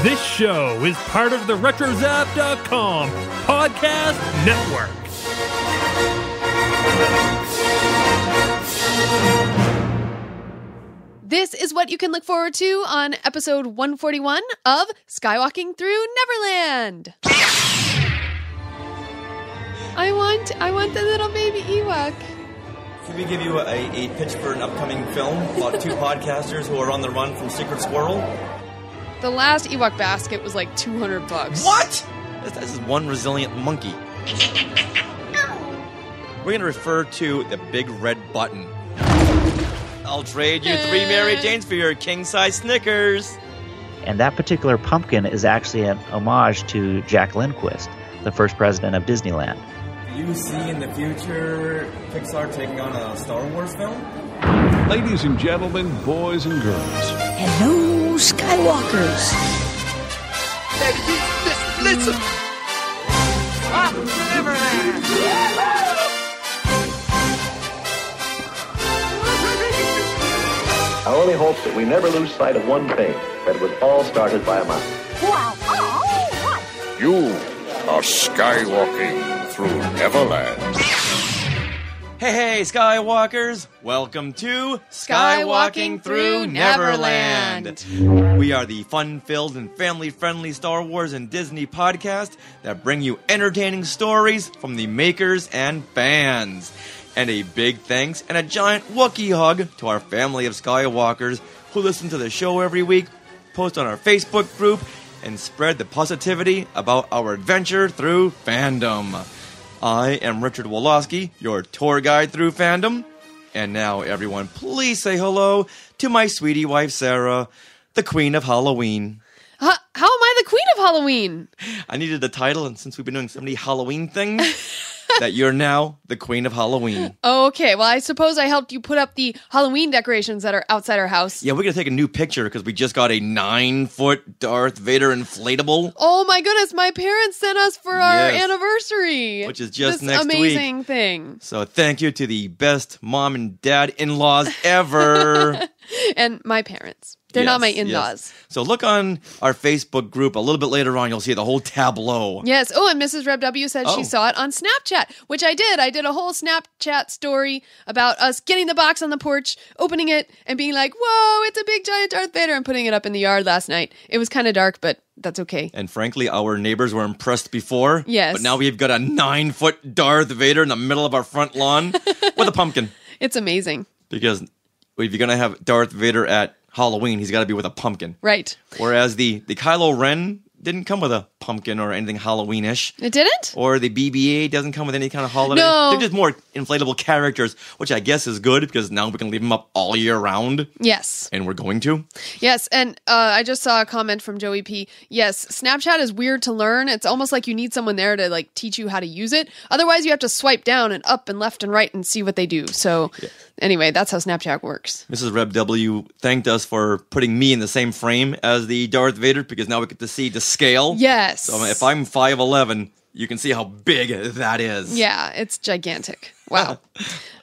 This show is part of the RetroZap.com podcast network. This is what you can look forward to on episode 141 of Skywalking Through Neverland. I want the little baby Ewok. Should we give you a pitch for an upcoming film about two podcasters who are on the run from Secret Squirrel? The last Ewok basket was like $200. What? This is one resilient monkey. We're going to refer to the big red button. I'll trade you 3 Mary Janes for your king-size Snickers. And that particular pumpkin is actually an homage to Jack Lindquist, the first president of Disneyland. Do you see in the future Pixar taking on a Star Wars film? Ladies and gentlemen, boys and girls. Hello, Skywalkers. Listen! I only hope that we never lose sight of one thing, that it was all started by a mouse. Wow, what? You are skywalking through Neverland. Hey, Skywalkers! Welcome to Skywalking Through Neverland. We are the fun-filled and family-friendly Star Wars and Disney podcast that bring you entertaining stories from the makers and fans. And a big thanks and a giant Wookiee hug to our family of Skywalkers who listen to the show every week, post on our Facebook group, and spread the positivity about our adventure through fandom. I am Richard Woloski, your tour guide through fandom. And now, everyone, please say hello to my sweetie wife, Sarah, the Queen of Halloween. How am I the Queen of Halloween? I needed a title, and since we've been doing so many Halloween things, that you're now the Queen of Halloween. Okay, well, I suppose I helped you put up the Halloween decorations that are outside our house. Yeah, we're going to take a new picture because we just got a 9-foot Darth Vader inflatable. Oh my goodness, my parents sent us for our anniversary. Which is just this next week. amazing thing. So thank you to the best mom and dad in-laws ever. And my parents. They're not my in-laws. Yes. So look on our Facebook group. A little bit later on, you'll see the whole tableau. Yes. Oh, and Mrs. Reb W said she saw it on Snapchat, which I did. I did a whole Snapchat story about us getting the box on the porch, opening it, and being like, whoa, it's a big giant Darth Vader, and putting it up in the yard last night. It was kind of dark, but that's okay. And frankly, our neighbors were impressed before. Yes. But now we've got a 9-foot Darth Vader in the middle of our front lawn with a pumpkin. It's amazing. Because if you're going to have Darth Vader at Halloween, he's got to be with a pumpkin. Right. Whereas the Kylo Ren didn't come with a pumpkin or anything Halloween-ish. It didn't? Or the BB-8 doesn't come with any kind of holiday. No. They're just more inflatable characters, which I guess is good because now we can leave them up all year round. Yes. And we're going to. Yes, and I just saw a comment from Joey P. Yes, Snapchat is weird to learn. It's almost like you need someone there to like teach you how to use it. Otherwise, you have to swipe down and up and left and right and see what they do. So anyway, that's how Snapchat works. Mrs. Reb W thanked us for putting me in the same frame as the Darth Vader because now we get to see the scale. Yes. So if I'm 5'11", you can see how big that is. Yeah, it's gigantic. Wow.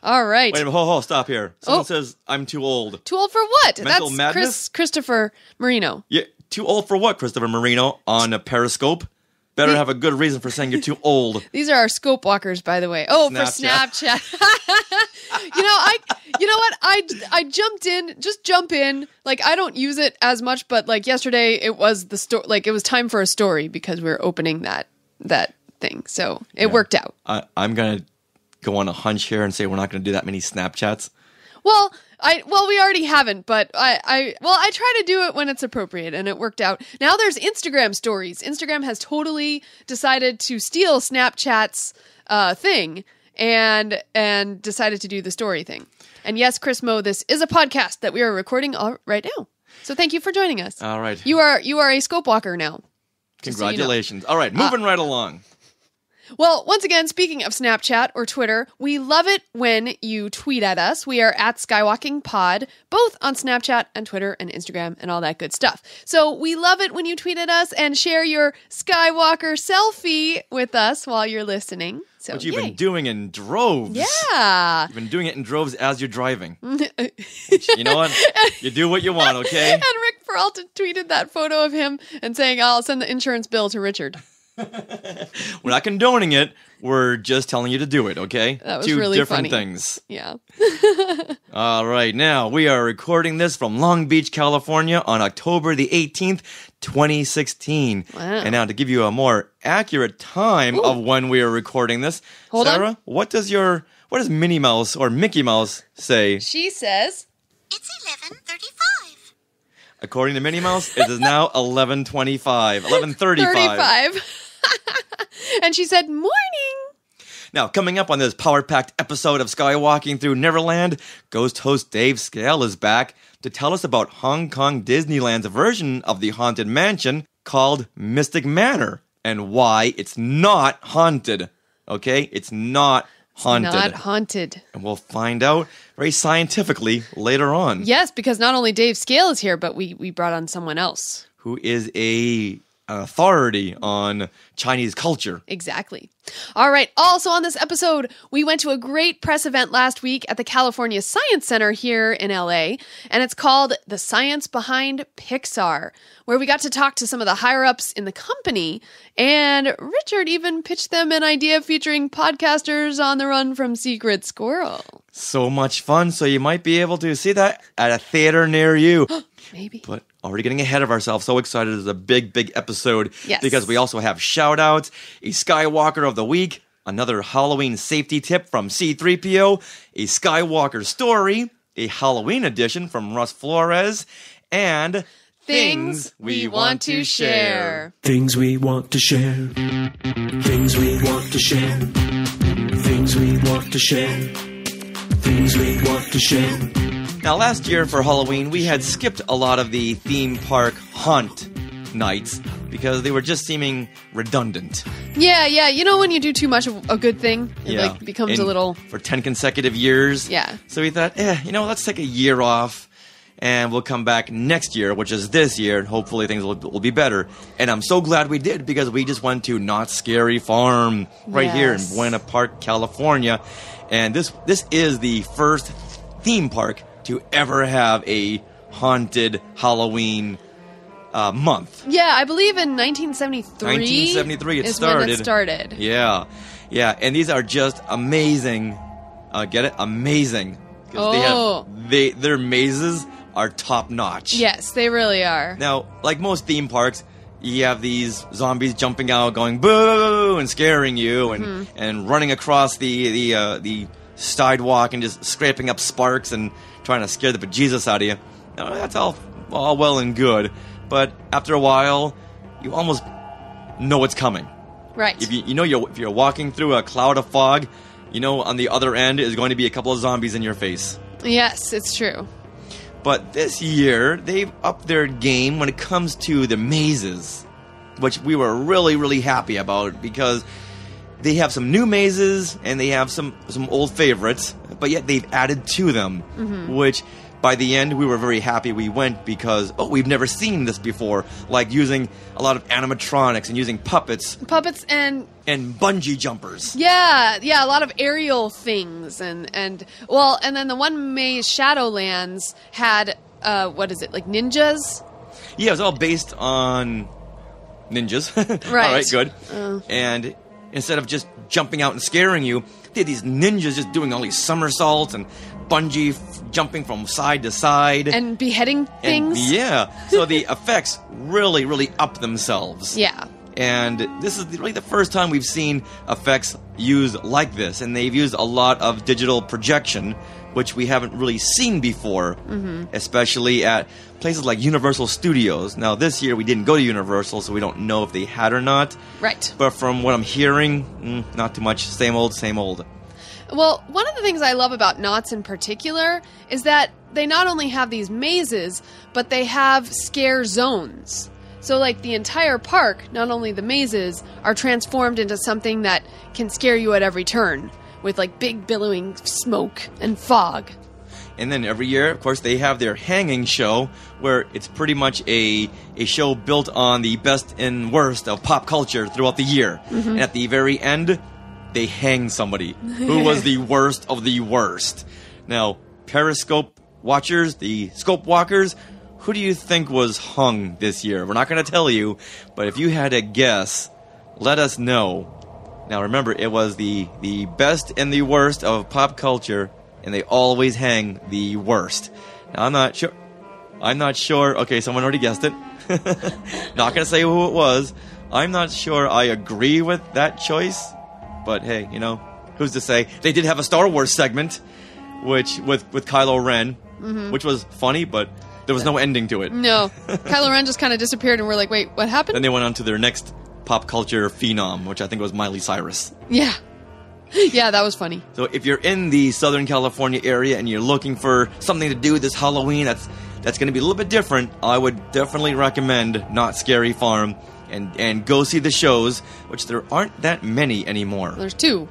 All right. Wait a minute, stop here. Someone says I'm too old. Too old for what? Mental That's madness? Christopher Marino. Yeah, too old for what, Christopher Marino, on a Periscope? Better have a good reason for saying you're too old. These are our scope walkers, by the way. Oh, for Snapchat. You know what? I jumped in, just jump in. Like, I don't use it as much, but like yesterday it was the story. Like, it was time for a story because we were opening that thing. So it worked out. I'm going to go on a hunch here and say we're not going to do that many Snapchats. Well, we already haven't, but I try to do it when it's appropriate, and it worked out. Now there's Instagram stories. Instagram has totally decided to steal Snapchat's thing and decided to do the story thing. And yes, Chris Moe, this is a podcast that we are recording right now. So thank you for joining us. All right. You are a scope walker now. Congratulations. So you know. All right, moving right along. Well, once again, speaking of Snapchat or Twitter, we love it when you tweet at us. We are at Skywalking Pod, both on Snapchat and Twitter and Instagram and all that good stuff. So we love it when you tweet at us and share your Skywalker selfie with us while you're listening. So, which you've been doing in droves. Yeah. You've been doing it in droves as you're driving. Which, you know what? You do what you want, okay? And Rick Peralta tweeted that photo of him and saying, I'll send the insurance bill to Richard. We're not condoning it. We're just telling you to do it, okay? That was Two really different funny. things. Yeah. All right, now we are recording this from Long Beach, California on October the 18th, 2016. Wow. And now to give you a more accurate time of when we are recording this, Hold Sarah, on. what does Minnie Mouse or Mickey Mouse say? She says, It's 11:35. According to Minnie Mouse, it is now 11:25, 11:35. 35. And she said, morning. Now, coming up on this power-packed episode of Skywalking Through Neverland, Ghost Host Dave Skale is back to tell us about Hong Kong Disneyland's version of the Haunted Mansion called Mystic Manor and why it's not haunted. Okay? It's not haunted. Not haunted. And we'll find out very scientifically later on. Yes, because not only Dave Skale is here, but we brought on someone else. Who is an authority on Chinese culture. Exactly. All right. Also on this episode, we went to a great press event last week at the California Science Center here in LA, and it's called The Science Behind PIXAR, where we got to talk to some of the higher-ups in the company, and Richard even pitched them an idea featuring podcasters on the run from Secret Squirrel. So much fun, so you might be able to see that at a theater near you. Maybe. But already getting ahead of ourselves. So excited. It's a big, big episode. Yes. Because we also have shout-outs, a Skywalker of the Week, another Halloween safety tip from C-3PO, a Skywalker story, a Halloween edition from Russ Flores, and Things we want to share. Things we want to share. Things we want to share. Things we want to share. Things we want to share. Now, last year for Halloween, we had skipped a lot of the theme park haunt nights because they were just seeming redundant. Yeah. You know when you do too much of a good thing? It becomes a little... For 10 consecutive years. Yeah. So we thought, let's take a year off and we'll come back next year, which is this year, and hopefully things will be better. And I'm so glad we did because we just went to Not Scary Farm right here in Buena Park, California. And this is the first theme park to ever have a haunted Halloween month. Yeah, I believe in 1973. 1973 is started. when it started. Yeah, and these are just amazing. Get it? Amazing. 'Cause their mazes are top notch. Yes, they really are. Now, like most theme parks, you have these zombies jumping out, going boo, and scaring you, and running across the sidewalk and just scraping up sparks and trying to scare the bejesus out of you. Now, that's all well and good, but after a while, you almost know what's coming. Right. If if you're walking through a cloud of fog, you know on the other end is going to be a couple of zombies in your face. Yes, it's true. But this year, they've upped their game when it comes to the mazes, which we were really, really happy about because they have some new mazes and they have some old favorites, but yet they've added to them, which by the end we were very happy we went because, we've never seen this before, like using a lot of animatronics and using puppets and bungee jumpers. Yeah, a lot of aerial things and then the one maze, Shadowlands, had like ninjas? Yeah, it was all based on ninjas. Right. All right, good. And instead of just jumping out and scaring you, they had these ninjas just doing all these somersaults and bungee jumping from side to side. And beheading things. So the effects really, really up themselves. Yeah. And this is really the first time we've seen effects used like this. And they've used a lot of digital projection, which we haven't really seen before, especially at places like Universal Studios. Now, this year we didn't go to Universal, so we don't know if they had or not. Right. But from what I'm hearing, not too much. Same old, same old. Well, one of the things I love about Knott's in particular is that they not only have these mazes, but they have scare zones. So, like, the entire park, not only the mazes, are transformed into something that can scare you at every turn, with, like, big billowing smoke and fog. And then every year, of course, they have their hanging show, where it's pretty much a show built on the best and worst of pop culture throughout the year. And at the very end, they hang somebody who was the worst of the worst. Now, Periscope watchers, the scope walkers, who do you think was hung this year? We're not going to tell you, but if you had a guess, let us know. Now remember, it was the best and the worst of pop culture, and they always hang the worst. Now I'm not sure. Okay, someone already guessed it. Not going to say who it was. I'm not sure I agree with that choice, but hey, you know, who's to say? They did have a Star Wars segment, which with Kylo Ren, which was funny, but there was no ending to it. No. Kylo Ren just kind of disappeared, and we're like, wait, what happened? Then they went on to their next pop culture phenom, which I think was Miley Cyrus. Yeah. Yeah, that was funny. So if you're in the Southern California area and you're looking for something to do this Halloween that's going to be a little bit different, I would definitely recommend Not Scary Farm and go see the shows, which there aren't that many anymore. There's 2.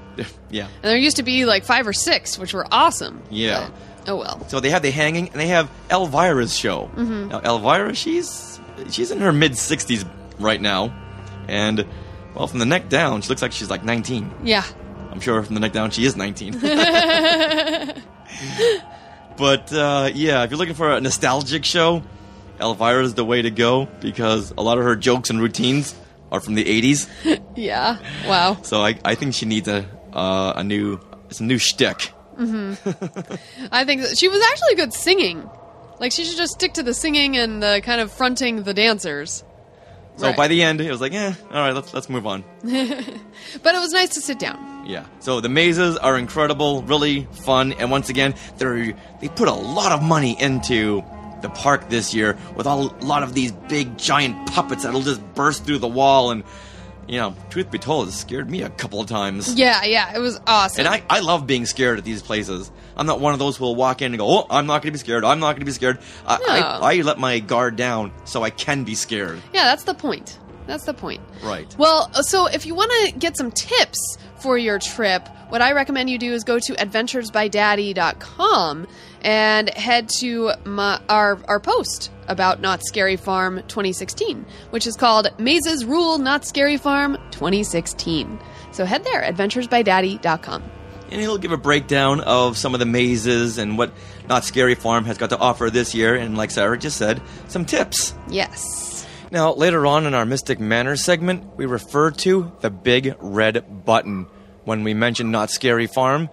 Yeah. And there used to be like 5 or 6 , which were awesome. Yeah. But, oh well. So they have the hanging, and they have Elvira's show. Now Elvira, she's in her mid-60s right now, and well, from the neck down, she looks like she's like 19. Yeah. I'm sure from the neck down, she is 19. But yeah, if you're looking for a nostalgic show, Elvira's the way to go, because a lot of her jokes and routines are from the 80s. Yeah. Wow. So I think she needs a new shtick. I think that she was actually good singing. Like, she should just stick to the singing and the kind of fronting the dancers. So by the end, it was like, all right, let's move on. But it was nice to sit down. Yeah. So the mazes are incredible, really fun, and once again, they put a lot of money into the park this year with a lot of these big giant puppets that'll just burst through the wall, and you know, truth be told, it scared me a couple of times. Yeah, it was awesome. And I love being scared at these places. I'm not one of those who will walk in and go, oh, I'm not going to be scared. I'm not going to be scared. I let my guard down so I can be scared. Yeah, that's the point. That's the point. Right. Well, so if you want to get some tips for your trip, what I recommend you do is go to adventuresbydaddy.com and head to our post about Not Scary Farm 2016, which is called Mazes Rule Not Scary Farm 2016. So head there, adventuresbydaddy.com. And he'll give a breakdown of some of the mazes and what Not Scary Farm has got to offer this year, and like Sarah just said, some tips. Yes. Now, later on in our Mystic Manor segment, we refer to the big red button when we mention Not Scary Farm.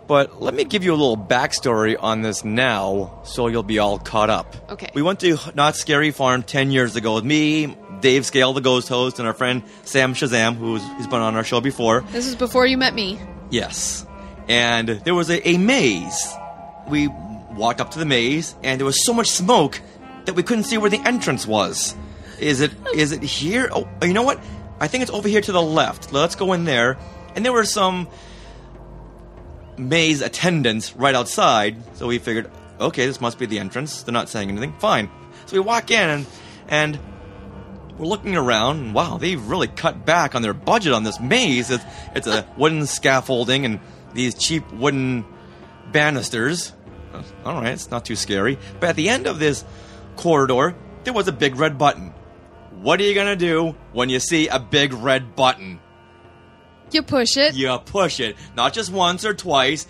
But let me give you a little backstory on this now, so you'll be all caught up. Okay. We went to Not Scary Farm 10 years ago with me, Dave Skale, the Ghost Host, and our friend Sam Shazam, who's been on our show before. This is before you met me. Yes. And there was a maze. We walked up to the maze, and there was so much smoke that we couldn't see where the entrance was. Is it here? Oh, you know what? I think it's over here to the left. Let's go in there. And there were some maze attendants right outside, so we figured, okay, this must be the entrance. They're not saying anything. Fine. So we walk in, and we're looking around, and wow, they've really cut back on their budget on this maze. It's a wooden scaffolding and these cheap wooden banisters. All right, it's not too scary. But at the end of this corridor, there was a big red button. What are you going to do when you see a big red button? You push it. You push it. Not just once or twice,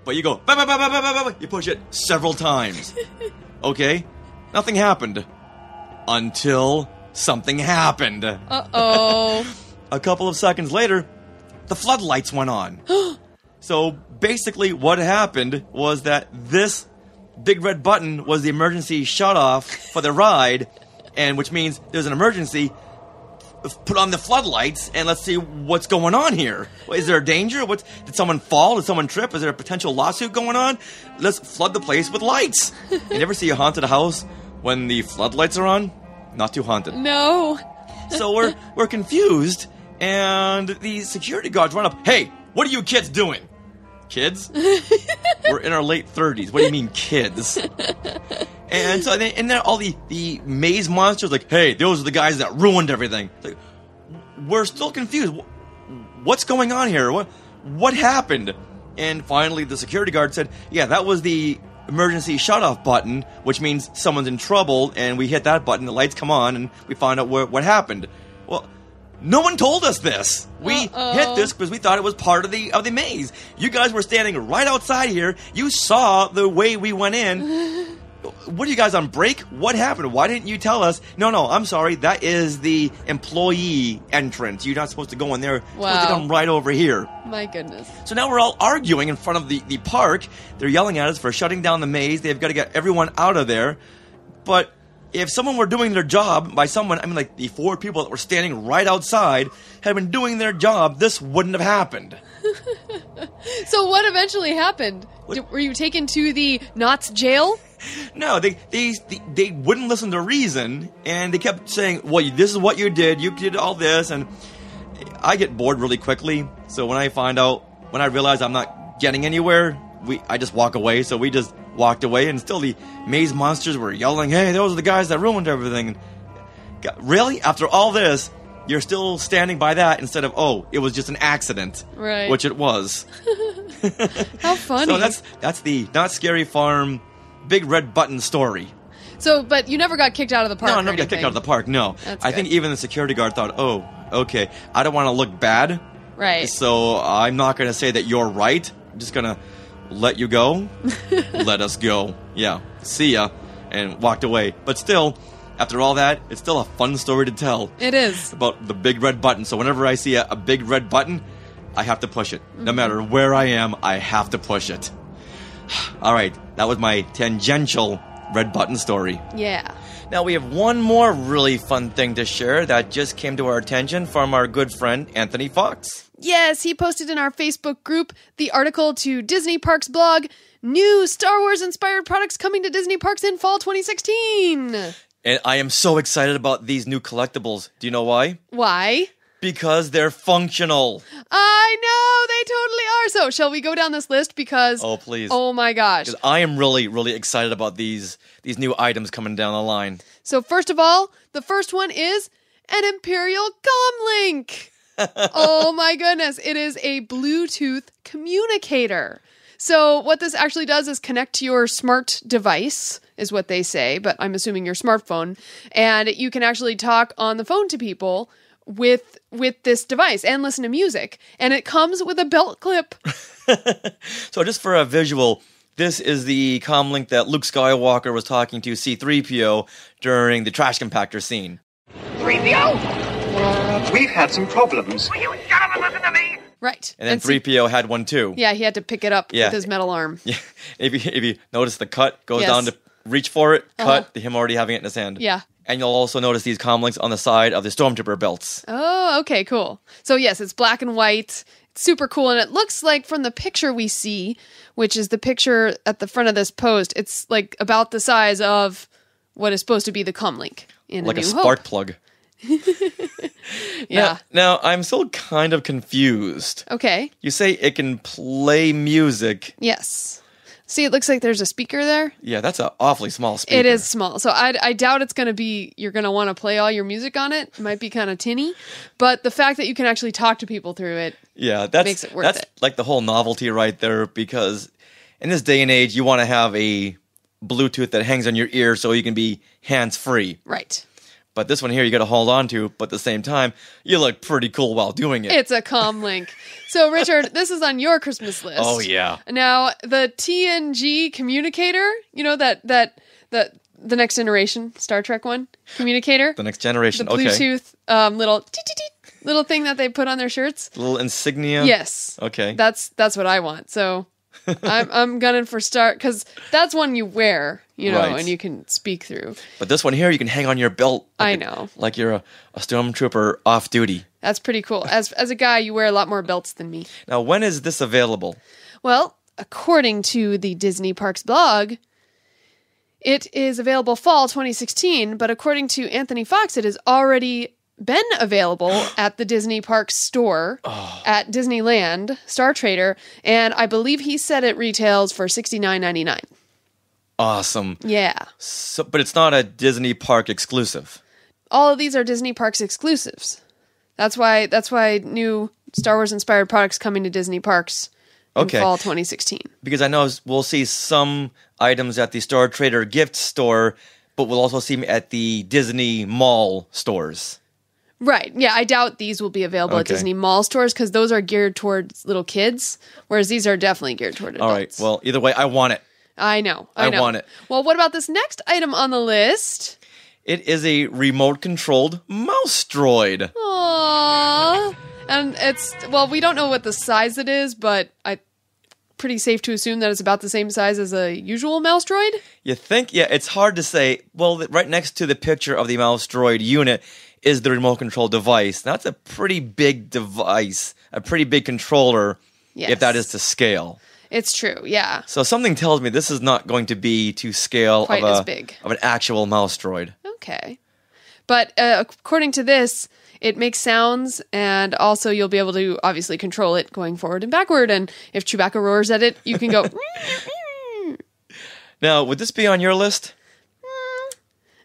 but you go, bah, bah, bah, bah, bah, bah, bah. You push it several times. Okay? Nothing happened. Until something happened. Uh-oh. A couple of seconds later, the floodlights went on. So basically what happened was that this big red button was the emergency shut-off for the ride, and which means there's an emergency. Put on the floodlights and let's see what's going on here. Is there a danger? Did someone fall? Did someone trip? Is there a potential lawsuit going on? Let's flood the place with lights. You never see a haunted house when the floodlights are on? Not too haunted. No. So we're confused, and the security guards run up. Hey, what are you kids doing? Kids? We're in our late 30s. What do you mean, kids? And so, and then all the maze monsters, like, hey, those are the guys that ruined everything. Like, we're still confused. What's going on here? What happened? And finally, the security guard said, yeah, that was the emergency shut-off button, which means someone's in trouble, and we hit that button, the lights come on, and we find out what happened. Well, no one told us this. We hit this because we thought it was part of the maze. You guys were standing right outside here. You saw the way we went in. what are you guys on break? What happened? Why didn't you tell us? No, I'm sorry. That is the employee entrance. You're not supposed to go in there. You're supposed to come right over here. My goodness. So now we're all arguing in front of the park. They're yelling at us for shutting down the maze. They've got to get everyone out of there. But if someone were doing their job, by someone, I mean like the 4 people that were standing right outside had been doing their job, this wouldn't have happened. So what eventually happened? Were you taken to the Knott's jail? No, they wouldn't listen to reason, and they kept saying, well, this is what you did all this, and I get bored really quickly, so when I realize I'm not getting anywhere, I just walk away, so we just walked away, and still the maze monsters were yelling, hey, those are the guys that ruined everything. Really? After all this, you're still standing by that instead of, it was just an accident. Right. Which it was. How funny. So that's the Not Scary Farm big red button story. So, but you never got kicked out of the park. No, I never got kicked out of the park, no. I think even the security guard thought, okay, I don't want to look bad. Right. So I'm not going to say that you're right. I'm just going to let you go. Let us go. Yeah. See ya. And walked away. But still, after all that, it's still a fun story to tell. It is. About the big red button. So whenever I see a big red button, I have to push it. No matter where I am, I have to push it. All right, that was my tangential red button story. Yeah. Now we have one more really fun thing to share that just came to our attention from our good friend Anthony Fox. Yes, he posted in our Facebook group the article to Disney Parks blog, new Star Wars inspired products coming to Disney Parks in fall 2016. And I am so excited about these new collectibles. Do you know why? Why? Because they're functional. I know, they totally are. So, shall we go down this list? Because, oh, please. Oh my gosh. Because I am really, really excited about these new items coming down the line. So, first of all, the first one is an Imperial Comlink. Oh my goodness. It is a Bluetooth communicator. So, what this actually does is connect to your smart device, is what they say, but I'm assuming your smartphone. And you can actually talk on the phone to people with this device and listen to music. And it comes with a belt clip. So just for a visual, this is the comlink that Luke Skywalker was talking to C-3PO during the trash compactor scene. 3PO! We've had some problems. Will you gotta listen to me? Right. And then 3PO had one too. Yeah, he had to pick it up with his metal arm. Yeah. If you notice the cut, goes down to reach for it, cut, to him already having it in his hand. Yeah. And you'll also notice these comlinks on the side of the Stormtrooper belts. Oh, okay, cool. So yes, it's black and white. It's super cool. And it looks like from the picture we see, which is the picture at the front of this post, it's like about the size of what is supposed to be the comlink in like A New a spark Hope. plug. Yeah. Now, I'm still kind of confused. Okay. You say it can play music. Yes. See, it looks like there's a speaker there. Yeah, that's an awfully small speaker. It is small. So I doubt it's going to be, you're going to want to play all your music on it. It might be kind of tinny. But the fact that you can actually talk to people through it makes it worth it. That's like the whole novelty right there, because in this day and age, you want to have a Bluetooth that hangs on your ear so you can be hands-free. Right. But this one here you got to hold on to, but at the same time, you look pretty cool while doing it. It's a comlink. So, Richard, this is on your Christmas list. Oh, yeah. Now, the TNG communicator, you know, the Next Generation Star Trek one communicator? The Next Generation, the okay. Bluetooth little thing that they put on their shirts. Little insignia? Yes. Okay. That's what I want. So, I'm gunning for Star, because that's one you wear, you know, Right. and you can speak through. But this one here, you can hang on your belt. I know. Like you're a stormtrooper off duty. That's pretty cool. As a guy, you wear a lot more belts than me. Now, when is this available? Well, according to the Disney Parks blog, it is available fall 2016, but according to Anthony Fox, it has already been available at the Disney Parks store at Disneyland, Star Trader, and I believe he said it retails for $69.99. Awesome. Yeah. So, but it's not a Disney Park exclusive. All of these are Disney Parks exclusives. That's why new Star Wars inspired products coming to Disney Parks in fall 2016. Because I know we'll see some items at the Star Trader gift store, but we'll also see them at the Disney Mall stores. Right. Yeah, I doubt these will be available at Disney Mall stores because those are geared towards little kids, whereas these are definitely geared toward adults. All right. Well, either way, I want it. I know. I want it. Well, what about this next item on the list? It is a remote-controlled mouse droid. Aww. And we don't know what the size it is, but pretty safe to assume that it's about the same size as a usual mouse droid? You think? Yeah, it's hard to say. Well, right next to the picture of the mouse droid unit is the remote control device. That's a pretty big device, a pretty big controller, if that is to scale. It's true, yeah. So something tells me this is not going to be to scale quite as big of an actual mouse droid. Okay. But according to this, it makes sounds, and also you'll be able to obviously control it going forward and backward, and if Chewbacca roars at it, you can go... Now, would this be on your list?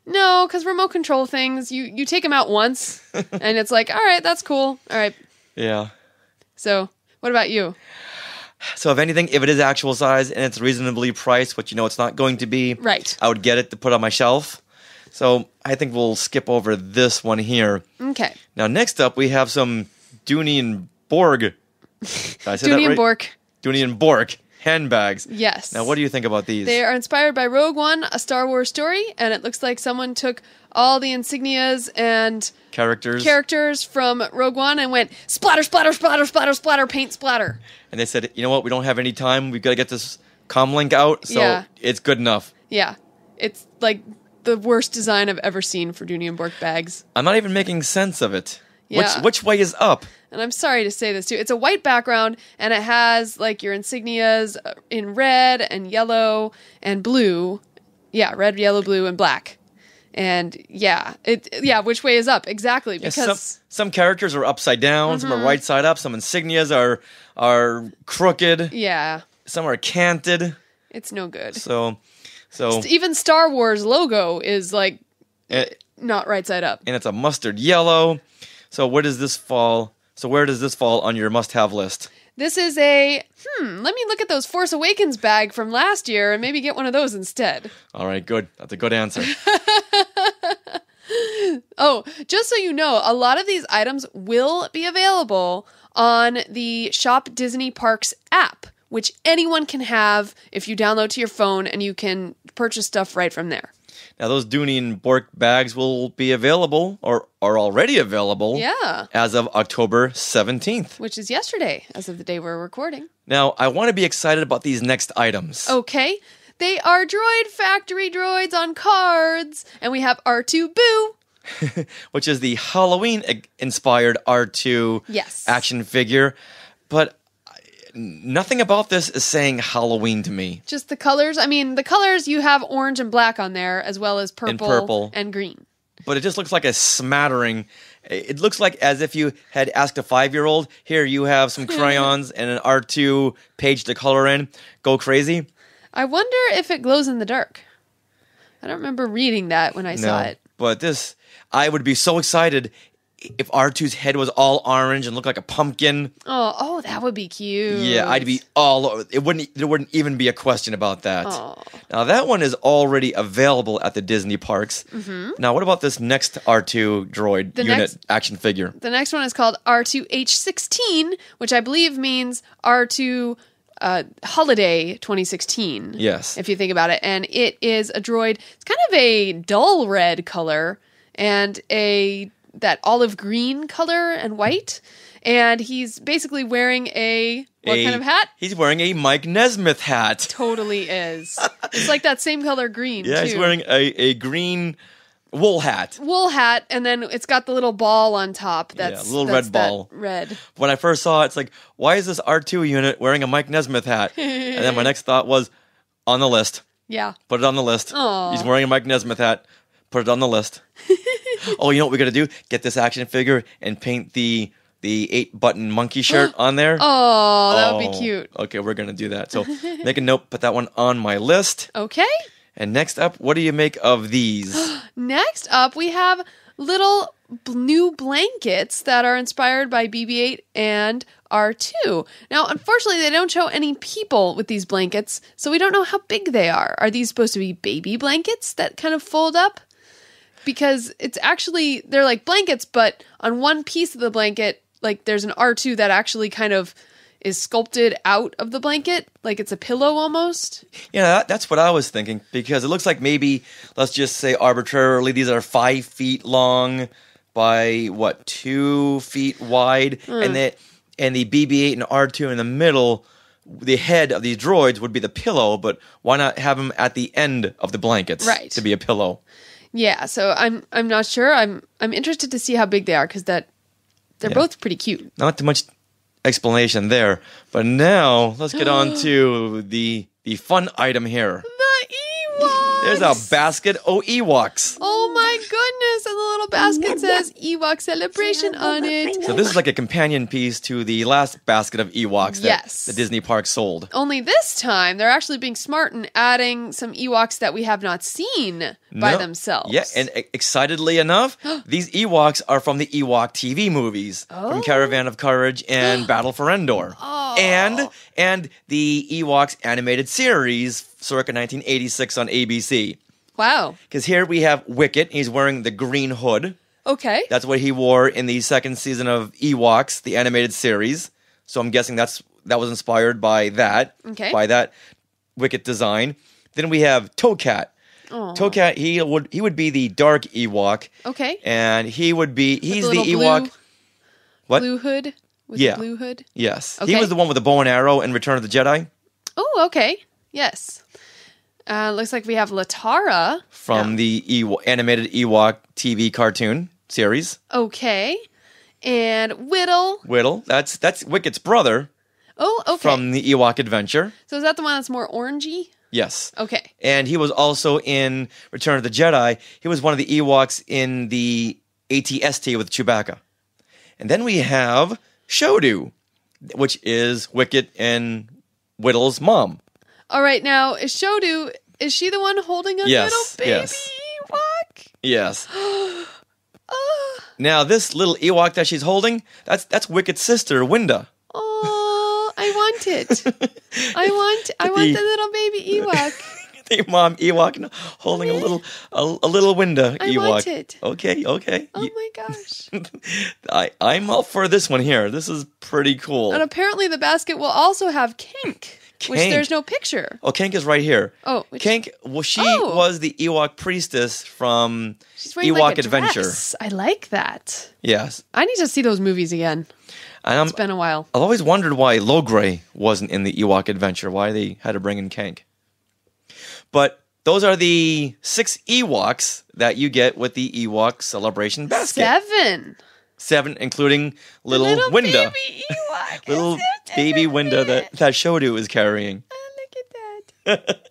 No, because remote control things, you take them out once, and it's like, all right, that's cool. All right. Yeah. So, what about you? So, if anything, if it is actual size and it's reasonably priced, which you know it's not going to be, right, I would get it to put on my shelf. So, I think we'll skip over this one here. Okay. Now, next up, we have some Dooney and Borg. Did I say that right? Borg. Dooney and Borg handbags. Yes. Now, what do you think about these? They are inspired by Rogue One, a Star Wars story, and it looks like someone took all the insignias and characters from Rogue One and went splatter, splatter, splatter, splatter, splatter, paint splatter. And they said, you know what, we don't have any time. We've got to get this comlink out, so it's good enough. Yeah. It's like the worst design I've ever seen for Dooney and Borg bags. I'm not even making sense of it. Yeah. Which way is up? And I'm sorry to say this too. It's a white background, and it has like your insignias in red and yellow and blue. Yeah, red, yellow, blue, and black. And which way is up? Exactly. Because some characters are upside down, some are right side up, some insignias are crooked. Yeah. Some are canted. It's no good. So even Star Wars logo is like not right side up. And it's a mustard yellow. So where does this fall? On your must-have list? This is let me look at those Force Awakens bag from last year and maybe get one of those instead. All right, good. That's a good answer. Oh, just so you know, a lot of these items will be available on the Shop Disney Parks app, which anyone can have if you download to your phone, and you can purchase stuff right from there. Now, those Dooney and Borg bags will be available, or are already available, as of October 17th. Which is yesterday, as of the day we're recording. Now, I want to be excited about these next items. Okay. They are Droid Factory droids on cards, and we have R2 Boo. Which is the Halloween-inspired R2 action figure. But nothing about this is saying Halloween to me. Just the colors. I mean, the colors, you have orange and black on there, as well as purple and green. But it just looks like a smattering. It looks like as if you had asked a 5-year-old, here, you have some crayons and an R2 page to color in. Go crazy. I wonder if it glows in the dark. I don't remember reading that when I saw it. But this, I would be so excited if R2's head was all orange and looked like a pumpkin. Oh, that would be cute. Yeah, I'd be all over. There wouldn't even be a question about that. Oh. Now, that one is already available at the Disney parks. Mm-hmm. Now, what about this next R2 droid action figure? The next one is called R2H16, which I believe means R2 Holiday 2016. Yes. If you think about it. And it is a droid. It's kind of a dull red color and that olive green color and white. And he's basically wearing what kind of hat? He's wearing a Mike Nesmith hat. Totally is. It's like that same color green, Yeah, too. He's wearing a green wool hat. Wool hat, and then it's got the little ball on top. A little red ball. Red. When I first saw it, it's like, why is this R2 unit wearing a Mike Nesmith hat? And then my next thought was, on the list. Yeah. Put it on the list. Aww. He's wearing a Mike Nesmith hat. Put it on the list. Oh, you know what we got to do? Get this action figure and paint the 8-button monkey shirt on there. Oh, that would be cute. Okay, we're going to do that. So make a note, put that one on my list. Okay. And next up, what do you make of these? Next up, we have little new blankets that are inspired by BB-8 and R2. Now, unfortunately, they don't show any people with these blankets, so we don't know how big they are. Are these supposed to be baby blankets that kind of fold up? Because it's actually, they're like blankets, but on one piece of the blanket, like there's an R2 that actually kind of is sculpted out of the blanket, like it's a pillow almost. Yeah, that's what I was thinking, because it looks like maybe, let's just say arbitrarily, these are 5 feet long by, 2 feet wide, and the BB-8 and R2 in the middle, the head of these droids would be the pillow, but why not have them at the end of the blankets to be a pillow? Yeah, so I'm not sure. I'm interested to see how big they are, because they're both pretty cute. Not too much explanation there, but now let's get on to the fun item here. The Ewoks! There's a basket of Ewoks. Oh my goodness, and the little basket says Ewok Celebration on it. So this is like a companion piece to the last basket of Ewoks that the Disney park sold. Only this time, they're actually being smart and adding some Ewoks that we have not seen by themselves. Yeah, and excitedly enough, these Ewoks are from the Ewok TV movies, from Caravan of Courage and Battle for Endor. And the Ewoks animated series, circa 1986 on ABC. Wow. Because here we have Wicket. He's wearing the green hood. Okay. That's what he wore in the second season of Ewoks, the animated series. So I'm guessing that was inspired by that. Okay. By that Wicket design. Then we have Toecat. Toecat, he would be the dark Ewok. Okay. And he's the Blue, Ewok. What? Blue hood? With the blue hood? Yes. Okay. He was the one with the bow and arrow in Return of the Jedi. Oh, okay. Yes. Looks like we have Latara. From the animated Ewok TV cartoon series. Okay. And Whittle. Whittle. That's Wicket's brother. Oh, okay. From the Ewok Adventure. So is that the one that's more orangey? Yes. Okay. And he was also in Return of the Jedi. He was one of the Ewoks in the AT-ST with Chewbacca. And then we have Shodu, which is Wicket and Whittle's mom. All right, now, is she the one holding a little baby Ewok? Yes. Now, this little Ewok that she's holding, that's Wicket's sister, Winda. Oh, I want it. I want the little baby Ewok. The mom Ewok holding a little Winda Ewok. I want it. Okay. Oh my gosh. I'm all for this one here. This is pretty cool. And apparently the basket will also have Kink. Which there's no picture. Oh, Kank is right here. Oh, Kank. Well, she was the Ewok priestess from Ewok like Adventure. Dress. I like that. Yes. I need to see those movies again. It's been a while. I've always wondered why Logray wasn't in the Ewok Adventure. Why they had to bring in Kank. But those are the 6 Ewoks that you get with the Ewok Celebration basket. 7, including little Winda. Baby Ewok. Little baby Winda that Shodu is carrying. Oh, look at that.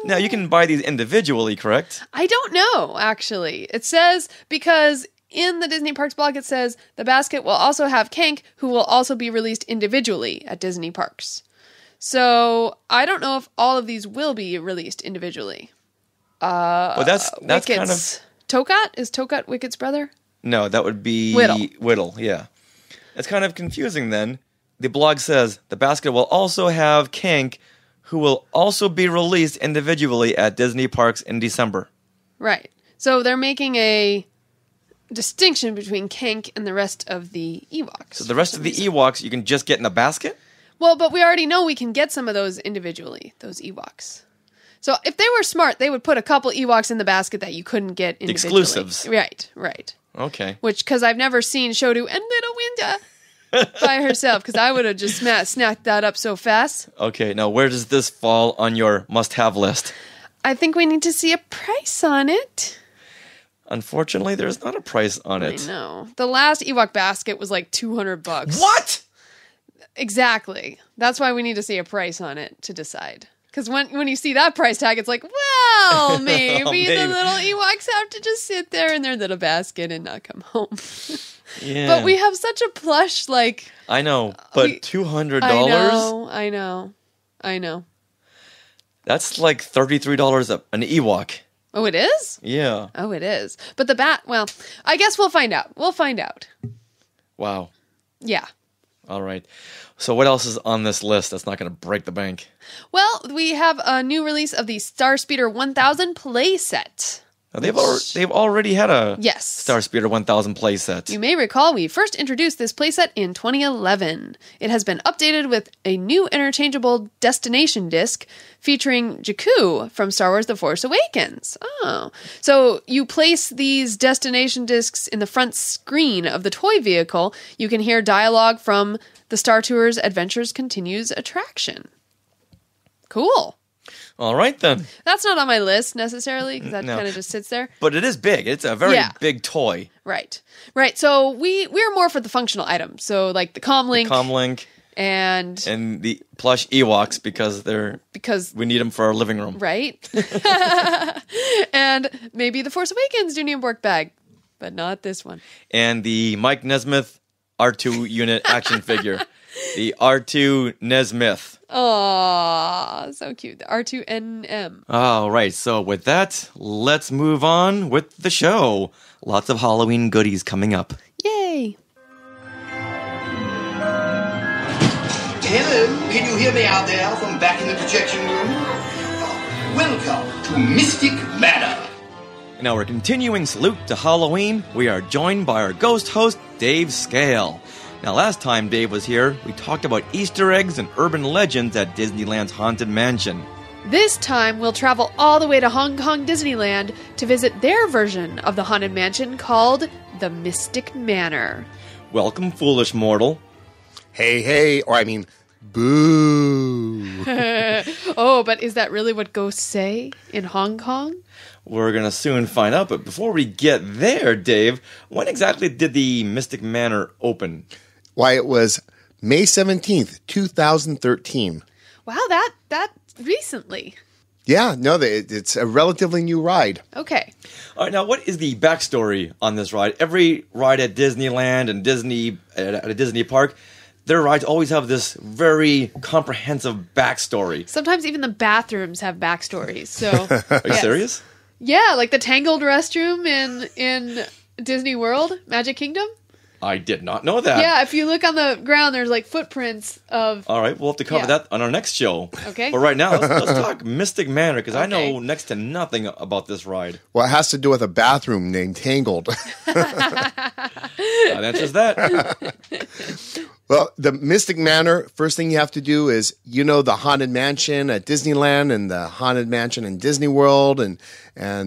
Now, you can buy these individually, correct? I don't know, actually. It says, because in the Disney Parks blog, it says, the basket will also have Kank, who will also be released individually at Disney Parks. So, I don't know if all of these will be released individually. Well, that's kind of... Toecat? Is Toecat Wicket's brother? No, that would be Whittle, yeah. It's kind of confusing then. The blog says, the basket will also have Kank, who will also be released individually at Disney Parks in December. Right. So they're making a distinction between Kank and the rest of the Ewoks. So the rest of the Ewoks you can just get in a basket? Well, but we already know we can get some of those individually, those Ewoks. So if they were smart, they would put a couple Ewoks in the basket that you couldn't get individually. Exclusives. Right. Okay. Because I've never seen Shodu and little Winda by herself, because I would have just snapped that up so fast. Okay, now where does this fall on your must-have list? I think we need to see a price on it. Unfortunately, there's not a price on it. I know. The last Ewok basket was like $200. What? Exactly. That's why we need to see a price on it to decide. Because when you see that price tag, it's like, well, maybe the little Ewoks have to just sit there in their little basket and not come home. Yeah. But we have such a plush, like... I know, but $200? I know. That's like $33 an Ewok. Oh, it is? Yeah. Oh, it is. But well, I guess we'll find out. Wow. Yeah. All right. So what else is on this list that's not going to break the bank? Well, we have a new release of the Starspeeder 1000 playset. Now, they've already had a Yes. Star Speeder 1000 playset. You may recall we first introduced this playset in 2011. It has been updated with a new interchangeable destination disc featuring Jakku from Star Wars The Force Awakens. Oh. So you place these destination discs in the front screen of the toy vehicle. You can hear dialogue from the Star Tours Adventures Continues attraction. Cool. All right, then. That's not on my list necessarily, because that kind of just sits there. But it is big. It's a very big toy. Right. So we're more for the functional items. So like the comlink. And the plush Ewoks because we need them for our living room. Right. And maybe the Force Awakens Dooney and Bork bag, but not this one. And the Mike Nesmith R2 unit action figure. The R2 Nesmith. Aw, so cute. The R2NM. All right, so with that, let's move on with the show. Lots of Halloween goodies coming up. Yay. Hello, can you hear me out there from back in the projection room? Welcome to Mystic Manor. Now we're continuing Salute to Halloween. We are joined by our ghost host, Dave Skale. Now, last time Dave was here, we talked about Easter eggs and urban legends at Disneyland's Haunted Mansion. This time, we'll travel all the way to Hong Kong Disneyland to visit their version of the Haunted Mansion called the Mystic Manor. Welcome, foolish mortal. Hey, or I mean, boo. Oh, but is that really what ghosts say in Hong Kong? We're going to soon find out, but before we get there, Dave, when exactly did the Mystic Manor open? Why, it was May 17th, 2013. Wow, that recently. Yeah, no, it's a relatively new ride. Okay. All right, now what is the backstory on this ride? Every ride at Disneyland and at a Disney park, their rides always have this very comprehensive backstory. Sometimes even the bathrooms have backstories. So, Are you serious? Yeah, like the Tangled restroom in Disney World, Magic Kingdom. I did not know that. Yeah, if you look on the ground, there's like footprints of... All right, we'll have to cover that on our next show. Okay. But right now, let's talk Mystic Manor, because I know next to nothing about this ride. Well, it has to do with a bathroom named Tangled. That answers that. Well, the Mystic Manor, first thing you have to do is, the Haunted Mansion at Disneyland and the Haunted Mansion in Disney World and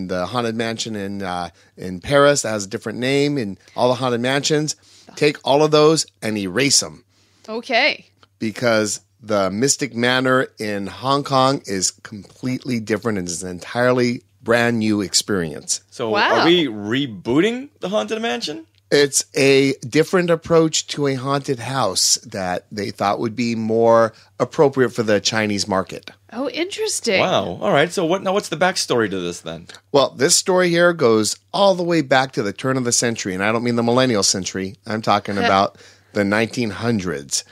the Haunted Mansion in Paris that has a different name, and all the Haunted Mansions. Take all of those and erase them. Okay. Because the Mystic Manor in Hong Kong is completely different and is an entirely brand new experience. So Are we rebooting the Haunted Mansion? It's a different approach to a haunted house that they thought would be more appropriate for the Chinese market. Oh, interesting. Wow. All right. So what's the backstory to this then? Well, this story here goes all the way back to the turn of the century, and I don't mean the millennial century. I'm talking about the 1900s,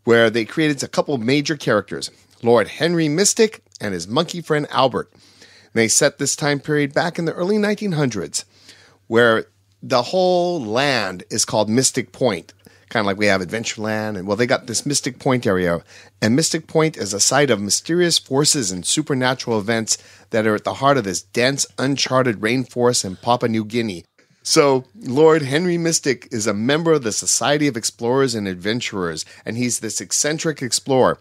where they created a couple of major characters, Lord Henry Mystic and his monkey friend Albert. And they set this time period back in the early 1900s, where the whole land is called Mystic Point, kind of like we have Adventureland. And they got this Mystic Point area. And Mystic Point is a site of mysterious forces and supernatural events that are at the heart of this dense, uncharted rainforest in Papua New Guinea. So Lord Henry Mystic is a member of the Society of Explorers and Adventurers, and he's this eccentric explorer.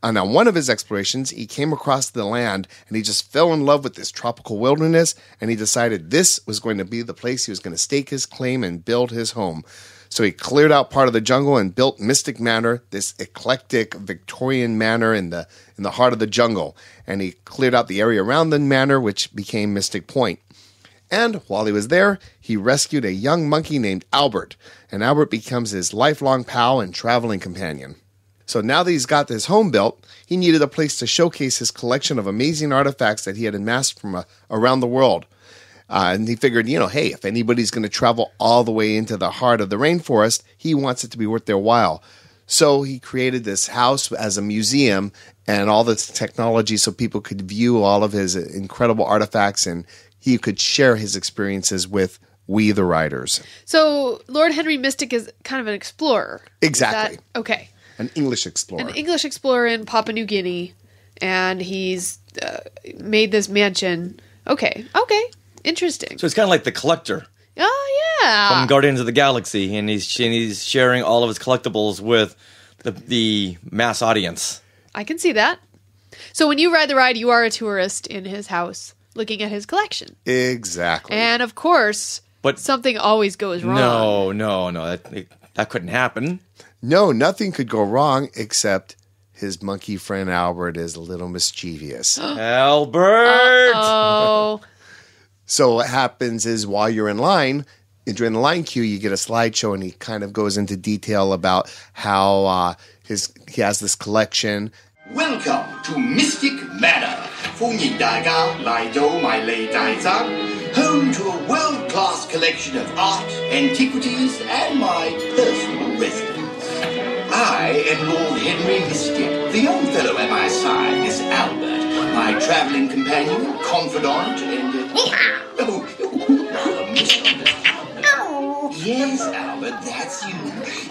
And on one of his explorations, he came across the land and he just fell in love with this tropical wilderness, and he decided this was going to be the place he was going to stake his claim and build his home. So he cleared out part of the jungle and built Mystic Manor, this eclectic Victorian manor in the heart of the jungle. And he cleared out the area around the manor, which became Mystic Point. And while he was there, he rescued a young monkey named Albert, and Albert becomes his lifelong pal and traveling companion. So now that he's got his home built, he needed a place to showcase his collection of amazing artifacts that he had amassed from around the world. And he figured, hey, if anybody's going to travel all the way into the heart of the rainforest, he wants it to be worth their while. So he created this house as a museum and all this technology so people could view all of his incredible artifacts, and he could share his experiences with we, the riders. So Lord Henry Mystic is kind of an explorer. Exactly. Okay. An English explorer. An English explorer in Papua New Guinea, and he's made this mansion. Okay. Interesting. So it's kind of like the collector Oh, yeah. from Guardians of the Galaxy, and he's sharing all of his collectibles with the mass audience. I can see that. So when you ride the ride, you are a tourist in his house looking at his collection. Exactly. And of course, something always goes wrong. No. That couldn't happen. No, nothing could go wrong except his monkey friend Albert is a little mischievous. Albert! Oh. So what happens is while you're in line, during the line queue, you get a slideshow, and he kind of goes into detail about how he has this collection. Welcome to Mystic Manor. 歡迎大家嚟到迷離大宅, home to a world-class collection of art, antiquities, and my personal residence. I am Lord Henry Mystic. The young fellow at my side is Albert, my traveling companion, confidant, and... Yes, Albert, that's you.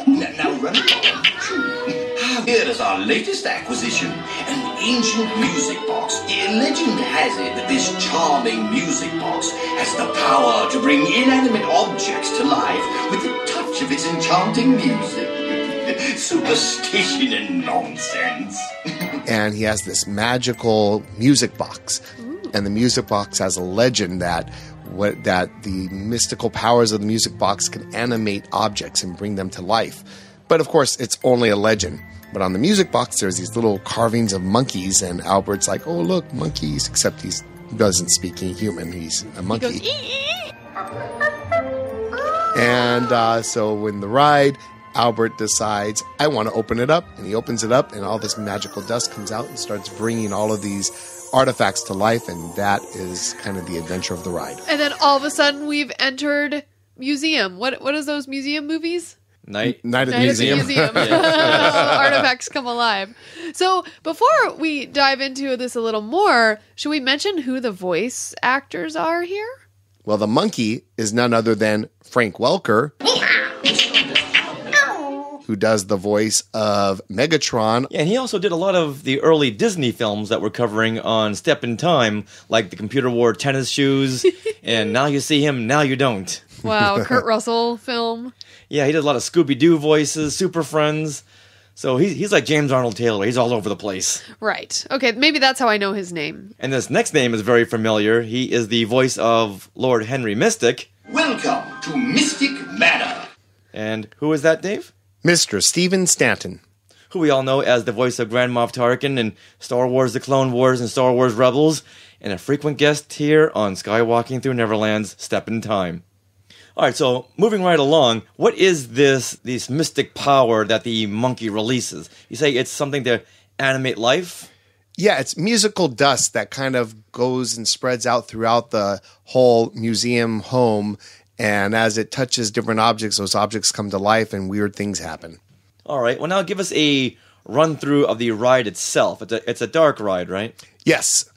Now run along. Here is our latest acquisition, an ancient music box. Legend has it that this charming music box has the power to bring inanimate objects to life with the touch of its enchanting music. Superstition and nonsense. And he has this magical music box. Ooh. And the music box has a legend that the mystical powers of the music box can animate objects and bring them to life. But of course, it's only a legend. But on the music box, there's these little carvings of monkeys, and Albert's like, oh, look, monkeys, except he doesn't speak human. He's a monkey. He goes, and so when the ride, Albert decides, I want to open it up. And he opens it up, and all this magical dust comes out and starts bringing all of these artifacts to life, and that is kind of the adventure of the ride. And then all of a sudden, we've entered museum. What is those museum movies? Night at the museum. Artifacts come alive. So before we dive into this a little more, should we mention who the voice actors are here? Well, the monkey is none other than Frank Welker, who does the voice of Megatron. Yeah, and he also did a lot of the early Disney films that we're covering on Step in Time, like the Computer Wore Tennis Shoes, and Now You See Him, Now You Don't. Wow, Kurt Russell film. Yeah, he did a lot of Scooby-Doo voices, Super Friends. So he's like James Arnold Taylor. He's all over the place. Right. Okay, maybe that's how I know his name. And this next name is very familiar. He is the voice of Lord Henry Mystic. Welcome to Mystic Manor. And who is that, Dave? Mr. Stephen Stanton, who we all know as the voice of Grand Moff Tarkin in Star Wars The Clone Wars and Star Wars Rebels, and a frequent guest here on Skywalking Through Neverland's Step in Time. All right, so moving right along, what is this mystic power that the monkey releases? You say it's something to animate life? Yeah, it's musical dust that kind of goes and spreads out throughout the whole museum home. And as it touches different objects, those objects come to life and weird things happen. All right. Well, now give us a run-through of the ride itself. It's a dark ride, right? Yes.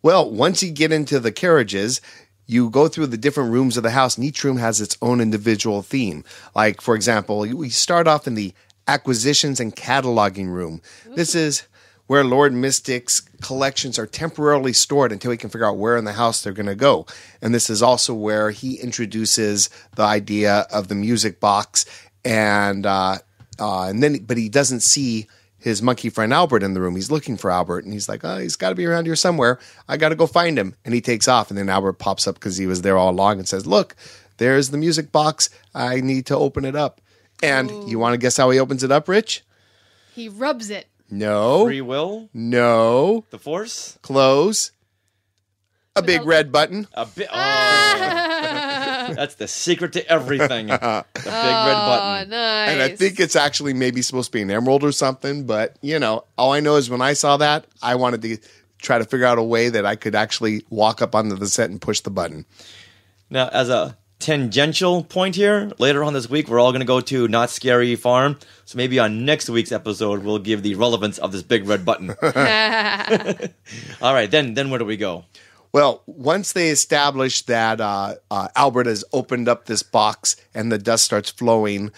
Well, once you get into the carriages, you go through the different rooms of the house, and each room has its own individual theme. Like, for example, we start off in the acquisitions and cataloging room. Ooh. This is where Lord Mystic's collections are temporarily stored until he can figure out where in the house they're going to go. And this is also where he introduces the idea of the music box, but he doesn't see his monkey friend Albert in the room. He's looking for Albert, and he's like, oh, he's got to be around here somewhere. I got to go find him. And he takes off, and then Albert pops up because he was there all along and says, look, there's the music box. I need to open it up. And You want to guess how he opens it up, Rich? He rubs it. No. Free will? No. The Force? Close. A big red button. That's the secret to everything. The big red button. Nice. And I think it's actually maybe supposed to be an emerald or something, but, all I know is when I saw that, I wanted to try to figure out a way that I could actually walk up onto the set and push the button. Now, as a tangential point here, later on this week, we're all going to go to Not Scary Farm. So maybe on next week's episode, we'll give the relevance of this big red button. All right, then where do we go? Well, once they establish that Albert has opened up this box and the dust starts flowing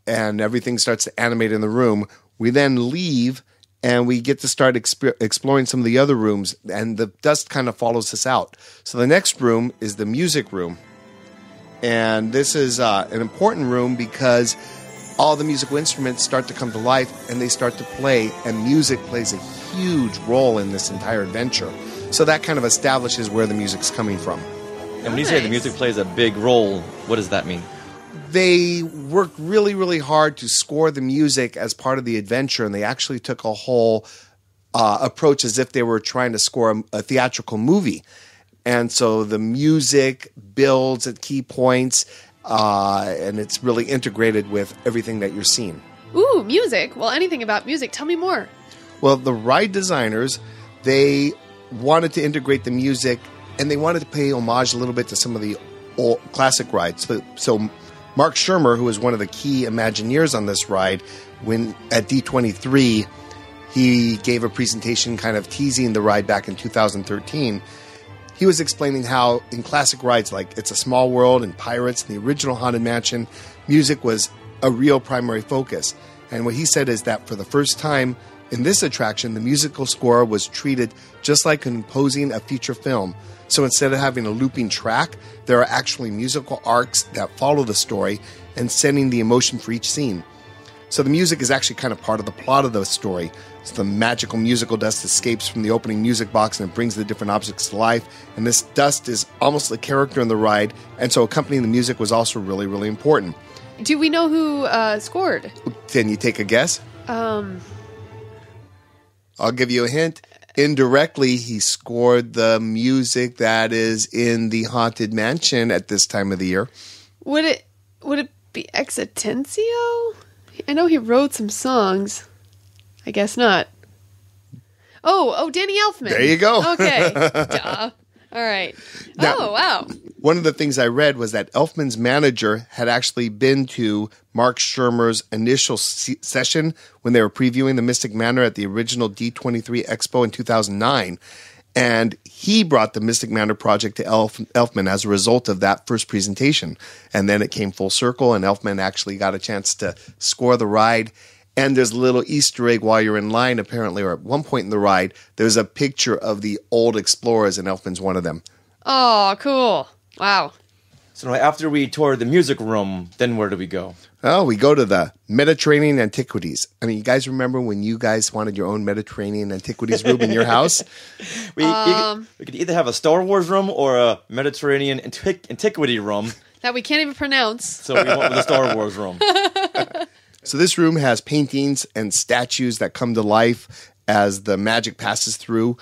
and everything starts to animate in the room, we then leave and we get to start exploring some of the other rooms, and the dust kind of follows us out. So the next room is the music room, and this is an important room because all the musical instruments start to come to life, and they start to play, and music plays a huge role in this entire adventure. So that kind of establishes where the music's coming from. And when you say the music plays a big role, what does that mean? They worked really, really hard to score the music as part of the adventure, and they actually took a whole approach as if they were trying to score a theatrical movie. And so the music builds at key points, and it's really integrated with everything that you're seeing. Ooh, music. Well, anything about music. Tell me more. Well, the ride designers, they wanted to integrate the music, and they wanted to pay homage a little bit to some of the old classic rides. So Mark Shermer, who was one of the key Imagineers on this ride, when at D23, he gave a presentation kind of teasing the ride back in 2013. He was explaining how in classic rides like It's a Small World and Pirates and the original Haunted Mansion, music was a real primary focus. And what he said is that for the first time in this attraction, the musical score was treated just like composing a feature film. So instead of having a looping track, there are actually musical arcs that follow the story and sending the emotion for each scene. So the music is actually kind of part of the plot of the story. So the magical musical dust escapes from the opening music box and it brings the different objects to life. And this dust is almost the character in the ride. And so accompanying the music was also really, really important. Do we know who scored? Can you take a guess? I'll give you a hint. Indirectly, he scored the music that is in the Haunted Mansion at this time of the year. Would it be Exitensio? I know he wrote some songs. I guess not. Oh, Danny Elfman. There you go. Okay. Duh. All right. Now, wow. One of the things I read was that Elfman's manager had actually been to Mark Shermer's initial session when they were previewing the Mystic Manor at the original D23 Expo in 2009. And he brought the Mystic Manor project to Elfman as a result of that first presentation. And then it came full circle, and Elfman actually got a chance to score the ride. And there's a little Easter egg while you're in line, apparently, or at one point in the ride, there's a picture of the old explorers, and Elfman's one of them. Oh, cool. Wow. So after we toured the music room, then where do we go? Oh, we go to the Mediterranean Antiquities. I mean, you guys remember when you guys wanted your own Mediterranean Antiquities room in your house? We could either have a Star Wars room or a Mediterranean antiquity room. That we can't even pronounce. So we went with the Star Wars room. So this room has paintings and statues that come to life as the magic passes through.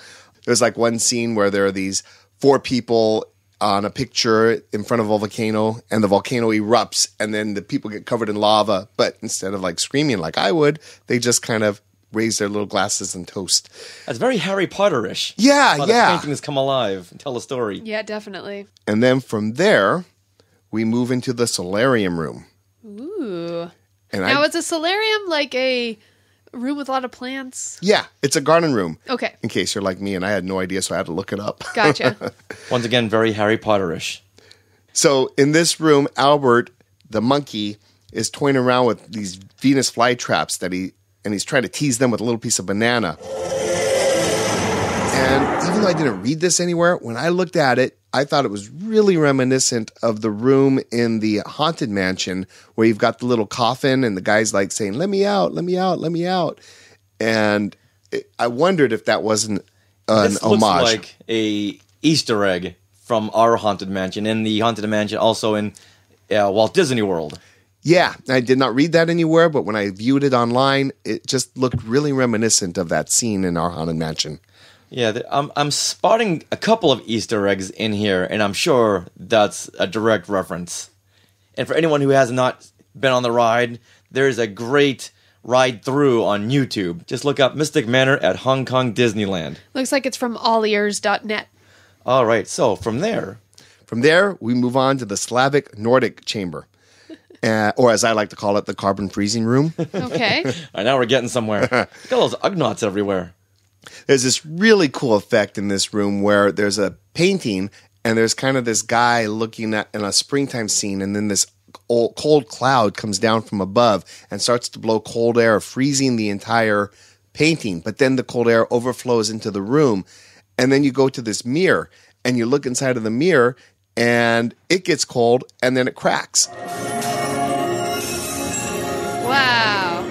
There's like one scene where there are these 4 people on a picture in front of a volcano, and the volcano erupts, and then the people get covered in lava. But instead of like screaming like I would, they just kind of raise their little glasses and toast. That's very Harry Potter-ish. Yeah, how yeah. the paintings come alive and tell a story. Yeah, definitely. And then from there, we move into the solarium room. Ooh. And now, is a solarium like a room with a lot of plants? Yeah, it's a garden room. Okay. In case you're like me and I had no idea, so I had to look it up. Gotcha. Once again, very Harry Potter-ish. So in this room, Albert, the monkey, is toying around with these Venus flytraps he's trying to tease them with a little piece of banana. And even though I didn't read this anywhere, when I looked at it, I thought it was really reminiscent of the room in the Haunted Mansion where you've got the little coffin and the guy's like saying, "Let me out, let me out, let me out." And I wondered if that wasn't an this homage. Looks like a Easter egg from our Haunted Mansion, and the Haunted Mansion also in Walt Disney World. Yeah, I did not read that anywhere, but when I viewed it online, it just looked really reminiscent of that scene in our Haunted Mansion. Yeah, I'm spotting a couple of Easter eggs in here, and I'm sure that's a direct reference. And for anyone who has not been on the ride, there's a great ride through on YouTube. Just look up Mystic Manor at Hong Kong Disneyland. Looks like it's from allears.net. All right, so from there, we move on to the Slavic Nordic Chamber. Or as I like to call it, the carbon freezing room. Okay. All right, now we're getting somewhere. Look at those Ugnaughts everywhere. There's this really cool effect in this room where there's a painting and there's kind of this guy looking at in a springtime scene, and then this cold cloud comes down from above and starts to blow cold air, freezing the entire painting, but then the cold air overflows into the room, and then you go to this mirror, and you look inside of the mirror, and it gets cold, and then it cracks. Wow.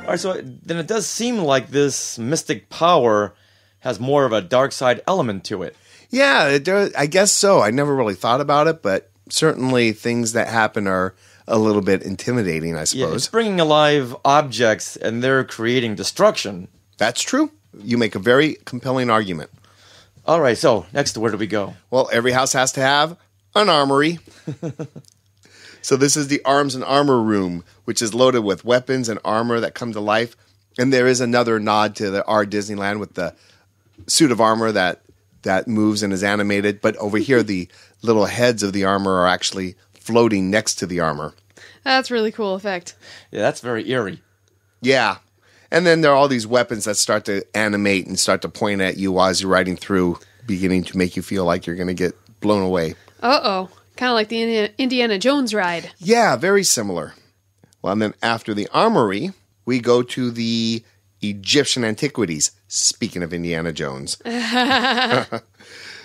All right, so then it does seem like this mystic power has more of a dark side element to it. Yeah, I guess so. I never really thought about it, but certainly things that happen are a little bit intimidating, I suppose. Yeah, it's bringing alive objects, and they're creating destruction. That's true. You make a very compelling argument. All right, so next, where do we go? Well, every house has to have an armory. So this is the arms and armor room, which is loaded with weapons and armor that come to life. And there is another nod to our Disneyland with the suit of armor that moves and is animated. But over here, the little heads of the armor are actually floating next to the armor. That's really cool effect. Yeah, that's very eerie. Yeah. And then there are all these weapons that start to animate and start to point at you as you're riding through, beginning to make you feel like you're going to get blown away. Uh-oh. Kind of like the Indiana Jones ride. Yeah, very similar. Well, and then after the armory, we go to the Egyptian antiquities. Speaking of Indiana Jones.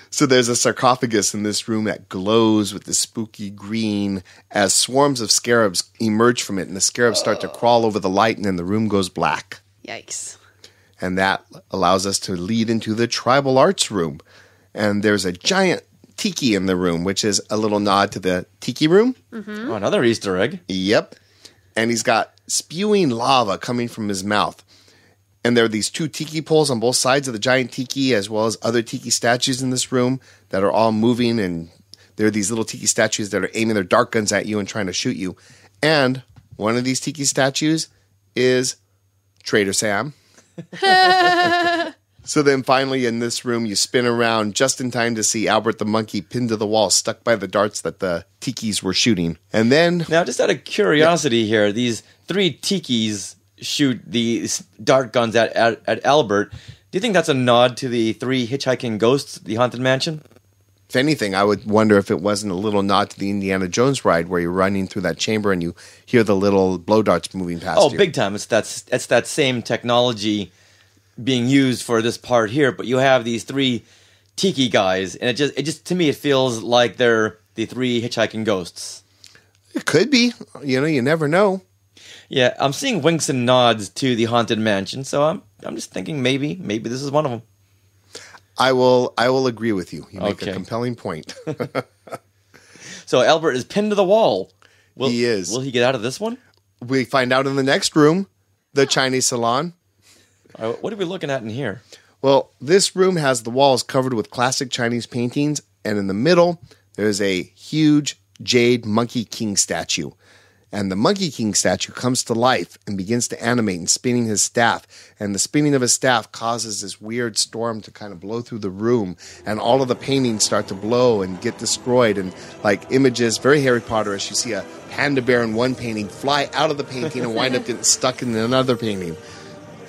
So there's a sarcophagus in this room that glows with the spooky green as swarms of scarabs emerge from it, and the scarabs start to crawl over the light, and then the room goes black. Yikes. And that allows us to lead into the tribal arts room. And there's a giant tiki in the room, which is a little nod to the tiki room. Mm-hmm. Oh, another Easter egg. Yep. And he's got spewing lava coming from his mouth. And there are these two tiki poles on both sides of the giant tiki, as well as other tiki statues in this room that are all moving. And there are these little tiki statues that are aiming their dart guns at you and trying to shoot you. And one of these tiki statues is Trader Sam. So then finally in this room, you spin around just in time to see Albert the monkey pinned to the wall, stuck by the darts that the tikis were shooting. And then... Now, just out of curiosity here, these three tikis shoot the dart guns at Albert. Do you think that's a nod to the three hitchhiking ghosts, the Haunted Mansion? If anything, I would wonder if it wasn't a little nod to the Indiana Jones ride where you're running through that chamber and you hear the little blow darts moving past you. Oh, big time. It's that same technology being used for this part here, but you have these three tiki guys, and it just to me it feels like they're the three hitchhiking ghosts. It could be. You never know. Yeah, I'm seeing winks and nods to the Haunted Mansion, so I'm just thinking maybe this is one of them. I will agree with you. You make Okay. a compelling point. So Albert is pinned to the wall. He is. Will he get out of this one? We find out in the next room, the Chinese salon. What are we looking at in here? Well, this room has the walls covered with classic Chinese paintings, and in the middle, there's a huge jade Monkey King statue. And the Monkey King statue comes to life and begins to animate and spinning his staff. And the spinning of his staff causes this weird storm to kind of blow through the room. And all of the paintings start to blow and get destroyed. And like images, very Harry Potter-ish, you see a panda bear in one painting fly out of the painting and wind up getting stuck in another painting.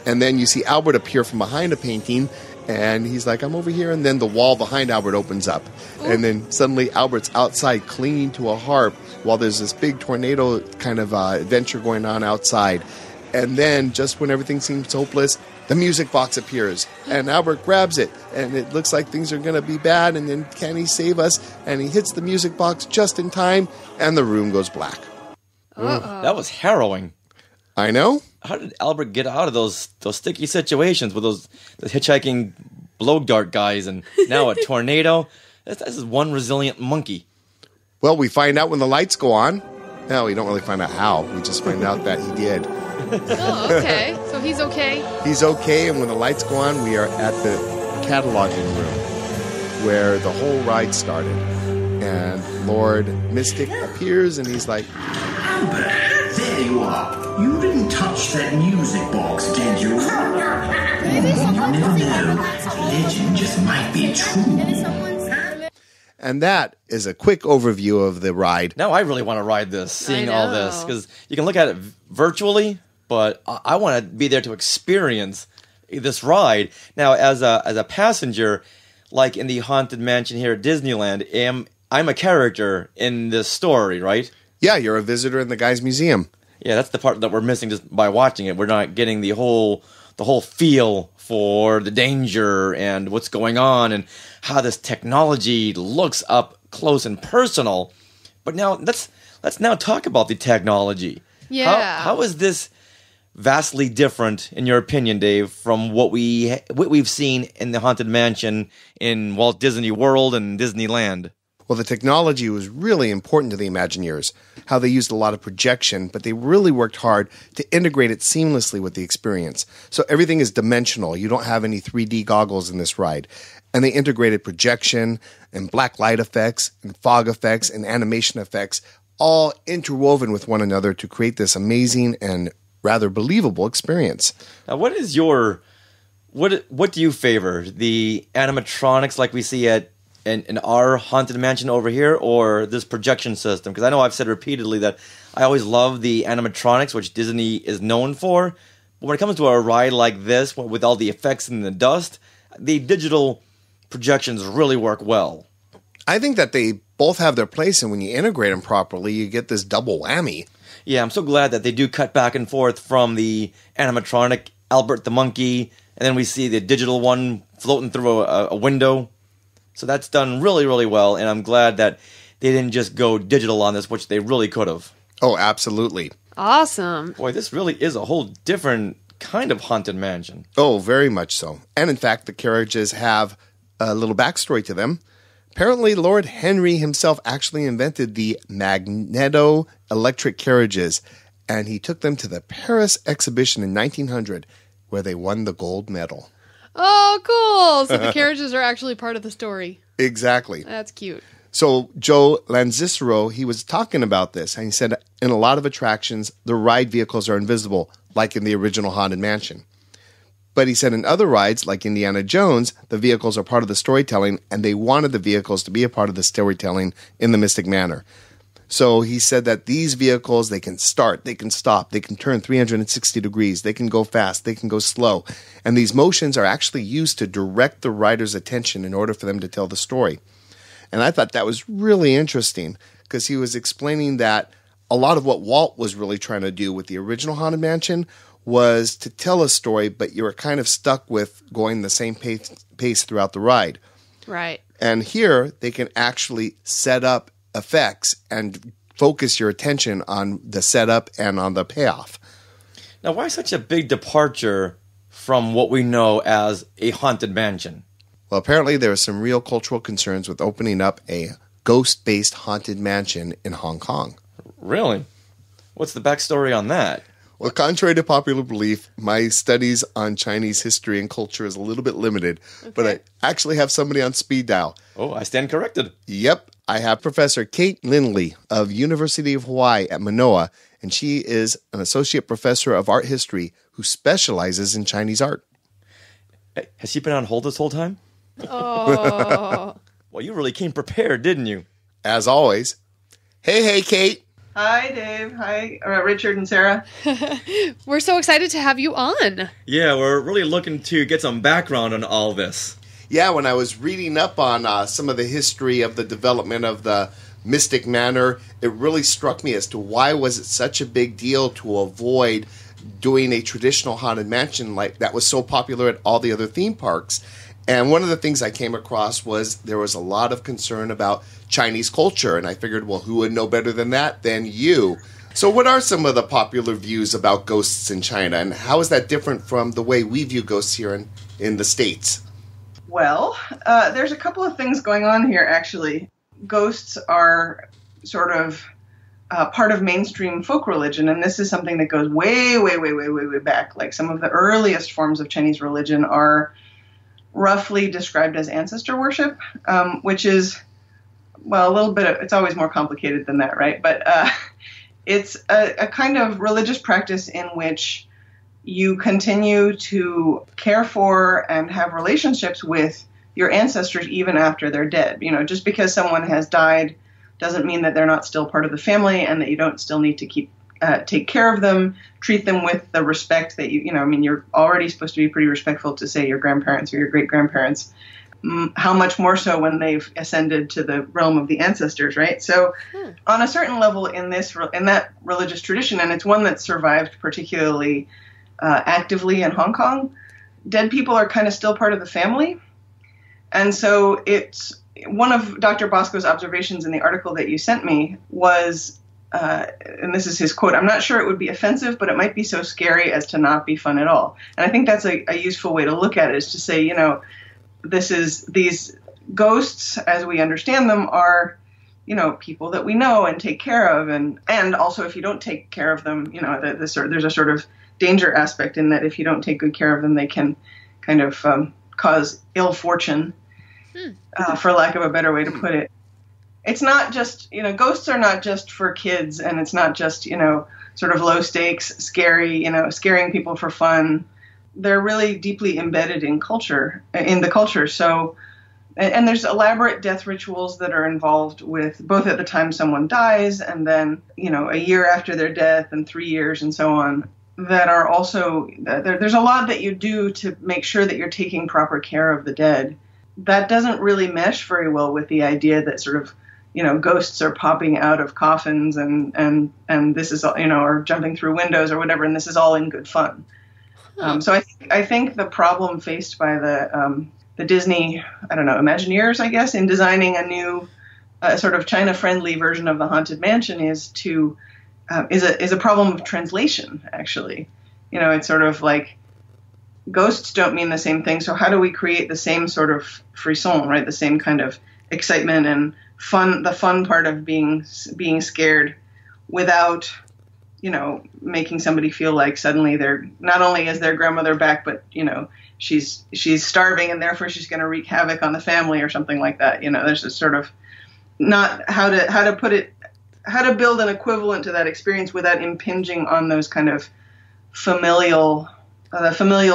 And then you see Albert appear from behind a painting, and he's like, I'm over here. And then the wall behind Albert opens up. And then suddenly Albert's outside clinging to a harp while there's this big tornado kind of adventure going on outside. And then just when everything seems hopeless, the music box appears. And Albert grabs it. And it looks like things are going to be bad. And then can he save us? And he hits the music box just in time. And the room goes black. That was harrowing. I know. How did Albert get out of those sticky situations with those hitchhiking blow dart guys and now a tornado? This is one resilient monkey. Well, we find out when the lights go on. No, we don't really find out how. We just find out that he did. Oh, okay. So he's okay? He's okay, and when the lights go on, we are at the cataloging room where the whole ride started. And Lord Mystic appears, and he's like, Albert, there you are. You didn't touch that music box, did you? You never know. Legend just might be true. and that is a quick overview of the ride. Now I really want to ride this, seeing all this, because you can look at it virtually, but I want to be there to experience this ride. Now, as a passenger, like in the Haunted Mansion here at Disneyland, I'm a character in this story, right? Yeah, you're a visitor in the guy's museum. Yeah, that's the part that we're missing just by watching it. We're not getting the whole the whole feel for the danger and what's going on and how this technology looks up close and personal. But now let's now talk about the technology. Yeah. How is this vastly different, in your opinion, Dave, from what we've seen in the Haunted Mansion in Walt Disney World and Disneyland? Well, the technology was really important to the Imagineers, how they used a lot of projection, but they really worked hard to integrate it seamlessly with the experience. So everything is dimensional. You don't have any 3D goggles in this ride. And they integrated projection and black light effects and fog effects and animation effects, all interwoven with one another to create this amazing and rather believable experience. Now, what do you favor? The animatronics like we see at in our Haunted Mansion over here, or this projection system? Because I know I've said repeatedly that I always love the animatronics, which Disney is known for. But when it comes to a ride like this, with all the effects and the dust, the digital projections really work well. I think that they both have their place, and when you integrate them properly, you get this double whammy. Yeah, I'm so glad that they do cut back and forth from the animatronic Albert the Monkey, and then we see the digital one floating through a window. So that's done really, really well, and I'm glad that they didn't just go digital on this, which they really could have. Oh, absolutely. Awesome. Boy, this really is a whole different kind of Haunted Mansion. Oh, very much so. And in fact, the carriages have a little backstory to them. Apparently, Lord Henry himself actually invented the magneto-electric carriages, and he took them to the Paris exhibition in 1900, where they won the gold medal. Oh, cool. So the carriages are actually part of the story. Exactly. That's cute. So Joe Lanzicero, he was talking about this, and he said in a lot of attractions, the ride vehicles are invisible, like in the original Haunted Mansion. But he said in other rides, like Indiana Jones, the vehicles are part of the storytelling, and they wanted the vehicles to be a part of the storytelling in the Mystic Manor. So he said that these vehicles, they can start, they can stop, they can turn 360 degrees, they can go fast, they can go slow. And these motions are actually used to direct the rider's attention in order for them to tell the story. And I thought that was really interesting, because he was explaining that a lot of what Walt was really trying to do with the original Haunted Mansion was to tell a story, but you were kind of stuck with going the same pace throughout the ride. Right. And here, they can actually set up effects and focus your attention on the setup and on the payoff. Now, why such a big departure from what we know as a Haunted Mansion? Well, apparently there are some real cultural concerns with opening up a ghost-based Haunted Mansion in Hong Kong. Really? What's the backstory on that? Well, contrary to popular belief, my studies on Chinese history and culture is a little bit limited, but I actually have somebody on speed dial. Oh, I stand corrected. Yep. I have Professor Kate Lingley of University of Hawaii at Manoa, and she is an associate professor of art history who specializes in Chinese art. Has she been on hold this whole time? Oh. Well, you really came prepared, didn't you? As always. Hey, Kate. Hi, Dave. Hi, Richard and Sarah. We're so excited to have you on. Yeah, we're really looking to get some background on all this. Yeah, when I was reading up on some of the history of the development of the Mystic Manor, it really struck me as to why was it such a big deal to avoid doing a traditional Haunted Mansion like that was so popular at all the other theme parks. And one of the things I came across was there was a lot of concern about Chinese culture, and I figured, well, who would know better than that than you? So what are some of the popular views about ghosts in China, and how is that different from the way we view ghosts here in the States? Well, there's a couple of things going on here, actually. Ghosts are sort of part of mainstream folk religion, and this is something that goes way, way, way, way, way, way back. Like some of the earliest forms of Chinese religion are roughly described as ancestor worship, which is, well, a little bit of, it's always more complicated than that, right? But it's a kind of religious practice in which you continue to care for and have relationships with your ancestors even after they're dead. You know, just because someone has died doesn't mean that they're not still part of the family and that you don't still need to take care of them, treat them with the respect that you're already supposed to be pretty respectful to, say, your grandparents or your great-grandparents. How much more so when they've ascended to the realm of the ancestors, right? So on a certain level in that religious tradition, and it's one that survived particularly actively in Hong Kong, dead people are kind of still part of the family. And so it's one of Dr. Bosco's observations in the article that you sent me was, and this is his quote, "I'm not sure it would be offensive, but it might be so scary as to not be fun at all." And I think that's a useful way to look at it, is to say, these ghosts, as we understand them, are, people that we know and take care of. And also, if you don't take care of them, there's a sort of danger aspect in that if you don't take good care of them, they can kind of cause ill fortune, for lack of a better way to put it. It's not just, ghosts are not just for kids, and it's not just, sort of low stakes, scary, scaring people for fun. They're really deeply embedded in the culture. So, and there's elaborate death rituals that are involved with both at the time someone dies and then, a year after their death and 3 years and so on, that are also, there's a lot that you do to make sure that you're taking proper care of the dead. That doesn't really mesh very well with the idea that sort of, ghosts are popping out of coffins and this is, or jumping through windows or whatever, and this is all in good fun. So I think the problem faced by the Disney, Imagineers, I guess, in designing a new sort of China-friendly version of the Haunted Mansion is a problem of translation, actually. It's sort of like ghosts don't mean the same thing, so how do we create the same sort of frisson, right? The same kind of excitement and fun, the fun part of being scared without, making somebody feel like suddenly they're, not only is their grandmother back, but, she's starving and therefore she's going to wreak havoc on the family or something like that. There's this sort of not how to build an equivalent to that experience without impinging on those kind of familial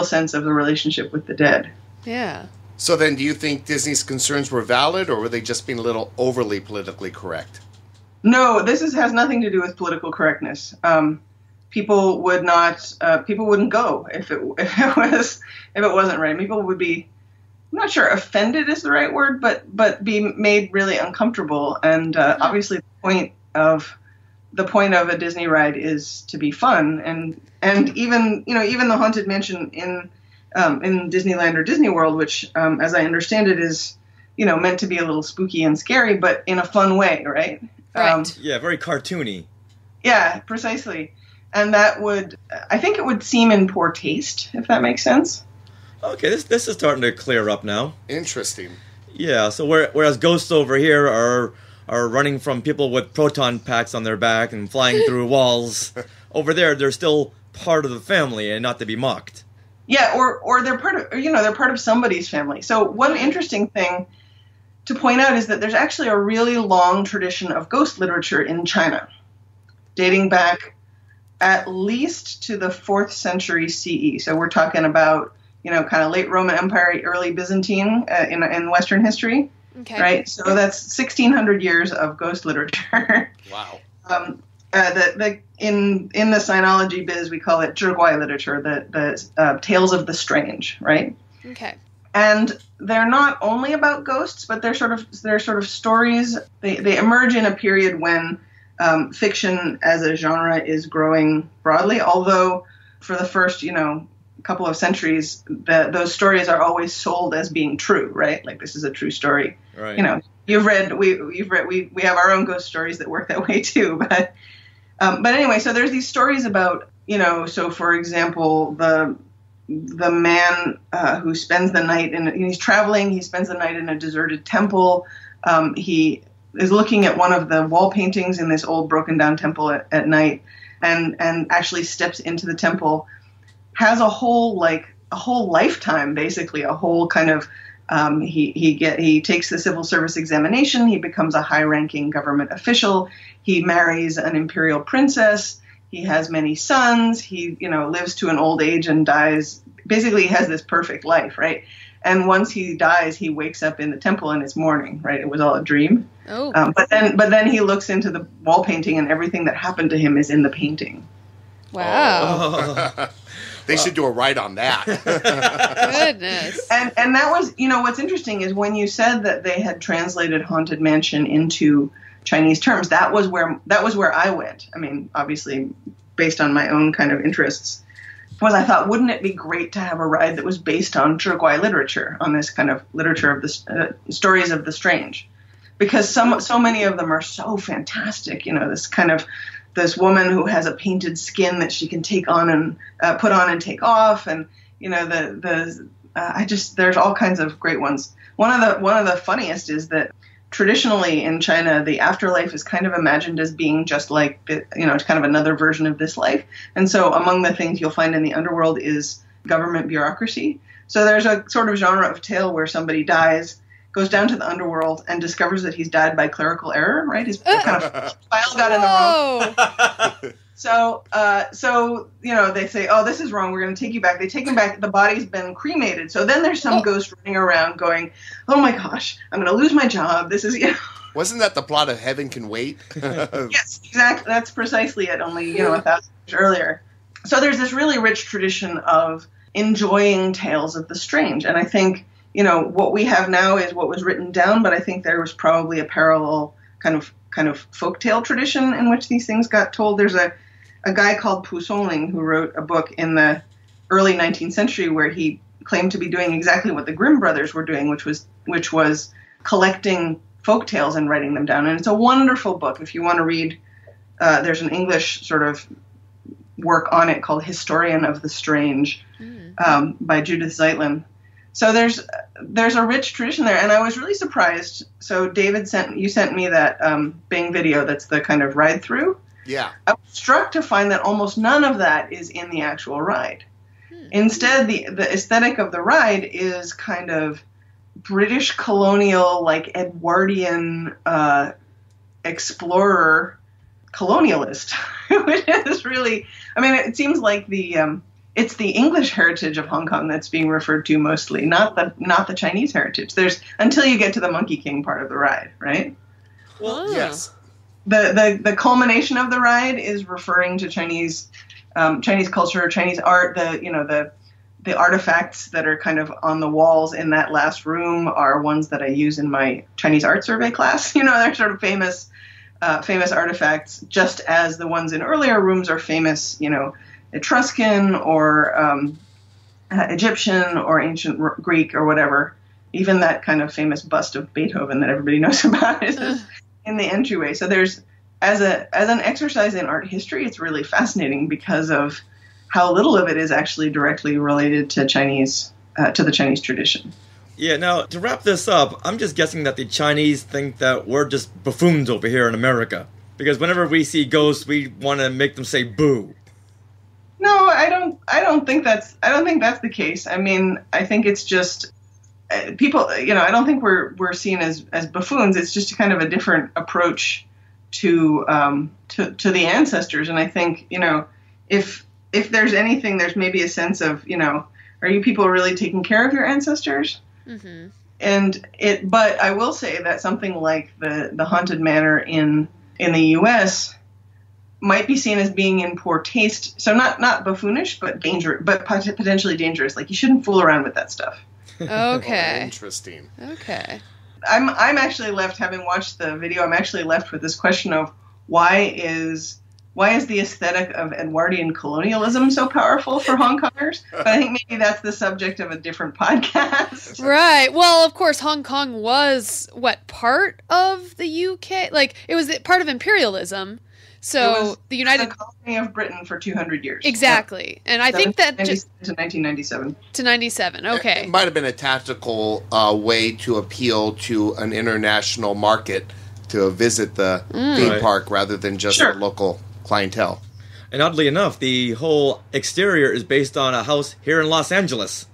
sense of the relationship with the dead. Yeah. So then, do you think Disney's concerns were valid, or were they just being a little overly politically correct? No, this has nothing to do with political correctness. People wouldn't go if it wasn't right. People would be, I'm not sure offended is the right word, but be made really uncomfortable. And obviously, the point of a Disney ride is to be fun, and even the Haunted Mansion in Disneyland or Disney World, which as I understand it is meant to be a little spooky and scary, but in a fun way, right? Right. Yeah, very cartoony. Yeah, precisely. And I think it would seem in poor taste, if that makes sense. Okay, this is starting to clear up now. Interesting. Yeah, so whereas ghosts over here are running from people with proton packs on their back and flying through walls, over there they're still part of the family and not to be mocked. Yeah, or they're part of somebody's family. So one interesting thing to point out is that there's actually a really long tradition of ghost literature in China, dating back at least to the 4th century CE. So we're talking about, kind of late Roman Empire, early Byzantine in Western history. Okay. Right? So that's 1,600 years of ghost literature. Wow. In the sinology biz, we call it zhiguai literature, the tales of the strange, right? Okay. And they're not only about ghosts, but they're sort of stories. They emerge in a period when fiction as a genre is growing broadly. Although for the first, couple of centuries, those stories are always sold as being true, right? Like, this is a true story. Right. We have our own ghost stories that work that way too. But anyway, so there's these stories about, so for example, the man who spends the night he's traveling, he spends the night in a deserted temple. He is looking at one of the wall paintings in this old broken down temple at night and actually steps into the temple, has a whole lifetime, basically a whole kind of, he takes the civil service examination. He becomes a high ranking government official. He marries an imperial princess. He has many sons. He, lives to an old age and dies. Basically, he has this perfect life, right? And once he dies, he wakes up in the temple and it's morning, right? It was all a dream. Oh. But then he looks into the wall painting and everything that happened to him is in the painting. Wow. Oh. They should do a ride on that. Goodness. And that was, what's interesting is when you said that they had translated Haunted Mansion into Chinese terms, that was where I went. I mean, obviously based on my own kind of interests. was I thought, wouldn't it be great to have a ride that was based on Zhiguai literature, on this kind of literature of the stories of the strange? Because so many of them are so fantastic. This woman who has a painted skin that she can take on and put on and take off, and there's all kinds of great ones. One of the funniest is that traditionally in China, the afterlife is kind of imagined as being just like, it's kind of another version of this life. And so among the things you'll find in the underworld is government bureaucracy. So there's a sort of genre of tale where somebody dies, goes down to the underworld, and discovers that he's died by clerical error, right? His kind of file got in the wrong. So they say, oh, this is wrong. We're going to take you back. They take him back. The body's been cremated. So then there's some ghost running around going, oh my gosh, I'm going to lose my job. This is, Wasn't that the plot of Heaven Can Wait? Yes, exactly. That's precisely it. Only, 1,000 years earlier. So there's this really rich tradition of enjoying tales of the strange. And I think, what we have now is what was written down, but I think there was probably a parallel kind of folktale tradition in which these things got told. There's a guy called Pu Songling who wrote a book in the early 19th century where he claimed to be doing exactly what the Grimm brothers were doing, which was collecting folk tales and writing them down. And it's a wonderful book. If you want to read, there's an English sort of work on it called Historian of the Strange by Judith Zeitlin. So there's a rich tradition there, and I was really surprised. So David sent me that Bing video that's the kind of ride through. Yeah. I was struck to find that almost none of that is in the actual ride. Instead, the aesthetic of the ride is kind of British colonial, like Edwardian explorer colonialist, which is really, it seems like it's the English heritage of Hong Kong that's being referred to mostly, not the Chinese heritage. Until you get to the Monkey King part of the ride, right? Well, yes. The culmination of the ride is referring to Chinese culture, Chinese art. The artifacts that are kind of on the walls in that last room are ones that I use in my Chinese art survey class. They're sort of famous artifacts, just as the ones in earlier rooms are famous, Etruscan or Egyptian or ancient Greek or whatever. Even that kind of famous bust of Beethoven that everybody knows about is in the entryway. So there's, as an exercise in art history, it's really fascinating because of how little of it is actually directly related to the Chinese tradition. Yeah, now, to wrap this up, I'm just guessing that the Chinese think that we're just buffoons over here in America. Because whenever we see ghosts, we want to make them say boo. No, I don't think that's the case. I think it's just people, I don't think we're seen as buffoons. It's just kind of a different approach to the ancestors. And I think, if there's anything, there's maybe a sense of, are you people really taking care of your ancestors? Mm-hmm. But I will say that something like the haunted manor in the U.S. might be seen as being in poor taste. So not buffoonish, but dangerous, but potentially dangerous. Like, you shouldn't fool around with that stuff. Okay. Oh, interesting. Okay. I'm actually left, having watched the video, I'm actually left with this question of why is the aesthetic of Edwardian colonialism so powerful for Hong Kongers? But I think maybe that's the subject of a different podcast. Right. Well, of course, Hong Kong was, part of the UK? Like, it was part of imperialism. So it was the United the colony of Britain for 200 years. Exactly. Yeah. And I think that just to 1997. To 97. Okay. It might have been a tactical way to appeal to an international market to visit the theme park rather than just a local clientele. And oddly enough, the whole exterior is based on a house here in Los Angeles.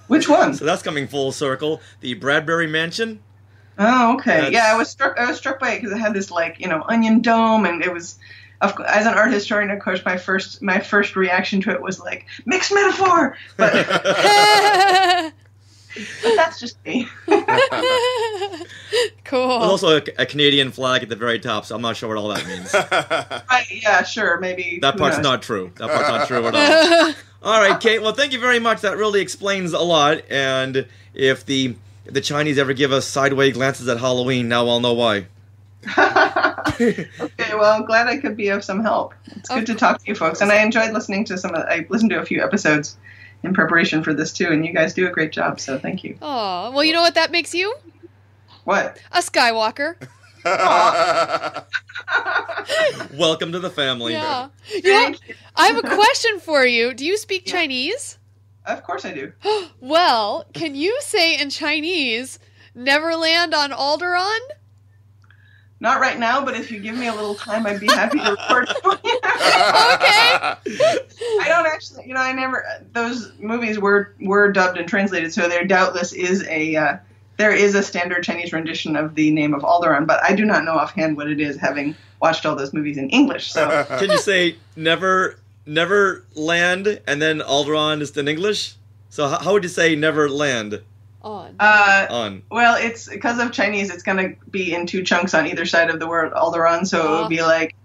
Which one? So that's coming full circle. The Bradbury Mansion. Oh, okay. Yeah, I was struck by it because it had this onion dome, and it was, as an art historian, of course, my first reaction to it was like, mixed metaphor. But that's just me. Cool. There's also a Canadian flag at the very top, so I'm not sure what all that means. Yeah, sure, maybe. That part's not true. That part's not true at all. All right, Kate. Well, thank you very much. That really explains a lot. And if the Chinese ever give us sideways glances at Halloween, now I'll know why. Okay, well, I'm glad I could be of some help. It's good to talk to you folks, and I enjoyed listening to I listened to a few episodes in preparation for this too, and you guys do a great job. So thank you. Oh, well, you know what that makes you? What? A Skywalker. Welcome to the family. Yeah. I have a question for you. Do you speak Chinese? Of course I do. Well, can you say in Chinese, Neverland on Alderaan? Not right now, but if you give me a little time, I'd be happy to record for you. Okay. I don't actually, I never, those movies were dubbed and translated, so there doubtless is there is a standard Chinese rendition of the name of Alderaan, but I do not know offhand what it is, having watched all those movies in English. So can you say Neverland and then Alderaan is in English? So how would you say Neverland? On. Well, it's because of Chinese. It's going to be in two chunks on either side of the word Alderaan, so it would be like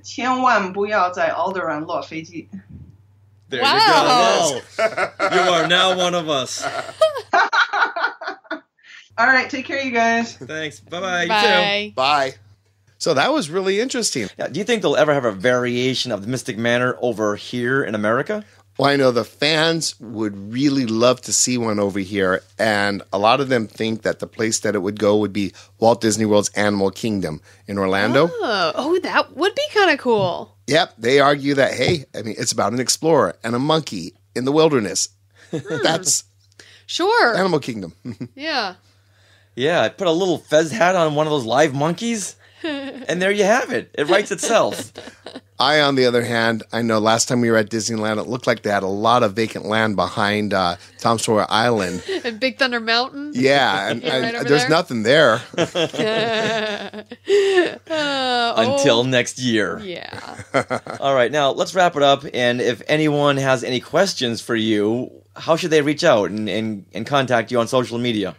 千万不要在 Alderaan 落飞机. There you go. You are now one of us. All right, take care, you guys. Thanks. Bye-bye. Bye. You too. Bye. So that was really interesting. Yeah, do you think they'll ever have a variation of the Mystic Manor over here in America? Well, I know the fans would really love to see one over here, and a lot of them think that the place that it would go would be Walt Disney World's Animal Kingdom in Orlando. Oh, that would be kind of cool. Yep, they argue that, hey, I mean, it's about an explorer and a monkey in the wilderness. That's sure Animal Kingdom. Yeah. Yeah, I put a little fez hat on one of those live monkeys, and there you have it. It writes itself. I, on the other hand, I know last time we were at Disneyland, it looked like they had a lot of vacant land behind Tom Sawyer Island. And Big Thunder Mountain. Yeah, and right there's nothing there. Until next year. Yeah. All right, now let's wrap it up. And if anyone has any questions for you, how should they reach out and contact you on social media?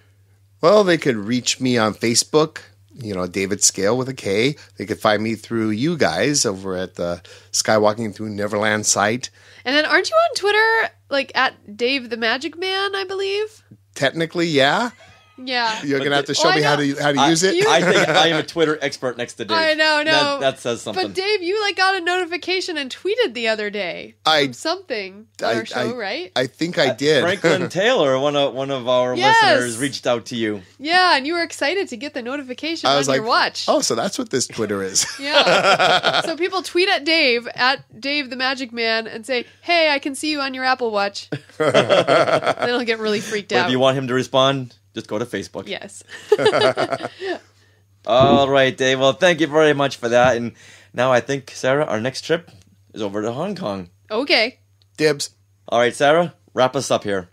Well, they could reach me on Facebook. David Skale with a K. They could find me through you guys over at the Skywalking Through Neverland site. And then aren't you on Twitter, like at Dave the Magic Man, I believe? Technically, yeah. Yeah. You're going to have to show me how to use it. I think I am a Twitter expert next to Dave. I know, no. That says something. But Dave, you got a notification and tweeted the other day from something on our show, right? I think I did. Franklin Taylor, one of our listeners, reached out to you. Yeah, and you were excited to get the notification on your watch. Oh, so that's what this Twitter is. Yeah. So people tweet at Dave the Magic Man, and say, hey, I can see you on your Apple Watch. Then he'll get really freaked out. If you want him to respond, just go to Facebook. Yes. All right, Dave. Well, thank you very much for that. And now I think, Sarah, our next trip is over to Hong Kong. Okay. Dibs. All right, Sarah, wrap us up here.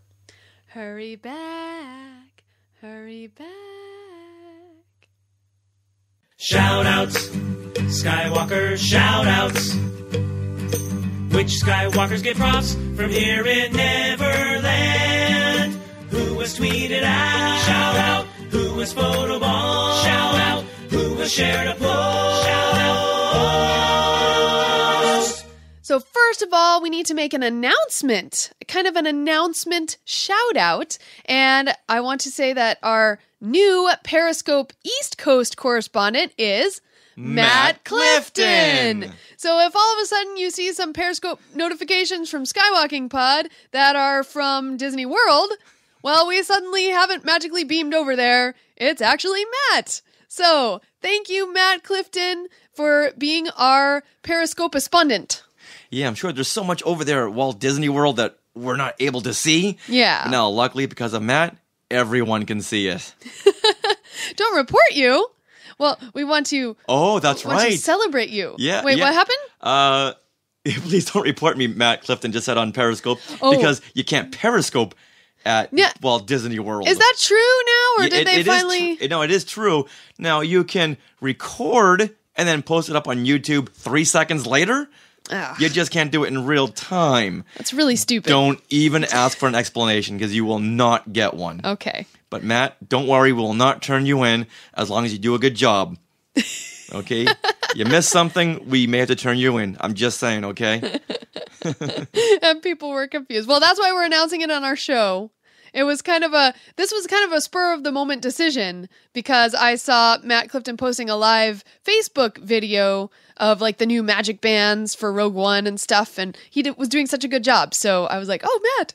Hurry back. Hurry back. Shout-outs. Skywalker shout-outs. Which Skywalkers get props from here in Neverland? Who was tweeted out? Shout out. Who was photobombed? Shout out. Who was shared a post? Shout out. So first of all, we need to make an announcement, kind of an announcement shout out. And I want to say that our new Periscope East Coast correspondent is Matt Clifton. So if all of a sudden you see some Periscope notifications from Skywalking Pod that are from Disney World, well, we suddenly haven't magically beamed over there. It's actually Matt. So thank you, Matt Clifton, for being our Periscope respondent. Yeah, I'm sure there's so much over there at Walt Disney World that we're not able to see. Yeah. Now, luckily, because of Matt, everyone can see it. Don't report you. Well, we want to. Oh, that's want right. to celebrate you. Yeah. Wait, what happened? Please don't report me, Matt Clifton just said on Periscope, because you can't Periscope at Walt Disney World. Is that true now, or did they finally? No, it is true. Now, you can record and then post it up on YouTube 3 seconds later. Ugh. You just can't do it in real time. That's really stupid. Don't even ask for an explanation, because you will not get one. Okay. But Matt, don't worry, we will not turn you in as long as you do a good job. Okay? You miss something, we may have to turn you in. I'm just saying, okay? And people were confused. Well, that's why we're announcing it on our show. This was kind of a spur of the moment decision because I saw Matt Clifton posting a live Facebook video of like the new magic bands for Rogue One and stuff, and he was doing such a good job. So I was like, "Oh, Matt,"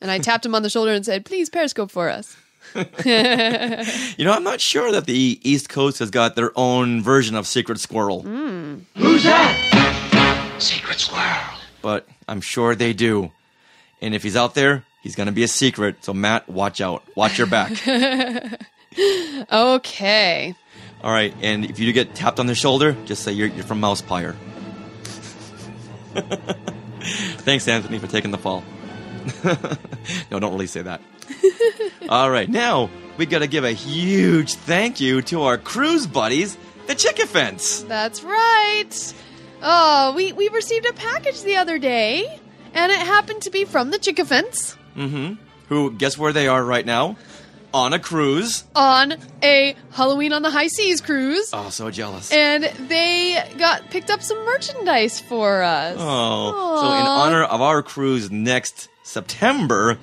and I tapped him on the shoulder and said, "Please Periscope for us." I'm not sure that the East Coast has got their own version of Secret Squirrel. Who's that? Secret Squirrel. But I'm sure they do. And if he's out there, he's going to be a secret. So, Matt, watch out. Watch your back. Okay. All right. And if you get tapped on the shoulder, just say you're from Mousepire. Thanks, Anthony, for taking the fall. No, don't really say that. All right. Now, we got to give a huge thank you to our cruise buddies, the Chickafants. That's right. Oh, we received a package the other day, and it happened to be from the Chickafants. Mm-hmm. Who, guess where they are right now? On a cruise. On a Halloween on the High Seas cruise. Oh, so jealous. And they picked up some merchandise for us. Oh. So in honor of our cruise next September,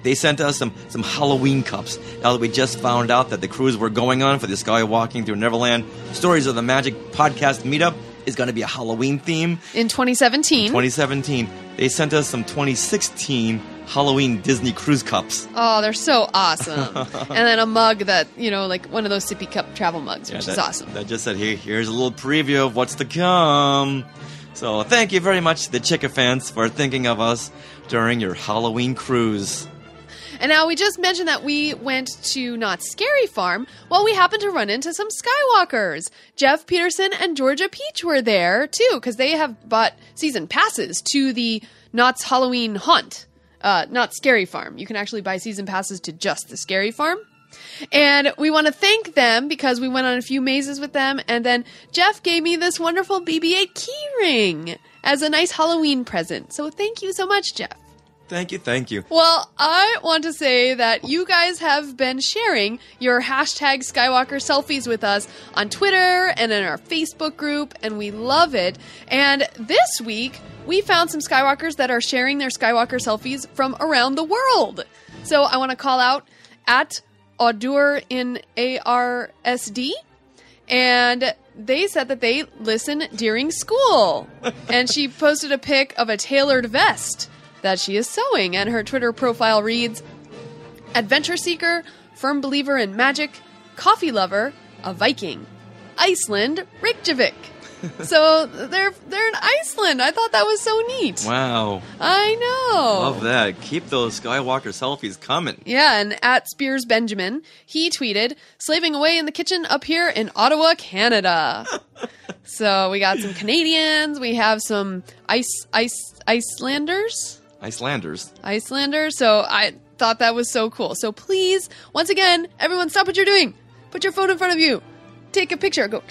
they sent us some Halloween cups. Now that we just found out that the cruise we're going on for the Skywalking through Neverland Stories of the Magic podcast meetup is going to be a Halloween theme. In 2017. 2017. They sent us some 2016 Halloween Disney cruise cups. Oh, they're so awesome. And then a mug that, like one of those sippy cup travel mugs, which is awesome. That just said, hey, here's a little preview of what's to come. So thank you very much, the Chickafants, for thinking of us during your Halloween cruise. And now we just mentioned that we went to Knott's Scary Farm. Well, we happened to run into some Skywalkers. Jeff Peterson and Georgia Peach were there, too, because they have bought season passes to the Knott's Halloween Haunt. Knott's Scary Farm. You can actually buy season passes to just the Scary Farm. And we want to thank them because we went on a few mazes with them. And then Jeff gave me this wonderful BB-8 key ring as a nice Halloween present. So thank you so much, Jeff. Thank you, thank you. Well, I want to say that you guys have been sharing your hashtag Skywalker selfies with us on Twitter and in our Facebook group, and we love it. And this week, we found some Skywalkers that are sharing their Skywalker selfies from around the world. So I want to call out at Audur in ARSD, and they said that they listen during school. And she posted a pic of a tailored vest that she is sewing, and her Twitter profile reads, Adventure Seeker, Firm Believer in Magic, Coffee Lover, a Viking, Iceland, Reykjavik. So they're in Iceland. I thought that was so neat. Wow. I know. Love that. Keep those Skywalker selfies coming. Yeah, and at Spears Benjamin, he tweeted, slaving away in the kitchen up here in Ottawa, Canada. So we got some Canadians. We have some Icelanders. So I thought that was so cool. So please, once again, everyone stop what you're doing. Put your phone in front of you. Take a picture. Go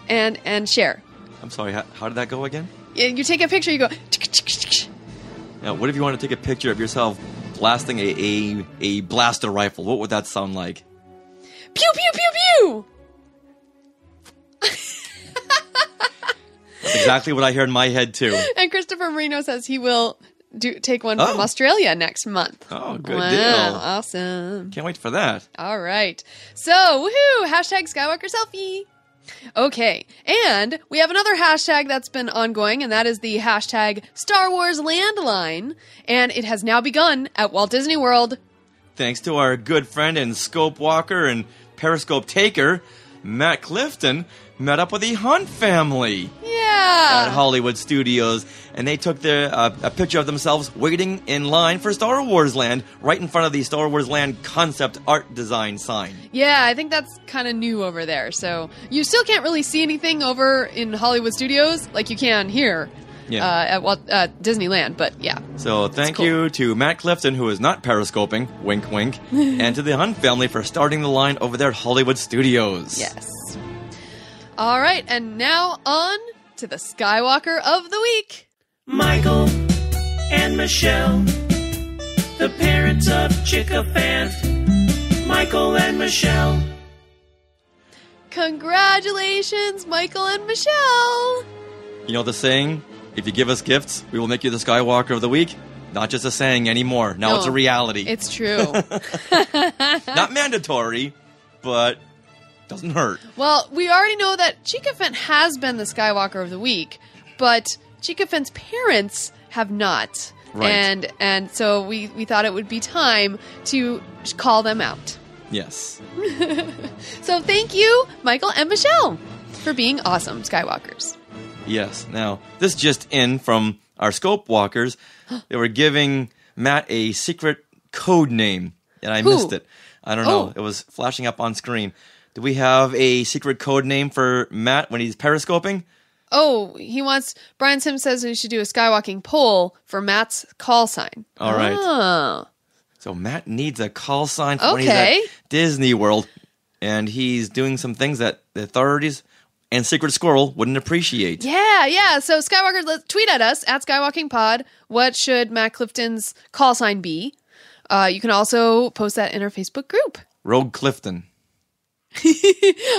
and share. I'm sorry, how did that go again? You take a picture, you go. Now, what if you want to take a picture of yourself blasting a blaster rifle? What would that sound like? Pew, pew, pew, pew! That's exactly what I heard in my head, too. And Christopher Marino says he will take one from Australia next month. Oh, good wow, deal. Awesome. Can't wait for that. All right. So, woohoo! Hashtag Skywalker selfie. Okay, and we have another hashtag that's been ongoing, and that is the hashtag Star Wars Landline, and it has now begun at Walt Disney World. Thanks to our good friend and Scope Walker and Periscope Taker, Matt Clifton met up with the Hunt family at Hollywood Studios, and they took a picture of themselves waiting in line for Star Wars Land right in front of the Star Wars Land concept art design sign. Yeah, I think that's kind of new over there, so you still can't really see anything over in Hollywood Studios like you can here at Disneyland, but yeah. So thank you to Matt Clifton, who is not periscoping, wink wink, and to the Hunt family for starting the line over there at Hollywood Studios. Yes. All right, and now on to the Skywalker of the Week. Michael and Michelle, the parents of Chickafant. Michael and Michelle. Congratulations, Michael and Michelle. You know the saying, if you give us gifts, we will make you the Skywalker of the Week? Not just a saying anymore. Now No, it's a reality. It's true. Not mandatory, but doesn't hurt. Well, we already know that Chica Fent has been the Skywalker of the week, but Chica Fent's parents have not. Right. And so we thought it would be time to call them out. Yes. So thank you, Michael and Michelle, for being awesome Skywalkers. Yes. Now, this just in from our Scope Walkers. They were giving Matt a secret code name, and I missed it. I don't know. It was flashing up on screen. Do we have a secret code name for Matt when he's periscoping? Oh, Brian Sims says we should do a Skywalking poll for Matt's call sign. All right. Oh. So Matt needs a call sign for when he's at Disney World, and he's doing some things that the authorities and Secret Squirrel wouldn't appreciate. Yeah. So Skywalkers, tweet at us, at SkywalkingPod. What should Matt Clifton's call sign be? You can also post that in our Facebook group. Rogue Clifton.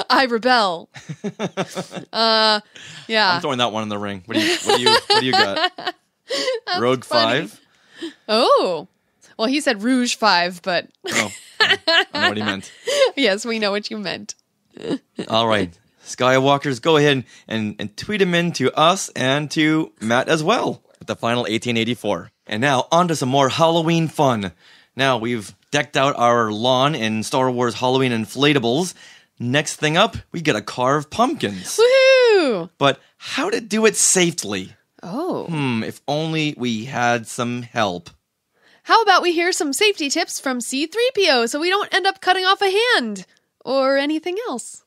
I rebel. Yeah. I'm throwing that one in the ring. What do you got? Rogue funny. 5? Oh. Well, he said Rouge 5, but... Oh, I know what he meant. Yes, we know what you meant. All right. Skywalkers, go ahead and tweet them in to us and to Matt as well with the final 1884. And now, on to some more Halloween fun. Now, we've decked out our lawn in Star Wars Halloween inflatables. Next thing up, we get to carve pumpkins. Woohoo! But how to do it safely? Oh. If only we had some help. How about we hear some safety tips from C-3PO so we don't end up cutting off a hand or anything else?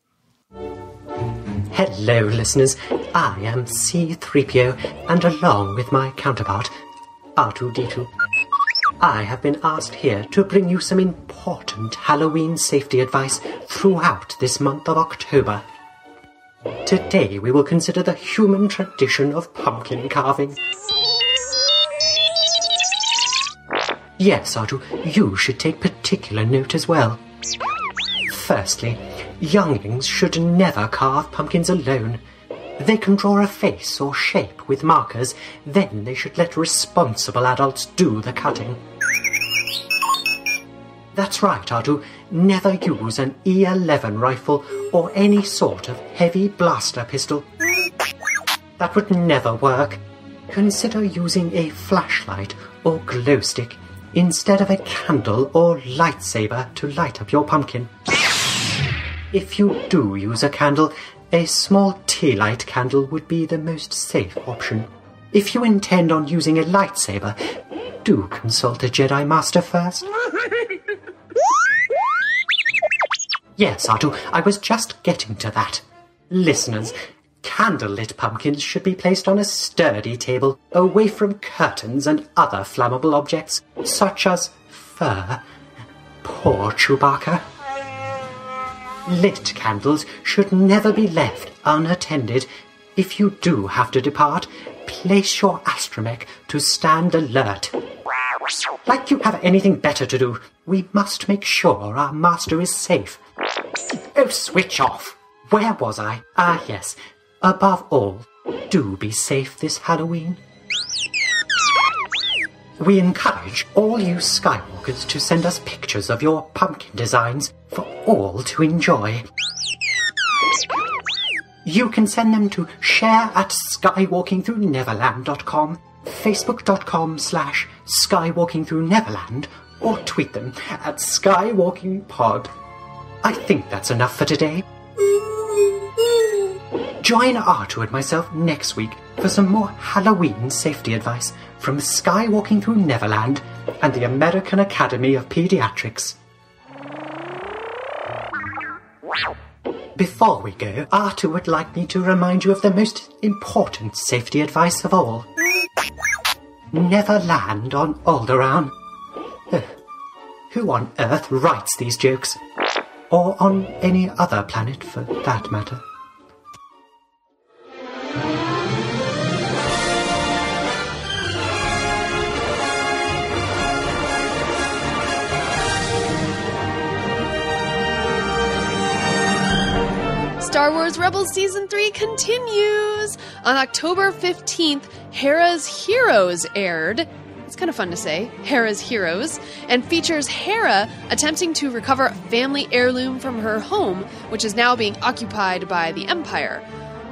Hello, listeners. I am C-3PO, and along with my counterpart, R2-D2, I have been asked here to bring you some important Halloween safety advice throughout this month of October. Today we will consider the human tradition of pumpkin carving. Yes, R2, you should take particular note as well. Firstly, younglings should never carve pumpkins alone. They can draw a face or shape with markers, then they should let responsible adults do the cutting. That's right, R2, never use an E11 rifle or any sort of heavy blaster pistol. That would never work. Consider using a flashlight or glow stick instead of a candle or lightsaber to light up your pumpkin. If you do use a candle, a small tea light candle would be the most safe option. If you intend on using a lightsaber, do consult a Jedi Master first. Yes, R2, I was just getting to that. Listeners, candlelit pumpkins should be placed on a sturdy table, away from curtains and other flammable objects, such as fur. Poor Chewbacca. Lit candles should never be left unattended. If you do have to depart, place your astromech to stand alert. Like you have anything better to do, we must make sure our master is safe. Oh, switch off! Where was I? Ah, yes. Above all, do be safe this Halloween. We encourage all you Skywalkers to send us pictures of your pumpkin designs for all to enjoy. You can send them to share@skywalkingthroughneverland.com, facebook.com/skywalkingthroughneverland, or tweet them at skywalkingpod. I think that's enough for today. Join R2 and myself next week for some more Halloween safety advice from Skywalking Through Neverland and the American Academy of Pediatrics. Before we go, R2 would like me to remind you of the most important safety advice of all. Never land on Alderaan. Who on earth writes these jokes? Or on any other planet, for that matter. Star Wars Rebels Season 3 continues! On October 15th, Hera's Heroes aired, it's kind of fun to say, Hera's Heroes, and features Hera attempting to recover a family heirloom from her home, which is now being occupied by the Empire.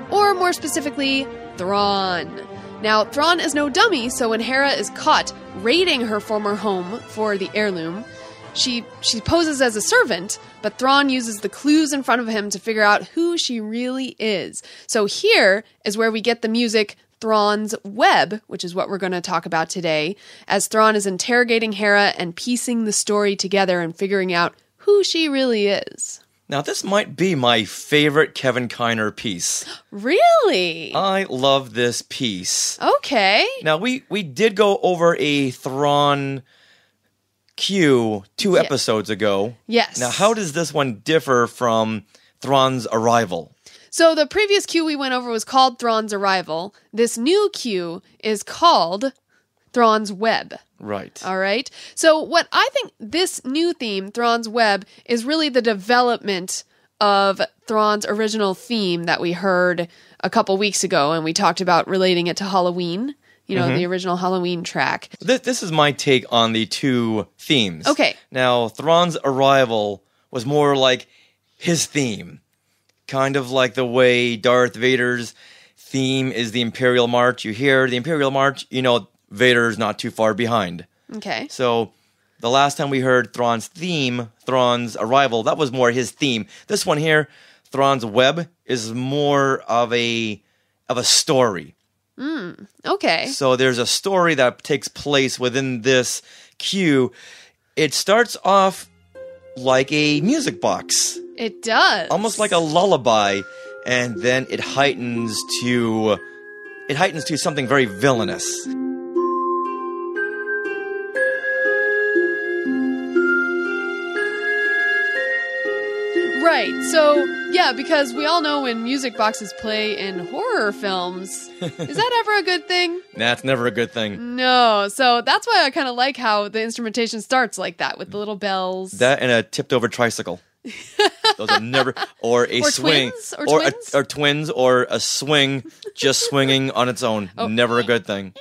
Or more specifically, Thrawn. Now, Thrawn is no dummy, so when Hera is caught raiding her former home for the heirloom, she poses as a servant, but Thrawn uses the clues in front of him to figure out who she really is. So here is where we get the music Thrawn's Web, which is what we're going to talk about today, as Thrawn is interrogating Hera and piecing the story together and figuring out who she really is. Now, this might be my favorite Kevin Kiner piece. Really? I love this piece. Okay. Now, we did go over a Thrawn cue 2 episodes ago. Yes. Now, how does this one differ from Thrawn's arrival? So the previous cue we went over was called Thrawn's Arrival. This new cue is called Thrawn's Web. Right. All right. So what I think this new theme, Thrawn's Web, is really the development of Thrawn's original theme that we heard a couple weeks ago, and we talked about relating it to Halloween, you know, the original Halloween track. This is my take on the 2 themes. Okay. Now, Thrawn's Arrival was more like his theme. Kind of like the way Darth Vader's theme is the Imperial March. You hear the Imperial March, you know Vader's not too far behind. Okay. So the last time we heard Thrawn's theme, Thrawn's Arrival, that was more his theme. This one here, Thrawn's Web, is more of a story. Okay. So there's a story that takes place within this cue. It starts off like a music box. It does. Almost like a lullaby, and then it heightens to something very villainous. Right. So, yeah, because we all know when music boxes play in horror films, is that ever a good thing? That's never a good thing. No. So that's why I kind of like how the instrumentation starts like that with the little bells. That and a tipped over tricycle. Those are never, or a swing, twins? Or twins? Or twins, or a swing just swinging on its own. Oh. Never a good thing.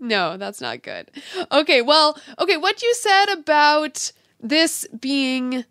No, that's not good. Okay, what you said about this being,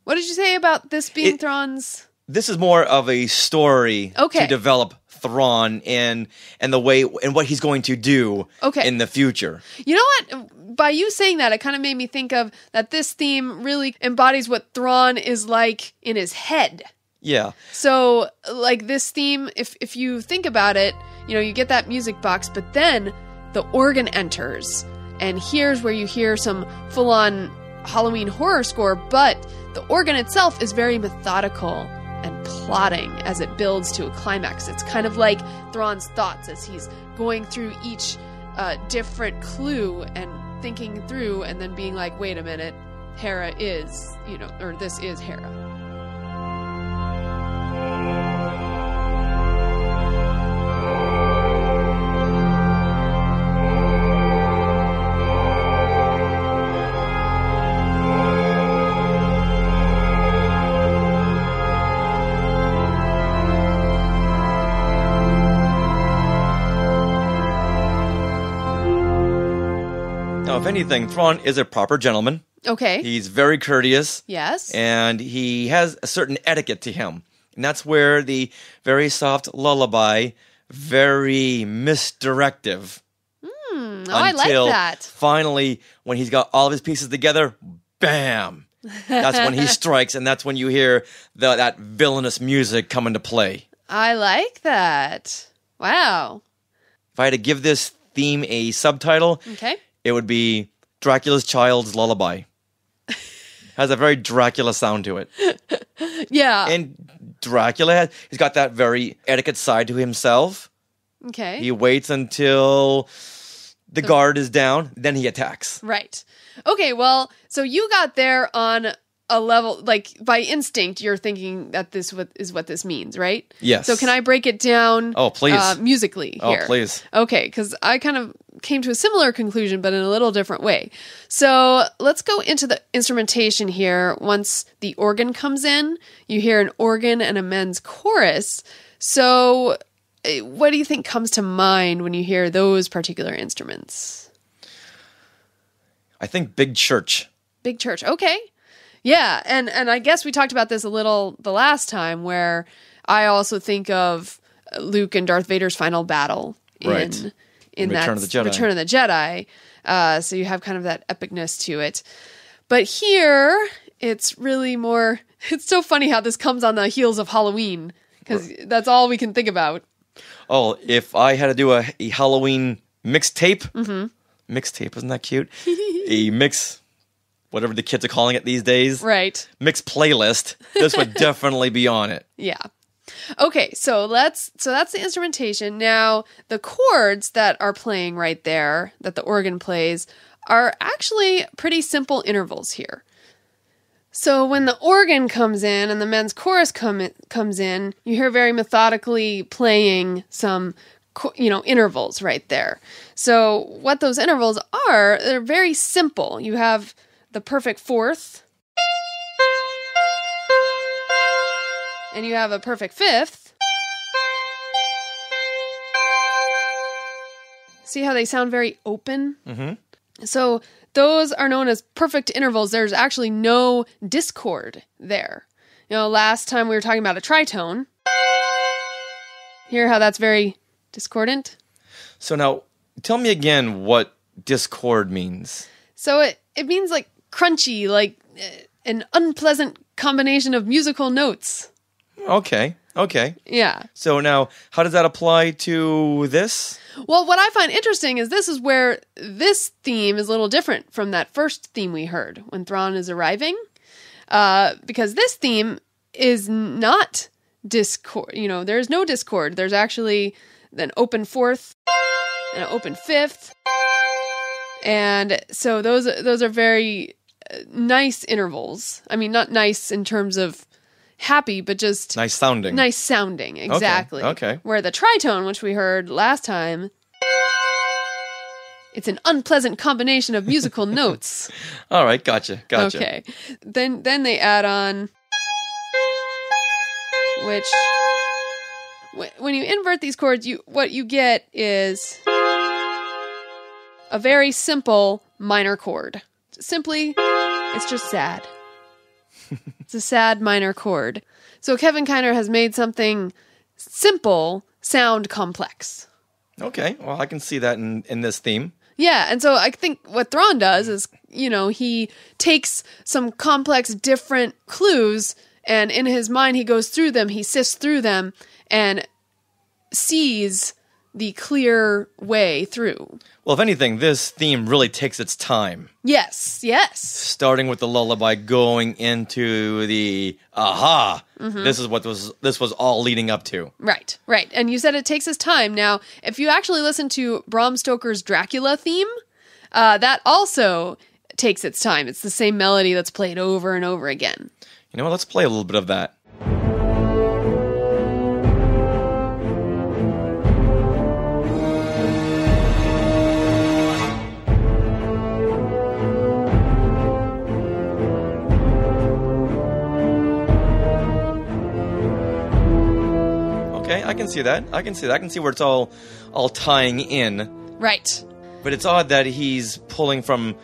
what did you say about this being Thrawn's? This is more of a story to develop Thrawn and the way and what he's going to do in the future. You know what? By you saying that, it kind of made me think of that this theme really embodies what Thrawn is like in his head. Yeah. So, like this theme, if you think about it, you know, you get that music box, but then the organ enters, and here's where you hear some full-on Halloween horror score, but the organ itself is very methodical and plotting as it builds to a climax. It's kind of like Thrawn's thoughts as he's going through each different clue and thinking through and then being like, wait a minute, Hera is, you know, or this is Hera. Now, if anything, Thrawn is a proper gentleman. Okay. He's very courteous. Yes. And he has a certain etiquette to him. And that's where the very soft lullaby, very misdirective. I like that. Finally, when he's got all of his pieces together, bam! That's when he strikes, and that's when you hear that villainous music come into play. I like that. Wow. If I had to give this theme a subtitle, it would be Dracula's Child's Lullaby. Has a very Dracula sound to it. Yeah. And Dracula, he's got that very etiquette side to himself. Okay. He waits until the guard is down, then he attacks. Right. Okay, well, so you got there on a level, like, by instinct, you're thinking that this is what this means, right? Yes. So can I break it down musically here? Oh, please. Okay, because I kind of came to a similar conclusion, but in a little different way. So let's go into the instrumentation here. Once the organ comes in, you hear an organ and a men's chorus. So what do you think comes to mind when you hear those particular instruments? I think big church. Big church. Okay. Yeah, and I guess we talked about this a little the last time, where I also think of Luke and Darth Vader's final battle in Return of the Jedi. Return of the Jedi. So you have kind of that epicness to it. But here, it's really more... It's so funny how this comes on the heels of Halloween, because that's all we can think about. Oh, if I had to do a Halloween mixtape... Mixtape, isn't that cute? A mix... Whatever the kids are calling it these days. Right. Mixed playlist. This would definitely be on it. Yeah. Okay, so that's the instrumentation. Now, the chords that are playing right there, that the organ plays, are actually pretty simple intervals here. So when the organ comes in and the men's chorus comes in, you hear very methodically playing some intervals right there. So what those intervals are, they're very simple. You have the perfect fourth, and you have a perfect fifth. See how they sound very open? Mm-hmm. So those are known as perfect intervals. There's actually no discord there. Last time we were talking about a tritone. Hear how that's very discordant? So now, tell me again what discord means. So it means like crunchy, like an unpleasant combination of musical notes. Okay. Yeah. So now, how does that apply to this? Well, what I find interesting is this is where this theme is a little different from that first theme we heard when Thrawn is arriving. Because this theme is not discord. There's no discord. There's actually an open fourth and an open fifth. And so those are very nice intervals. I mean, not nice in terms of happy, but just... Nice sounding. Nice sounding, exactly. Okay. Where the tritone, which we heard last time, it's an unpleasant combination of musical notes. All right, gotcha. Okay. Then they add on... Which... When you invert these chords, what you get is... a very simple minor chord. Simply, it's just sad. It's a sad minor chord. So Kevin Kiner has made something simple sound complex. Okay, well, I can see that in this theme. Yeah, and so I think what Thrawn does is, he takes some complex, different clues, and in his mind he goes through them, he sifts through them, and sees the clear way through. Well, if anything, this theme really takes its time. Yes. Starting with the lullaby, going into the aha. Mm-hmm. This was all leading up to. Right. And you said it takes its time. Now, if you actually listen to Bram Stoker's Dracula theme, that also takes its time. It's the same melody that's played over and over again. You know what? Let's play a little bit of that. Okay, I can see that. I can see where it's all tying in. Right. But it's odd that he's pulling from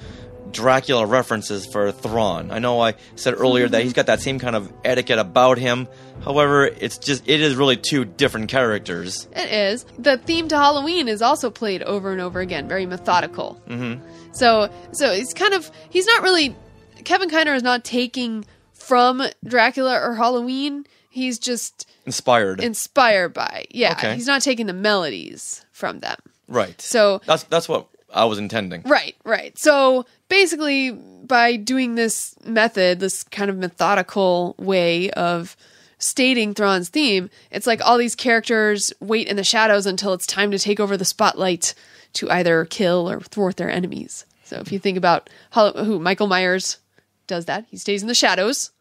Dracula references for Thrawn. I know I said earlier that he's got that same kind of etiquette about him. However, it is really two different characters. It is. The theme to Halloween is also played over and over again, very methodical. Mm-hmm. So he's not really, Kevin Kiner is not taking from Dracula or Halloween. He's just inspired by. Yeah. Okay. He's not taking the melodies from them. Right. So that's what I was intending. Right. So basically, by doing this method, this kind of methodical way of stating Thrawn's theme, it's like all these characters wait in the shadows until it's time to take over the spotlight to either kill or thwart their enemies. So if you think about Michael Myers does that, he stays in the shadows.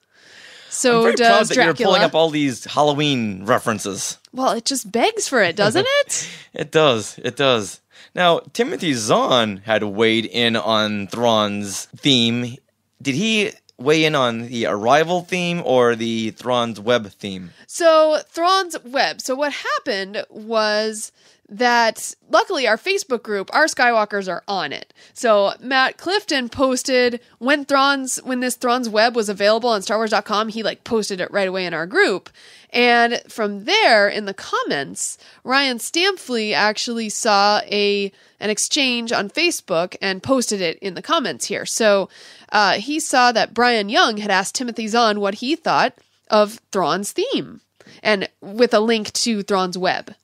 So I'm very does proud that Dracula. You're pulling up all these Halloween references. Well, it just begs for it, doesn't it? It does. Now, Timothy Zahn had weighed in on Thrawn's theme. weigh in on the Arrival theme or the Thrawn's Web theme? So, Thrawn's Web. So, what happened was that luckily our Facebook group, our Skywalkers are on it. So Matt Clifton posted when this Thrawn's Web was available on StarWars.com, he posted it right away in our group. And from there, in the comments, Ryan Stamfley actually saw an exchange on Facebook and posted it in the comments here. So he saw that Brian Young had asked Timothy Zahn what he thought of Thrawn's theme, and with a link to Thrawn's Web.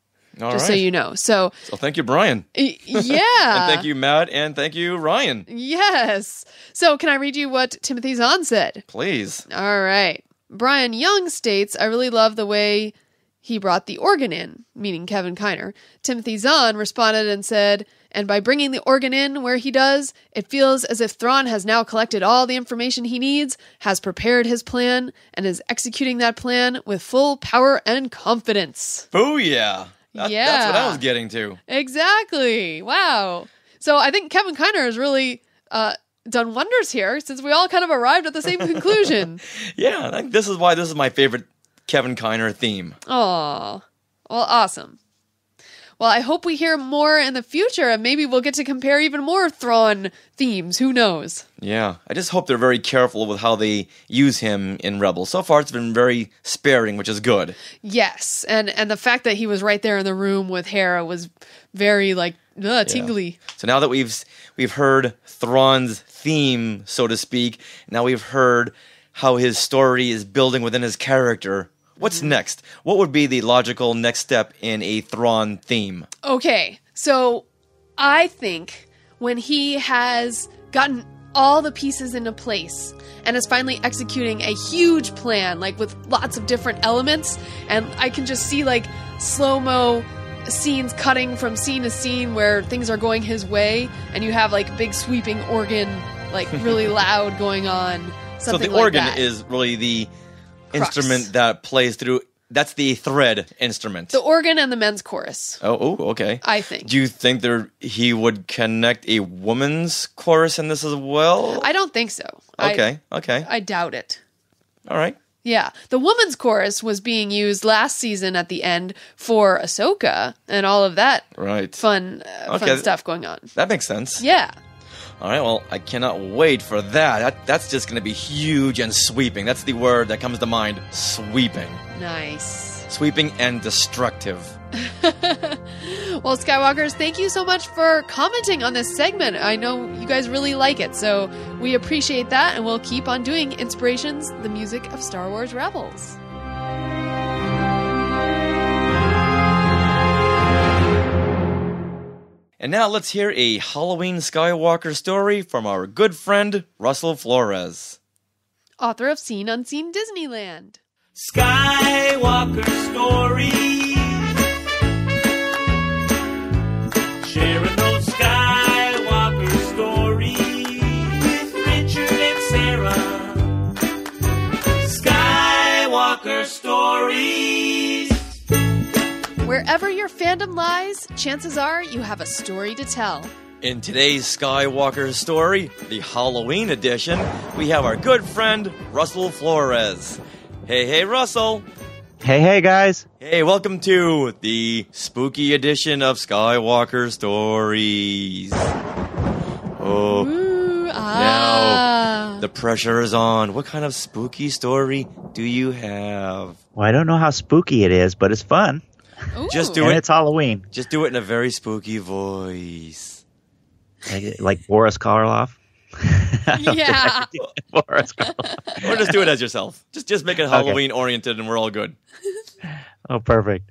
So you know. So thank you, Brian. Yeah. And thank you, Matt, and thank you, Ryan. Yes. So can I read you what Timothy Zahn said? Please. All right. Brian Young states, I really love the way he brought the organ in, meaning Kevin Kiner. Timothy Zahn responded and said, and by bringing the organ in where he does, it feels as if Thrawn has now collected all the information he needs, has prepared his plan, and is executing that plan with full power and confidence. Booyah. That's what I was getting to. Exactly. Wow. So I think Kevin Kiner has really done wonders here, since we all kind of arrived at the same conclusion. Yeah, I think this is why this is my favorite Kevin Kiner theme. Oh, well, awesome. Well, I hope we hear more in the future, and maybe we'll get to compare even more Thrawn themes. Who knows? Yeah, I just hope they're very careful with how they use him in Rebels. So far, it's been very sparing, which is good. Yes, and the fact that he was right there in the room with Hera was very, tingly. Yeah. So now that we've heard Thrawn's theme, so to speak, now we've heard how his story is building within his character. What's next? What would be the logical next step in a Thrawn theme? Okay, so I think when he has gotten all the pieces into place and is finally executing a huge plan, with lots of different elements, and I can just see slow-mo scenes cutting from scene to scene where things are going his way, and you have big sweeping organ, really loud going on. So the organ is really the instrument that plays through. That's the thread instrument. The organ and the men's chorus. Oh, okay. I think. Do you think he would connect a woman's chorus in this as well? I don't think so. Okay. I doubt it. All right. Yeah. The woman's chorus was being used last season at the end for Ahsoka and all of that fun stuff going on. That makes sense. Yeah. All right, well, I cannot wait for that. That's just going to be huge and sweeping. That's the word that comes to mind, sweeping. Nice. Sweeping and destructive. Well, Skywalkers, thank you so much for commenting on this segment. I know you guys really like it, so we appreciate that, and we'll keep on doing Inspirations, the music of Star Wars Rebels. And now let's hear a Halloween Skywalker story from our good friend, Russell Flores. Author of Seen Unseen Disneyland. Skywalker stories. Sharing those Skywalker stories with Richard and Sarah. Skywalker stories. Wherever your fandom lies, chances are you have a story to tell. In today's Skywalker story, the Halloween edition, we have our good friend, Russell Flores. Hey, Russell. Hey, guys. Hey, welcome to the spooky edition of Skywalker Stories. Oh, now the pressure is on. What kind of spooky story do you have? Well, I don't know how spooky it is, but it's fun. Ooh. Just do it. It's Halloween. Just do it in a very spooky voice. Like Boris Karloff? Yeah. Boris Karloff. Or just do it as yourself. Just make it Halloween oriented and we're all good. Oh, perfect.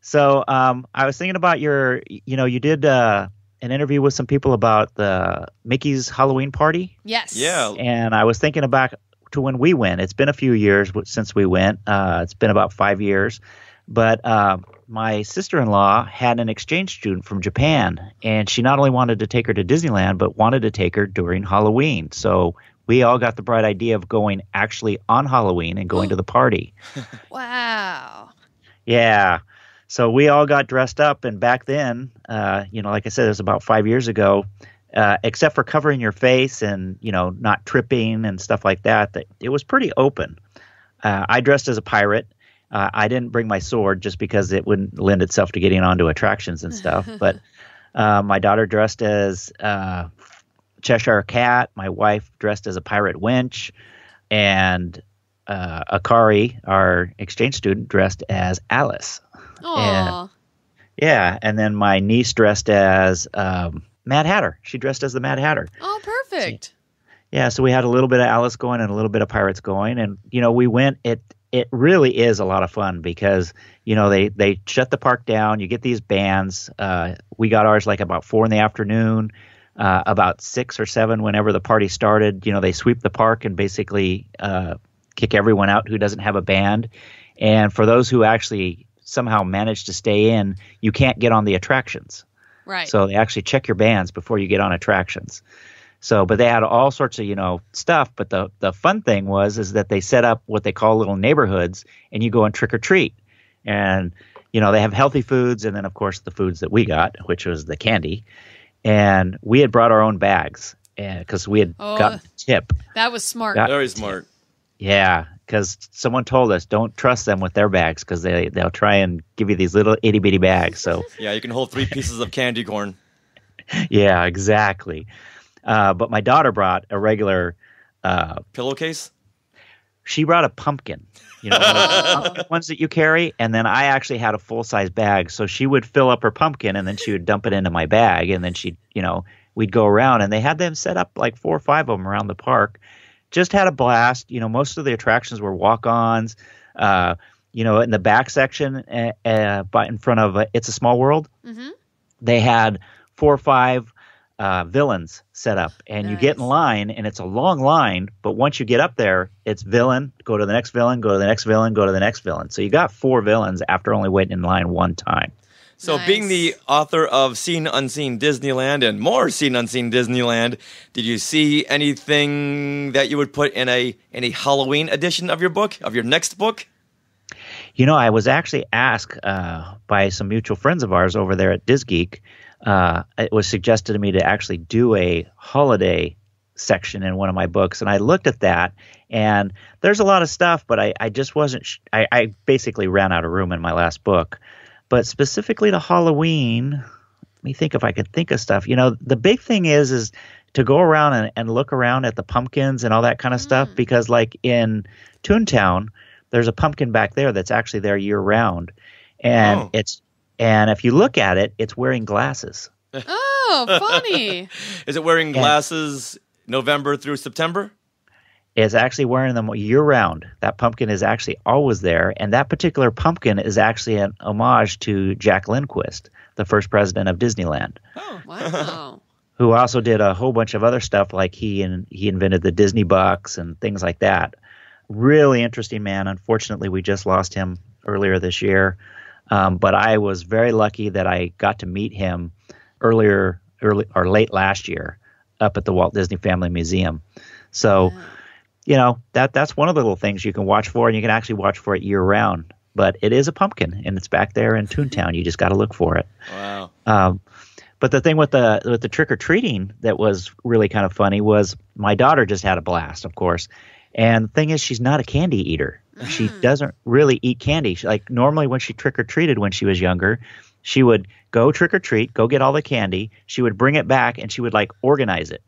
So I was thinking about you did an interview with some people about the Mickey's Halloween party. Yes. Yeah. And I was thinking back to when we went. It's been a few years since we went. It's been about 5 years. But my sister-in-law had an exchange student from Japan, and she not only wanted to take her to Disneyland, but wanted to take her during Halloween. So we all got the bright idea of going actually on Halloween and going to the party. Wow. Yeah. So we all got dressed up, and back then, like I said, it was about 5 years ago, except for covering your face and, not tripping and stuff like that, it was pretty open. I dressed as a pirate. I didn't bring my sword just because it wouldn't lend itself to getting onto attractions and stuff. But my daughter dressed as Cheshire Cat. My wife dressed as a pirate winch. And Akari, our exchange student, dressed as Alice. Aww. And then my niece dressed as Mad Hatter. She dressed as the Mad Hatter. Oh, perfect. So we had a little bit of Alice going and a little bit of pirates going. And, we went – it really is a lot of fun because, they shut the park down. You get these bands. We got ours like about 4 p.m. About 6 or 7 whenever the party started. They sweep the park and basically kick everyone out who doesn't have a band. And for those who actually somehow manage to stay in, you can't get on the attractions. Right. So they actually check your bands before you get on attractions. So, but they had all sorts of, stuff. But the fun thing is that they set up what they call little neighborhoods, and you go and trick or treat. And, they have healthy foods, and then, of course, the foods that we got, which was the candy. And we had brought our own bags because we had gotten the tip. That was smart. Very smart. Yeah, because someone told us don't trust them with their bags because they'll try and give you these little itty bitty bags. So yeah, you can hold 3 pieces of candy corn. Yeah, exactly. But my daughter brought a regular pillowcase. She brought a pumpkin, pumpkin ones that you carry, and then I actually had a full size bag. So she would fill up her pumpkin, and then she would dump it into my bag, and then we'd go around, and they had them set up like 4 or 5 of them around the park. Just had a blast. Most of the attractions were walk-ons. In the back section, but in front of It's a Small World, they had 4 or 5 villains set up, and you get in line, and it's a long line. But once you get up there, it's villain, go to the next villain, go to the next villain, go to the next villain. So you got 4 villains after only waiting in line one time. So being the author of Seen Unseen Disneyland and more Seen Unseen Disneyland, did you see anything that you would put in a Halloween edition of your book, of your next book? I was actually asked by some mutual friends of ours over there at DisGeek. It was suggested to me to actually do a holiday section in one of my books, and I looked at that, and there's a lot of stuff, but I just wasn't I basically ran out of room in my last book. But specifically to Halloween, let me think if I could think of stuff. The big thing is to go around and look around at the pumpkins and all that kind of stuff, because like in Toontown, there's a pumpkin back there that's actually there year round, and and if you look at it, it's wearing glasses. Oh, funny. Is it wearing glasses November through September? It's actually wearing them year-round. That pumpkin is actually always there, and that particular pumpkin is actually an homage to Jack Lindquist, the first president of Disneyland. Oh, wow. Who also did a whole bunch of other stuff, like he invented the Disney Bucks and things like that. Really interesting man. Unfortunately, we just lost him earlier this year, but I was very lucky that I got to meet him late last year up at the Walt Disney Family Museum. So... that's one of the little things you can watch for, and you can actually watch for it year round. But it is a pumpkin, and it's back there in Toontown. You just got to look for it. Wow. But the thing with the trick or treating that was really kind of funny was my daughter just had a blast, of course. And the thing is, she's not a candy eater. She doesn't really eat candy. Normally when she trick or treated when she was younger, she would go trick or treat, go get all the candy. She would bring it back, and she would organize it,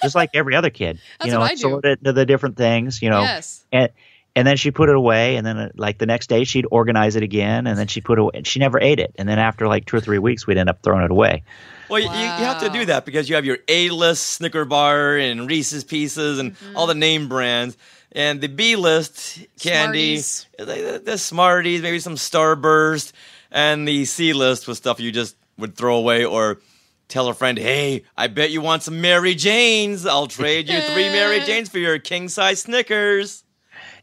just like every other kid. That's what I do. Sort it into the different things. Yes. And then she put it away, and then the next day she'd organize it again, and then she'd put it away. And she never ate it, and then after 2 or 3 weeks, we'd end up throwing it away. Well, you have to do that because you have your A-list Snicker bar and Reese's Pieces and all the name brands. And the B-list candy, the Smarties, maybe some Starburst, and the C-list was stuff you just would throw away or tell a friend, hey, I bet you want some Mary Janes. I'll trade you 3 Mary Janes for your king-size Snickers.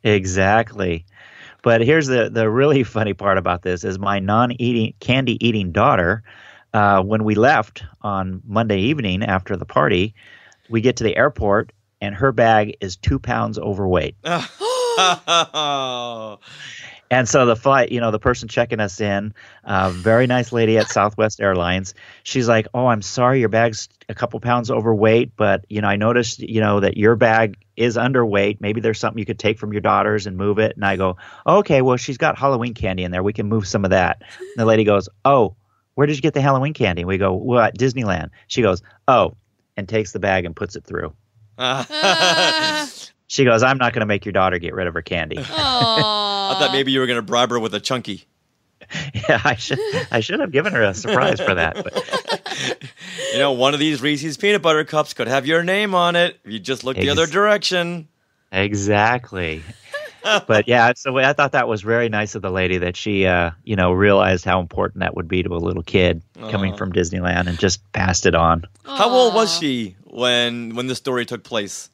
Exactly. But here's the really funny part about this is my candy-eating daughter, when we left on Monday evening after the party, we get to the airport, and her bag is 2 pounds overweight. And so the flight, the person checking us in, very nice lady at Southwest Airlines. She's like, "Oh, I'm sorry, your bag's a couple pounds overweight, but I noticed, that your bag is underweight. Maybe there's something you could take from your daughter's and move it." And I go, "Okay, well, she's got Halloween candy in there. We can move some of that." And the lady goes, "Oh, where did you get the Halloween candy?" And we go, "Well, at Disneyland." She goes, "Oh," and takes the bag and puts it through. She goes, "I'm not going to make your daughter get rid of her candy." I thought maybe you were going to bribe her with a chunky. Yeah, I should have given her a surprise for that. But. One of these Reese's peanut butter cups could have your name on it if you just look the other direction. Exactly. But yeah, so I thought that was very nice of the lady that she, realized how important that would be to a little kid coming from Disneyland and just passed it on. How old was she when the story took place?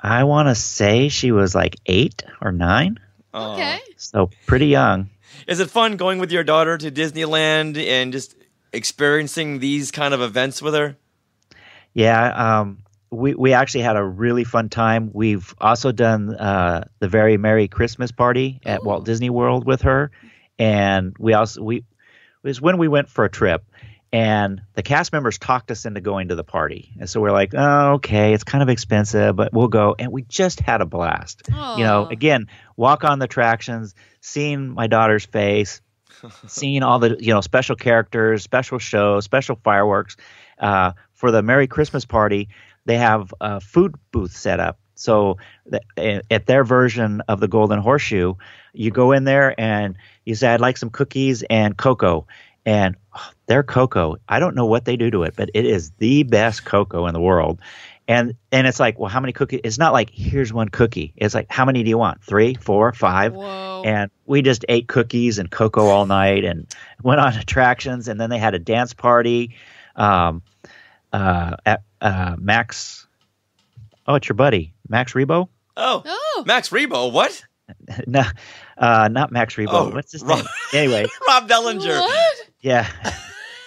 I want to say she was like 8 or 9. Okay. So pretty young. Is it fun going with your daughter to Disneyland and just experiencing these kind of events with her? Yeah, we actually had a really fun time. We've also done the Very Merry Christmas Party at Walt Disney World with her. And it was when we went for a trip. And the cast members talked us into going to the party. And so we're like, "Oh, okay, it's kind of expensive, but we'll go." And we just had a blast. Again, walk on the attractions, seeing my daughter's face, seeing all the, special characters, special shows, special fireworks. For the Merry Christmas Party, they have a food booth set up. So at their version of the Golden Horseshoe, you go in there and you say, "I'd like some cookies and cocoa." And their cocoa, I don't know what they do to it, but it is the best cocoa in the world. And it's like, well, how many cookies? It's not like, here's one cookie. It's like, how many do you want? 3, 4, 5? Whoa. And we just ate cookies and cocoa all night and went on attractions. And then they had a dance party at Max. Oh, it's your buddy, Max Rebo. Oh. Max Rebo, what? No, not Max Rebo. Oh, what's his name? Anyway. Rob Dellinger. What? Yeah.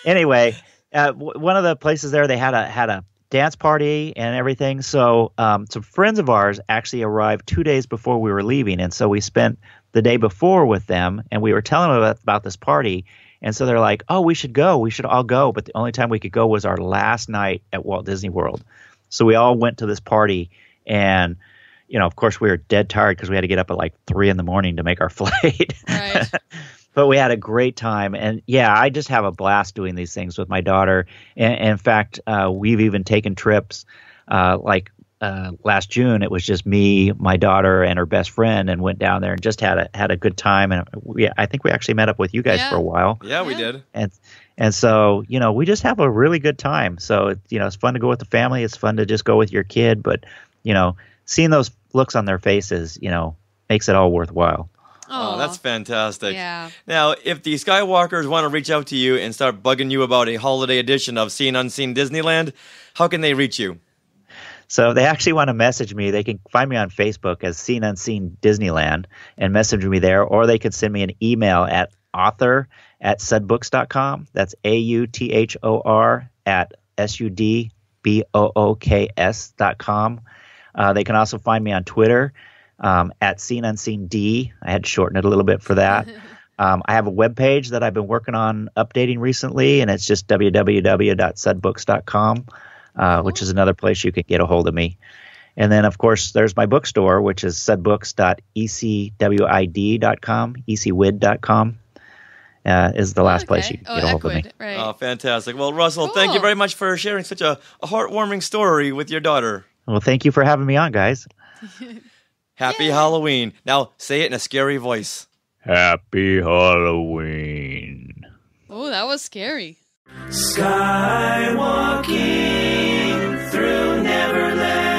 Anyway, one of the places there, they had a dance party and everything. So some friends of ours actually arrived 2 days before we were leaving. And so we spent the day before with them, and we were telling them about this party. And so they're like, "Oh, we should go. We should all go." But the only time we could go was our last night at Walt Disney World. So we all went to this party, and of course we were dead tired because we had to get up at like 3 a.m. to make our flight. Right. But we had a great time. And yeah, I just have a blast doing these things with my daughter. And in fact, we've even taken trips last June. It was just me, my daughter, and her best friend, and went down there and just had a good time. And I think we actually met up with you guys for a while. Yeah, we did. And so, we just have a really good time. So, it's fun to go with the family. It's fun to just go with your kid. But, seeing those looks on their faces, makes it all worthwhile. Oh, that's fantastic. Yeah. Now, if the Skywalkers want to reach out to you and start bugging you about a holiday edition of Seen Unseen Disneyland, how can they reach you? So if they actually want to message me, they can find me on Facebook as Seen Unseen Disneyland and message me there, or they could send me an email at author@sudbooks.com. That's AUTHOR@SUDBOOKS.com. They can also find me on Twitter at Seen Unseen D. I had to shorten it a little bit for that. I have a webpage that I've been working on updating recently, and it's just www.sudbooks.com, which is another place you can get a hold of me. And then, of course, there's my bookstore, which is sudbooks.ecwid.com, ecwid.com. Is the last place you can get a hold of me. Right. Oh, fantastic. Well, Russell, thank you very much for sharing such a heartwarming story with your daughter. Well, thank you for having me on, guys. Happy Halloween. Now, say it in a scary voice. Happy Halloween. Oh, that was scary. Skywalking through Neverland.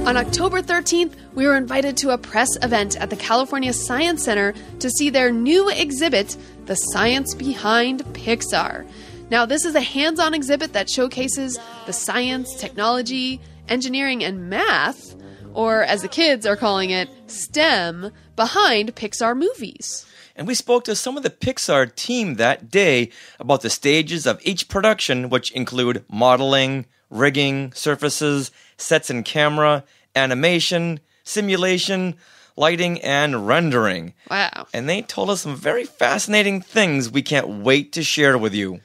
On October 13th, we were invited to a press event at the California Science Center to see their new exhibit, The Science Behind PIXAR. Now, this is a hands-on exhibit that showcases the science, technology, engineering, and math, or as the kids are calling it, STEM, behind Pixar movies. And we spoke to some of the Pixar team that day about the stages of each production, which include modeling, rigging, surfaces, sets and camera, animation, simulation, lighting, and rendering. Wow. And they told us some very fascinating things we can't wait to share with you.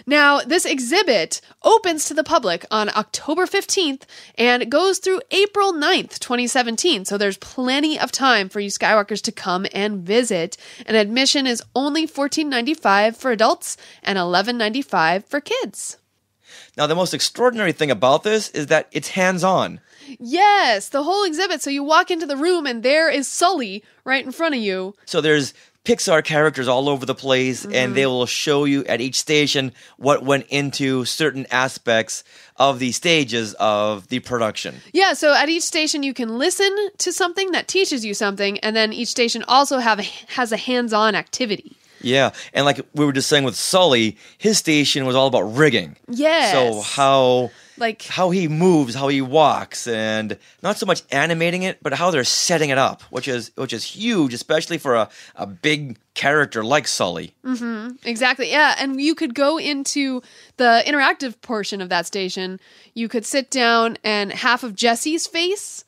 Now, this exhibit opens to the public on October 15th and goes through April 9th, 2017. So there's plenty of time for you Skywalkers to come and visit. And admission is only $14.95 for adults and $11.95 for kids. Now, the most extraordinary thing about this is that it's hands-on. Yes, the whole exhibit. So you walk into the room and there is Sully right in front of you. So there's Pixar characters all over the place, and they will show you at each station what went into certain aspects of the stages of the production. Yeah, so at each station you can listen to something that teaches you something, and then each station also has a hands-on activity. Yeah, and like we were just saying with Sully, his station was all about rigging. Yes. So how he moves, how he walks, and not so much animating it, but how they're setting it up, which is huge, especially for a big character like Sully. Mm-hmm. Exactly. Yeah, and you could go into the interactive portion of that station. You could sit down, and half of Jessie's face,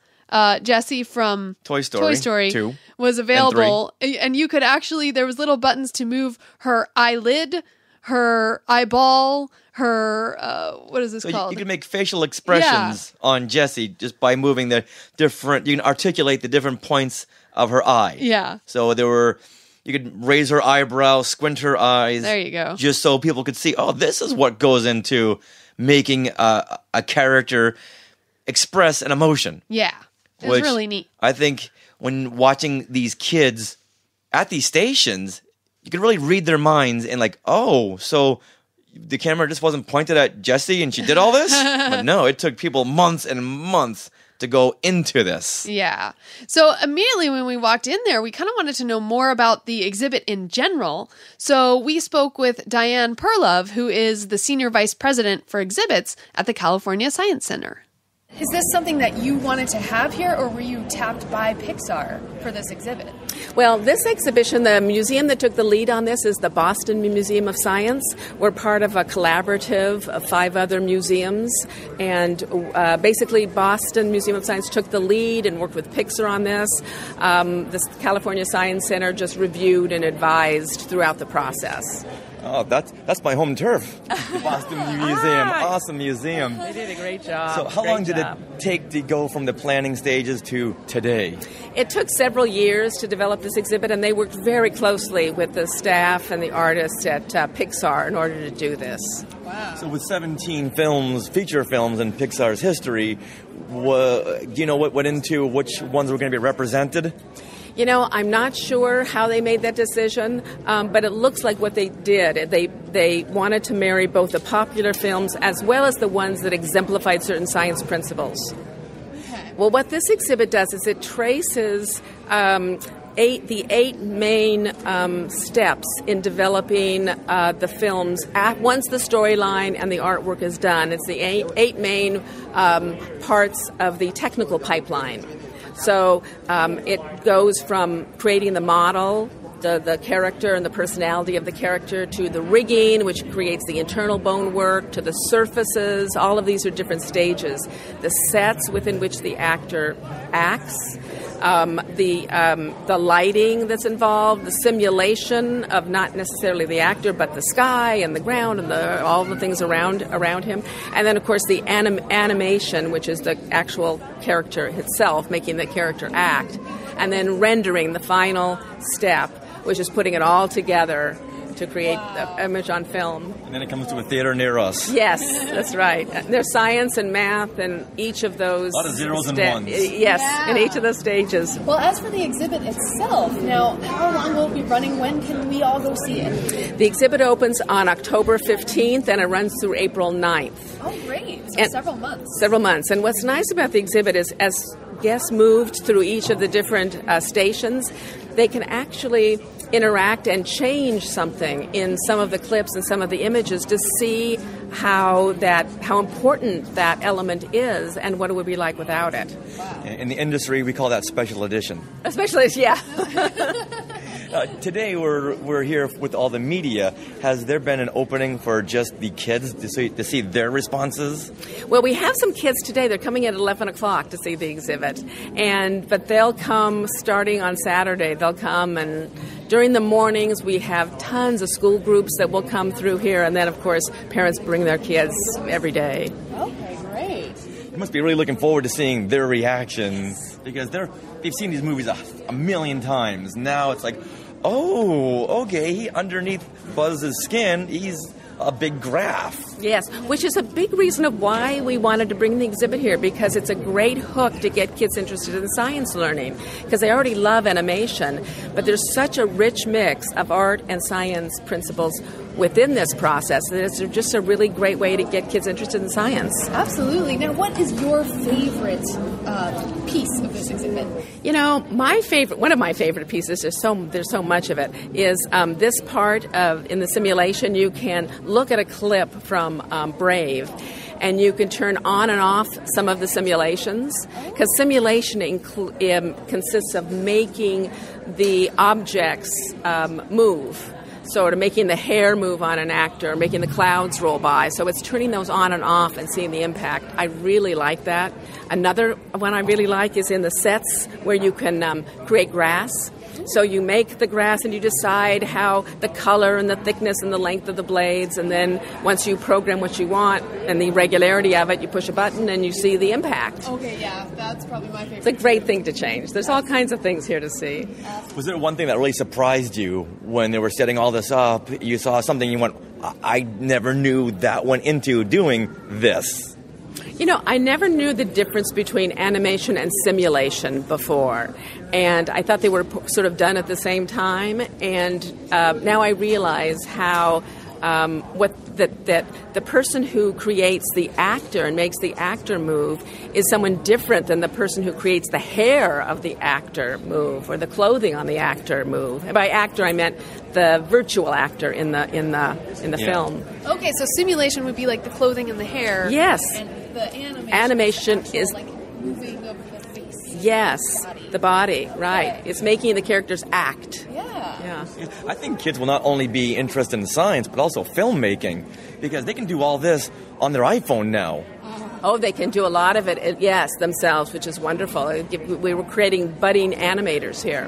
Jessie from Toy Story 2 was available, and you could actually, there was little buttons to move her eyelid, her eyeball, her what is this called? You can make facial expressions on Jessie just by moving the different. You can articulate the different points of her eye. Yeah. So you could raise her eyebrow, squint her eyes. There you go. Just so people could see. Oh, this is what goes into making a character express an emotion. Yeah. It was really neat. I think when watching these kids at these stations, you can really read their minds and like, oh, so the camera just wasn't pointed at Jessie and she did all this? But no, it took people months and months to go into this. Yeah. So immediately when we walked in there, we kind of wanted to know more about the exhibit in general. So we spoke with Diane Perlove, who is the Senior Vice President for Exhibits at the California Science Center. Is this something that you wanted to have here, or were you tapped by Pixar for this exhibit? Well, this exhibition, the museum that took the lead on this is the Boston Museum of Science. We're part of a collaborative of 5 other museums, and basically Boston Museum of Science took the lead and worked with PIXAR on this. The California Science Center just reviewed and advised throughout the process. Oh, that's my home turf, the Boston Museum. Awesome museum. They did a great job. So how long did it take to go from the planning stages to today? It took several years to develop this exhibit, and they worked very closely with the staff and the artists at PIXAR in order to do this. Wow. So with 17 films, feature films in Pixar's history, do you know what went into which ones were going to be represented? You know, I'm not sure how they made that decision, but it looks like what they did. They wanted to marry both the popular films as well as the ones that exemplified certain science principles. Okay. Well, what this exhibit does is it traces the 8 main steps in developing the films once the storyline and the artwork is done. It's the eight main parts of the technical pipeline. So it goes from creating the model, the character and the personality of the character, to the rigging, which creates the internal bone work, to the surfaces. All of these are different stages. The sets within which the actor acts, the lighting that's involved, the simulation of not necessarily the actor, but the sky and the ground and all the things around him. And then, of course, the animation, which is the actual character itself, making the character act. And then rendering, the final step, which is putting it all together to create the image on film. And then it comes to a theater near us. Yes, that's right. There's science and math in each of those. A lot of zeros and ones. Yes, in each of those stages. Well, as for the exhibit itself, now, how long will it be running? When can we all go see it? The exhibit opens on October 15th, and it runs through April 9th. Oh, great. So several months. Several months. And what's nice about the exhibit is as guests moved through each of the different stations, they can actually interact and change something in some of the clips and some of the images to see how important that element is and what it would be like without it. In the industry, we call that special edition. A special edition, yeah. Today we're here with all the media. Has there been an opening for just the kids to see their responses? Well, we have some kids today. They're coming at 11 o'clock to see the exhibit. But they'll come starting on Saturday. They'll come, and during the mornings we have tons of school groups that will come through here. And then, of course, parents bring their kids every day. Okay, great. You must be really looking forward to seeing their reactions, because they've seen these movies a million times. Now it's like, oh, okay, underneath Buzz's skin, he's a big graph. Yes, which is a big reason of why we wanted to bring the exhibit here, because it's a great hook to get kids interested in science learning, because they already love animation, but there's such a rich mix of art and science principles within this process that it's just a really great way to get kids interested in science. Absolutely. Now, what is your favorite piece of this exhibit? You know, one of my favorite pieces, there's so much of it, is this part of, in the simulation, you can look at a clip from Brave, and you can turn on and off some of the simulations, because simulation consists of making the objects move. Sort of making the hair move on an actor, making the clouds roll by. So it's turning those on and off and seeing the impact. I really like that. Another one I really like is in the sets where you can create grass. So you make the grass and you decide how the color and the thickness and the length of the blades, and then once you program what you want and the regularity of it, you push a button and you see the impact. Okay, yeah, that's probably my favorite. It's a great thing to change. There's all kinds of things here to see. Was there one thing that really surprised you when they were setting all this up? You saw something you went, I never knew that went into doing this. You know, I never knew the difference between animation and simulation before, and I thought they were sort of done at the same time, and now I realize how that the person who creates the actor and makes the actor move is someone different than the person who creates the hair of the actor move or the clothing on the actor move. And by actor, I meant the virtual actor in the film. Okay, so simulation would be like the clothing and the hair. Yes. And the animation is like moving of the face. Yes, the body, right. Okay. It's making the characters act. Yeah. I think kids will not only be interested in science, but also filmmaking, because they can do all this on their iPhone now. Oh, they can do a lot of it, yes, themselves, which is wonderful. We were creating budding animators here.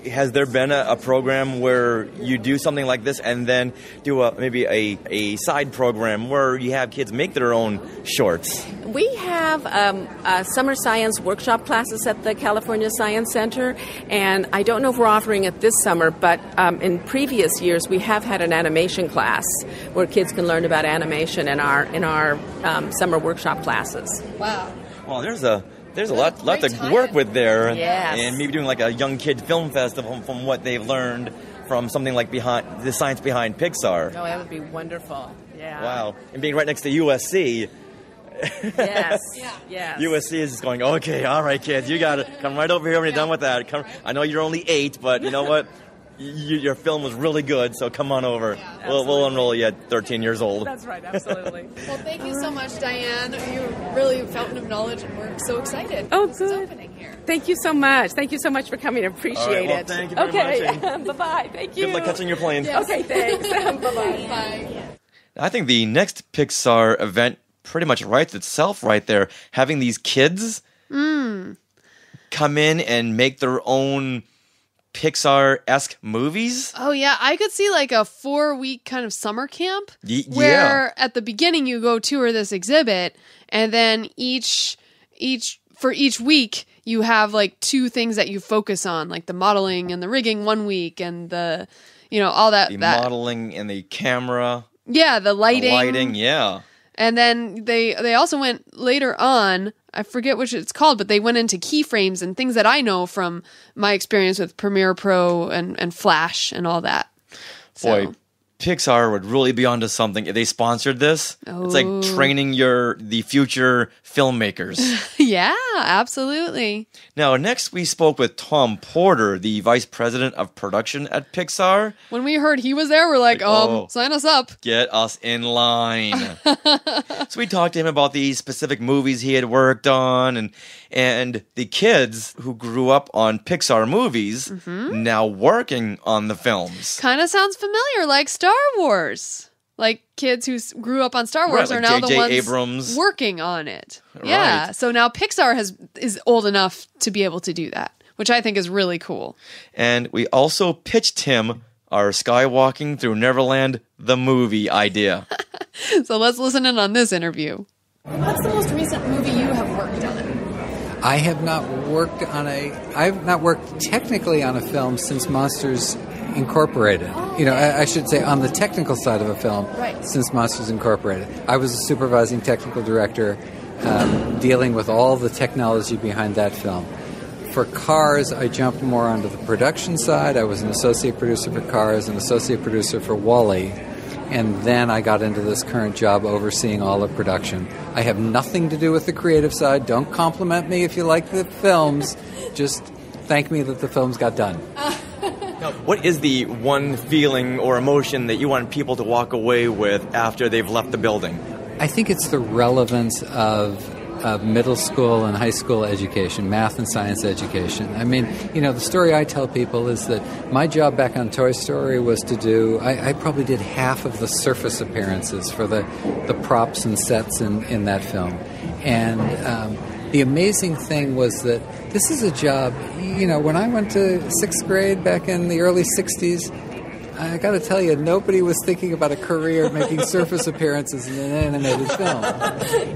Has there been a program where you do something like this and then do maybe a side program where you have kids make their own shorts? We have summer science workshop classes at the California Science Center, and I don't know if we're offering it this summer, but in previous years we have had an animation class where kids can learn about animation in our summer workshop classes. Wow. Well, there's a lot to work with there. Yes. And maybe doing like a young kid film festival from what they've learned from something like the Science Behind PIXAR. Oh, that would be wonderful. Yeah. Wow. And being right next to USC. Yes. Yes. USC is just going, okay, all right, kids, you got to come right over here when you're done with that. I know you're only 8, but you know what? Your film was really good, so come on over. Yeah, we'll enroll you at 13 years old. That's right, absolutely. Well, thank you so much, Diane. You're really a fountain of knowledge, and we're so excited. Oh, this good. is opening here. Thank you so much. Thank you so much for coming. I appreciate well, it. Thank you very much. Bye-bye. Thank you. Good luck catching your plane. Yes. Okay, thanks. Bye-bye. Bye. I think the next PIXAR event pretty much writes itself right there. Having these kids come in and make their own PIXAR-esque movies. Oh, yeah. I could see like a 4-week kind of summer camp where at the beginning you go tour this exhibit, and then for each week you have like 2 things that you focus on, like the modeling and the rigging one week, and the, all that. The modeling and the camera. Yeah, the lighting. The lighting, yeah. And then they also went later on, I forget which it's called, but they went into keyframes and things that I know from my experience with Premiere Pro and Flash and all that. Boy, Pixar would really be onto something if they sponsored this. Oh. It's like training the future filmmakers. Yeah, absolutely. Now, next we spoke with Tom Porter, the vice president of production at Pixar. When we heard he was there, we're like, sign us up. Get us in line. So we talked to him about the specific movies he had worked on and the kids who grew up on Pixar movies now working on the films. Kind of sounds familiar, like Star Wars. Like kids who grew up on Star Wars right, are like now J.J. the ones Abrams. working on it. Yeah, so now Pixar is old enough to be able to do that, which I think is really cool. And we also pitched him our Skywalking Through Neverland, the movie idea. So let's listen in on this interview. What's the most recent movie you have worked on? I have not worked technically on a film since Monsters Incorporated. You know, I should say on the technical side of a film since Monsters Incorporated. I was a supervising technical director dealing with all the technology behind that film. For Cars, I jumped more onto the production side. I was an associate producer for Cars, an associate producer for Wall-E, and then I got into this current job overseeing all of production. I have nothing to do with the creative side. Don't compliment me if you like the films. Just thank me that the films got done. Now, what is the one feeling or emotion that you want people to walk away with after they've left the building? I think it's the relevance of middle school and high school education, math and science education. I mean, you know, the story I tell people is that my job back on Toy Story was to do, I probably did half of the surface appearances for the props and sets in that film. And the amazing thing was that this is a job, you know, when I went to 6th grade back in the early 60s, I got to tell you, nobody was thinking about a career making surface appearances in an animated film.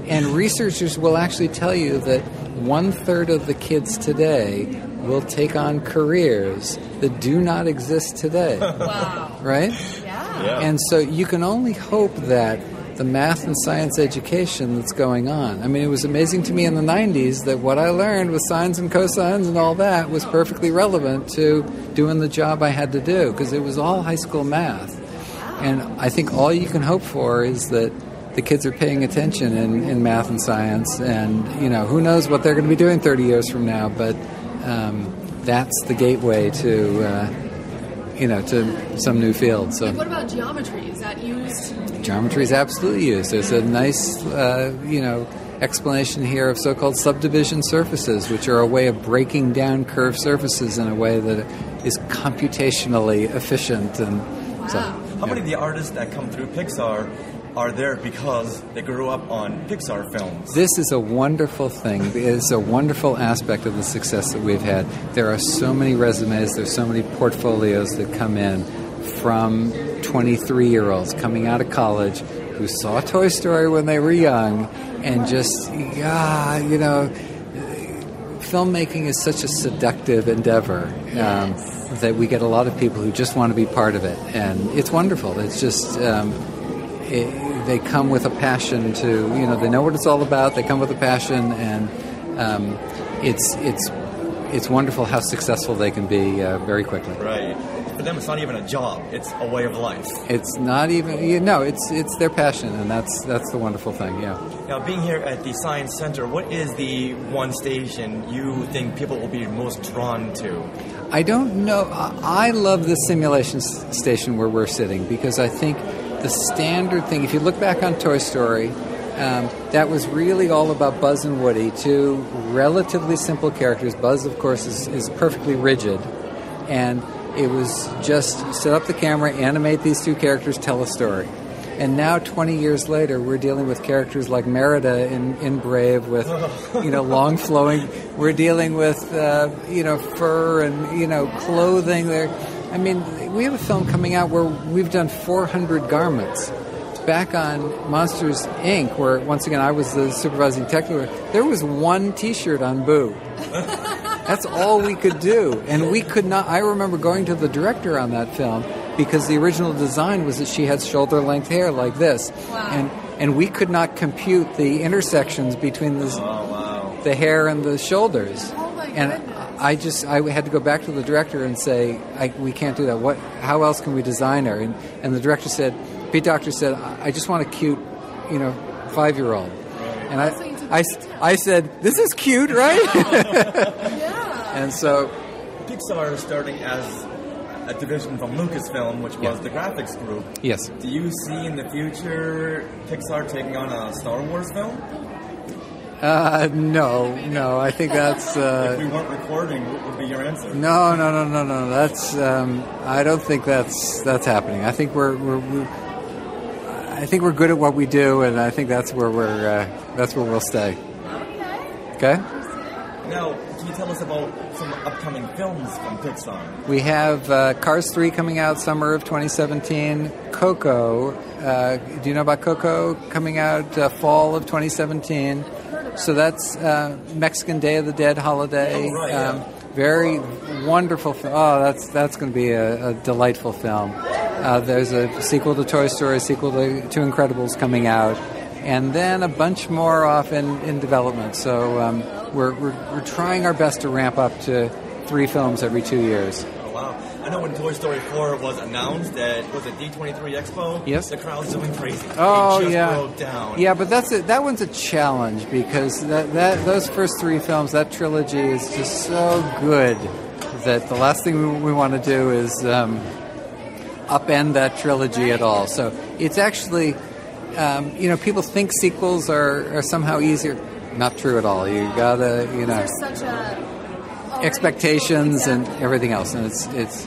And researchers will actually tell you that 1/3 of the kids today will take on careers that do not exist today. Wow. Right? Yeah. And so you can only hope that the math and science education that's going on. I mean, it was amazing to me in the 90s that what I learned with sines and cosines and all that was perfectly relevant to doing the job I had to do, because it was all high school math. And I think all you can hope for is that the kids are paying attention in math and science, and, you know, who knows what they're going to be doing 30 years from now, but that's the gateway to, to some new field. So. What about geometry? Is that used? Geometry is absolutely used. There's a nice, explanation here of so-called subdivision surfaces, which are a way of breaking down curved surfaces in a way that is computationally efficient. And so, How many of the artists that come through Pixar are there because they grew up on Pixar films? This is a wonderful thing. It is a wonderful aspect of the success that we've had. There are so many resumes, there's so many portfolios that come in from 23-year-olds coming out of college who saw Toy Story when they were young and just, filmmaking is such a seductive endeavor that we get a lot of people who just want to be part of it. And it's wonderful. It's just... they come with a passion to, they know what it's all about. They come with a passion, and it's wonderful how successful they can be very quickly. Right. For them, it's not even a job; it's a way of life. It's not even, it's their passion, and that's the wonderful thing. Yeah. Now, being here at the Science Center, what is the one station you think people will be most drawn to? I don't know. I love the simulation station where we're sitting, because I think the standard thing, if you look back on Toy Story, that was really all about Buzz and Woody, two relatively simple characters. Buzz, of course, is perfectly rigid, and it was just set up the camera, animate these two characters, tell a story. And now, 20 years later, we're dealing with characters like Merida in Brave with, long flowing. We're dealing with, fur and, clothing. I mean, we have a film coming out where we've done 400 garments. Back on Monsters, Inc., where, once again, I was the supervising technical, there was one T-shirt on Boo. That's all we could do. And we could not... I remember going to the director on that film because the original design was that she had shoulder-length hair like this. Wow. And we could not compute the intersections between the hair and the shoulders. Oh, my and goodness. I had to go back to the director and say, we can't do that. How else can we design her? And the director said, Pete Docter said, I just want a cute, 5-year-old. And I said, this is cute, right? Yeah. And so PIXAR is starting as a division from Lucasfilm, which was the graphics group. Yes. Do you see in the future PIXAR taking on a Star Wars film? No. I think that's. If we weren't recording, what would be your answer? No. That's. I don't think that's happening. I think we're good at what we do, and I think that's where we'll stay. Okay. Now, can you tell us about some upcoming films from PIXAR? We have Cars 3 coming out summer of 2017. Coco. Do you know about Coco coming out fall of 2017? So that's Mexican Day of the Dead holiday. Oh, right, Very wonderful film. Oh, that's going to be a delightful film. There's a sequel to Toy Story, a sequel to Incredibles coming out, and then a bunch more off in development. So we're trying our best to ramp up to 3 films every 2 years. Oh, wow. I know when Toy Story 4 was announced at, was it D23 Expo? Yes. The crowd's going crazy. Oh, it just yeah. broke down. Yeah, but that one's a challenge because those first 3 films, that trilogy is just so good that the last thing we want to do is upend that trilogy at all. So it's actually, people think sequels are somehow easier. Not true at all. You gotta, There's such a expectations and everything else, and it's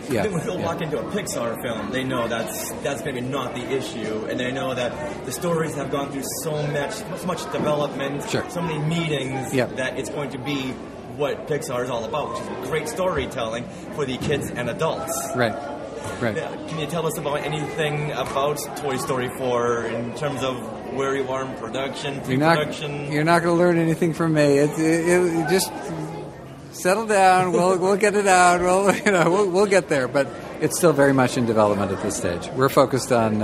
yeah. When people walk into a PIXAR film, they know that's maybe not the issue, and they know that the stories have gone through so much development, so many meetings, that it's going to be what PIXAR is all about, which is great storytelling for the kids and adults. Right. Can you tell us about anything about Toy Story 4 in terms of where you are in production, pre-production? You're not going to learn anything from me. It just settle down. We'll get it out. We'll get there. But it's still very much in development at this stage. We're focused on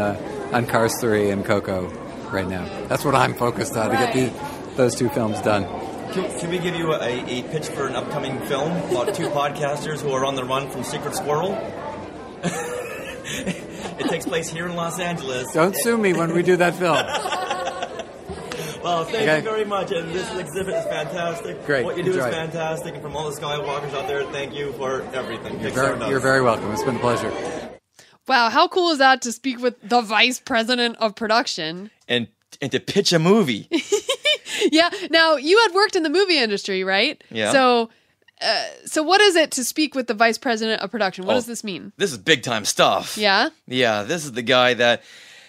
Cars 3 and Coco right now. That's what I'm focused on, to get those 2 films done. Can we give you a pitch for an upcoming film about 2 podcasters who are on the run from Secret Squirrel? It takes place here in Los Angeles. Don't sue me when we do that film. Well, thank you very much, and this exhibit is fantastic. Great. What you do Enjoy is it. fantastic, and from all the Skywalkers out there, thank you for everything. You're very welcome. It's been a pleasure. Wow, how cool is that to speak with the vice president of production? And to pitch a movie. Yeah. Now, you had worked in the movie industry, right? Yeah. So what is it to speak with the vice president of production? What does this mean? This is big time stuff. Yeah? Yeah, this is the guy that...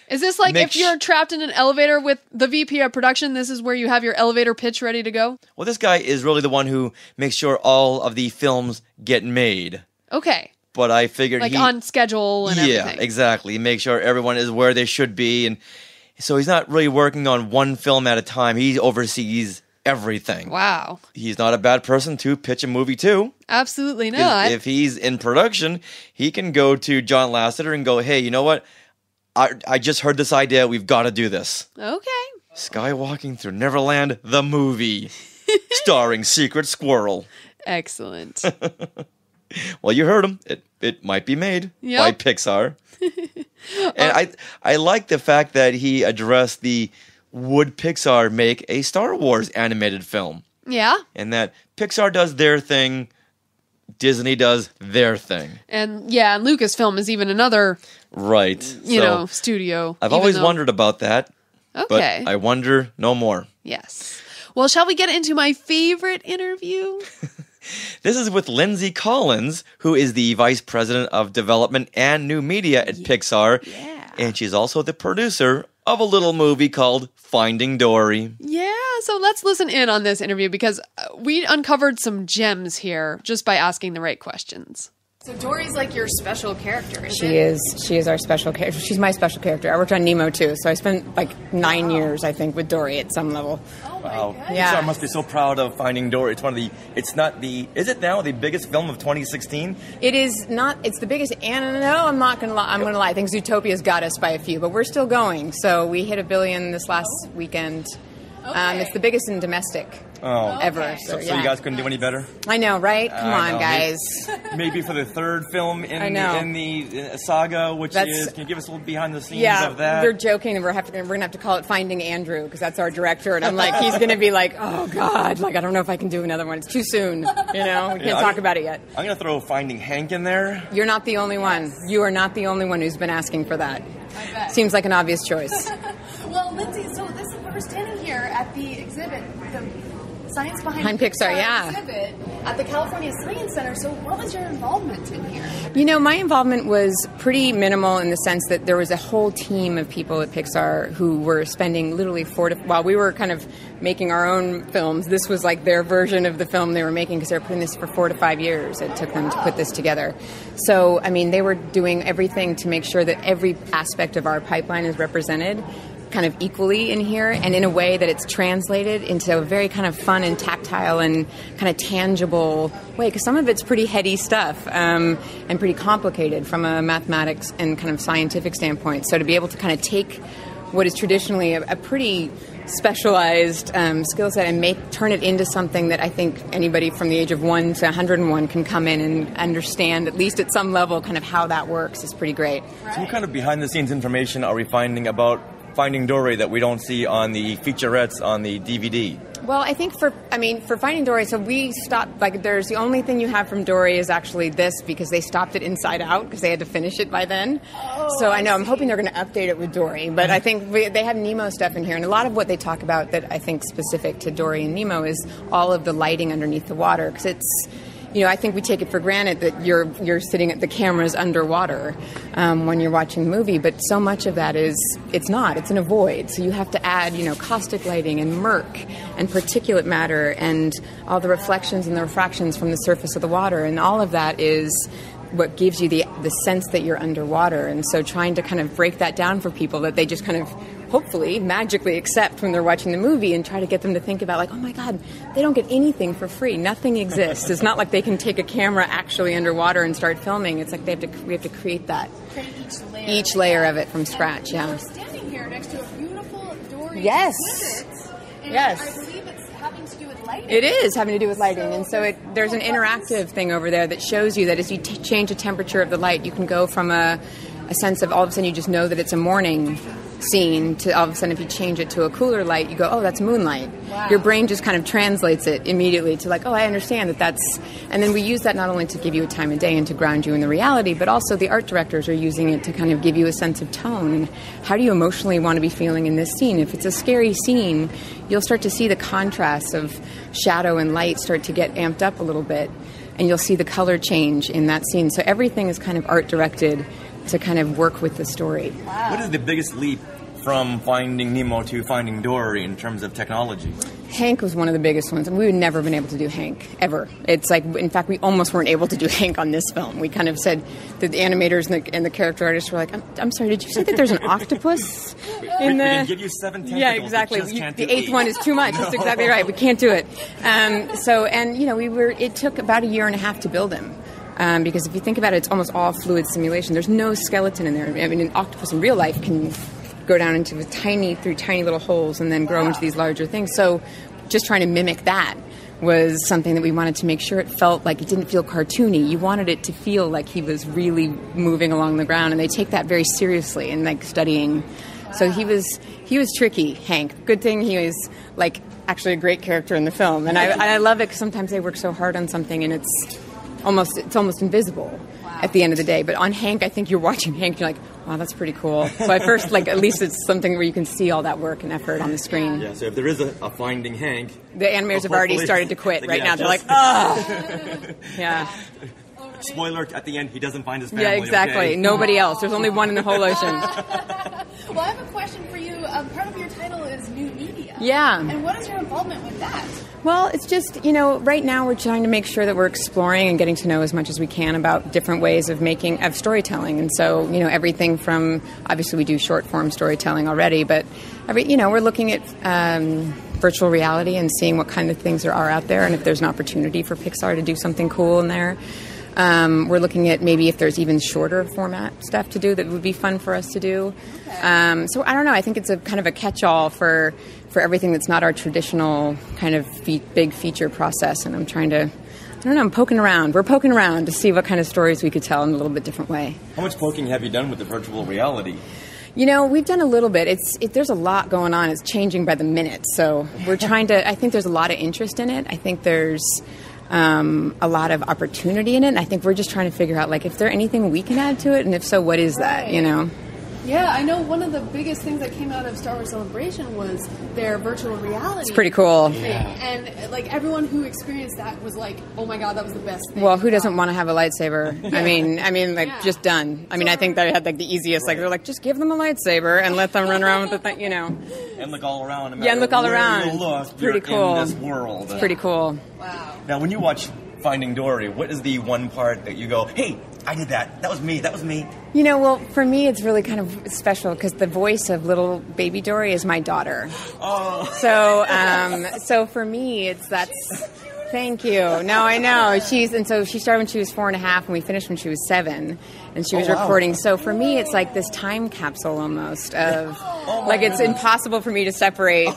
Is this like if you're trapped in an elevator with the VP of production, this is where you have your elevator pitch ready to go? Well, this guy is really the one who makes sure all of the films get made. Okay. But I figured like on schedule and everything. Yeah, exactly. Make sure everyone is where they should be. And so he's not really working on one film at a time. He oversees everything. Wow. He's not a bad person to pitch a movie to. Absolutely not. If he's in production, he can go to John Lasseter and go, hey, you know what? I just heard this idea. We've got to do this. Okay. Skywalking Through Neverland, the movie, starring Secret Squirrel. Excellent. Well, you heard him. It might be made by PIXAR. And I like the fact that he addressed the would PIXAR make a Star Wars animated film? Yeah. And that PIXAR does their thing, Disney does their thing. And yeah, Lucasfilm is even another studio. I've always wondered about that. Okay. But I wonder no more. Yes. Well, shall we get into my favorite interview? This is with Lindsay Collins, who is the Vice President of Development and New Media at PIXAR. Yeah. And she's also the producer of a little movie called Finding Dory. Yeah, so let's listen in on this interview because we uncovered some gems here just by asking the right questions. So Dory's like your special character, isn't it? She is our special character. She's my special character. I worked on Nemo too, so I spent like 9 years, I think, with Dory at some level. Oh my wow. Yeah. PIXAR must be so proud of Finding Dory. Is it now the biggest film of 2016? It is not, it's the biggest, and no, I'm not going to lie. I'm going to lie. I think Zootopia's got us by a few, but we're still going. So we hit $1 billion this last weekend. It's the biggest in domestic ever. So you guys couldn't do any better? I know, right? Come on, guys. Maybe for the third film in the saga, which is, can you give us a little behind the scenes of that? We're joking and we're going to have to call it Finding Andrew, because that's our director, and I'm like, he's going to be like, oh God, like I don't know if I can do another one. It's too soon, we can't talk about it yet. I'm going to throw Finding Hank in there. You're not the only one. You are not the only one who's been asking for that. Seems like an obvious choice. Well, Lindsay, so we're standing here at the exhibit, the Science Behind PIXAR, exhibit at the California Science Center. So what was your involvement in here? My involvement was pretty minimal in the sense that there was a whole team of people at Pixar who were spending literally while we were kind of making our own films, this was like their version of the film they were making, because they were putting this for 4 to 5 years. It took them to put this together. So, they were doing everything to make sure that every aspect of our pipeline is represented kind of equally in here, and in a way that it's translated into a very kind of fun and tactile and kind of tangible way, because some of it's pretty heady stuff and pretty complicated from a mathematics and kind of scientific standpoint. So to be able to kind of take what is traditionally a pretty specialized skill set and turn it into something that I think anybody from the age of 1 to 101 can come in and understand, at least at some level, kind of how that works is pretty great. Right. So what kind of behind-the-scenes information are we finding about Finding Dory that we don't see on the featurettes on the DVD? Well, I think for Finding Dory, so we stopped, there's the only thing you have from Dory is actually this, because they stopped it Inside Out because they had to finish it by then. So I know, I'm hoping they're going to update it with Dory, but I think they have Nemo stuff in here, and a lot of what they talk about that I think specific to Dory and Nemo is all of the lighting underneath the water, because it's, I think we take it for granted that you're sitting at the cameras underwater when you're watching the movie, but so much of that it's not. It's in a void. So you have to add, caustic lighting and murk and particulate matter and all the reflections and the refractions from the surface of the water, and all of that is what gives you the sense that you're underwater. And so trying to kind of break that down for people that they just kind of hopefully magically accept when they're watching the movie, and try to get them to think about, like, oh my God, they don't get anything for free. Nothing exists. It's not like they can take a camera actually underwater and start filming. It's like we have to create that. Create each layer of it from scratch, We're standing here next to a beautiful Dory Yes. exhibit, and Yes. I believe it's having to do with lighting. It is having to do with lighting, and so there's an interactive thing over there that shows you that as you change the temperature of the light, you can go from a sense of all of a sudden you just know that it's a morning scene to all of a sudden if you change it to a cooler light, you go, oh, that's moonlight. Wow. Your brain just kind of translates it immediately to like, oh, I understand that's... And then we use that not only to give you a time of day and to ground you in the reality, but also the art directors are using it to kind of give you a sense of tone. And how do you emotionally want to be feeling in this scene? If it's a scary scene, you'll start to see the contrasts of shadow and light start to get amped up a little bit, and you'll see the color change in that scene. So everything is kind of art directed to kind of work with the story. Wow. What is the biggest leap from Finding Nemo to Finding Dory in terms of technology? Hank was one of the biggest ones. We would never been able to do Hank, ever. It's like, in fact, we almost weren't able to do Hank on this film. We kind of said that the animators and the character artists were like, I'm sorry, did you say that there's an octopus in the... We can give you 7 tentacles. Yeah, exactly. The 8th one is too much. No. That's exactly right. We can't do it. It took about 1.5 years to build him. Because if you think about it, it's almost all fluid simulation. There's no skeleton in there. I mean, an octopus in real life can go down into tiny little holes and then grow into these larger things. So just trying to mimic that was something that we wanted to make sure it felt like it didn't feel cartoony. You wanted it to feel like he was really moving along the ground, and they take that very seriously and like studying. So he was tricky, Hank. Good thing he was like actually a great character in the film. And I love it because sometimes they work so hard on something and it's almost invisible at the end of the day. But on Hank, I think you're watching Hank, you're like, wow, that's pretty cool. So at first, like, at least it's something where you can see all that work and effort on the screen. Yeah, so if there is a Finding Hank... The animators have already started to quit right now. They're like, oh! Yeah. Spoiler, at the end, he doesn't find his family. Yeah, exactly. Okay? Nobody else. There's only one in the whole ocean. Well, I have a question for you. Part of your title is New Media. Yeah. And what is your involvement with that? Well, it's just, right now we're trying to make sure that we're exploring and getting to know as much as we can about different ways of storytelling. And so, everything from, obviously we do short form storytelling already, but we're looking at virtual reality and seeing what kind of things there are out there and if there's an opportunity for Pixar to do something cool in there. We're looking at maybe if there's even shorter format stuff to do that would be fun for us to do. So I don't know. I think it's a kind of a catch-all for for everything that's not our traditional kind of big feature process. And I'm trying to, I don't know, I'm poking around. We're poking around to see what kind of stories we could tell in a little bit different way. How much poking have you done with the virtual reality? You know, we've done a little bit. There's a lot going on. It's changing by the minute. So we're trying to, I think there's a lot of interest in it. I think there's a lot of opportunity in it. And I think we're just trying to figure out, like, if there's anything we can add to it, and if so, what is that, you know? Yeah, I know one of the biggest things that came out of Star Wars Celebration was their virtual reality. It's pretty cool. Thing. And, like, everyone who experienced that was like, oh my God, that was the best thing. Well, who doesn't want to have a lightsaber? I mean, like, just done. I mean, I think they had, like, the easiest, like, they're like, just give them a lightsaber and let them run around with the thing, you know. And look all around. Yeah, and look all around. It's pretty cool. In this world. It's pretty cool. Wow. Now, when you watch Finding Dory, what is the one part that you go, hey, I did that. That was me. That was me. You know, well, for me, it's really kind of special because the voice of little baby Dory is my daughter. Oh. So for me, thank you. No, I know. So she started when she was 4.5 and we finished when she was 7 and she was recording. So for me, it's like this time capsule almost of, like, it's impossible for me to separate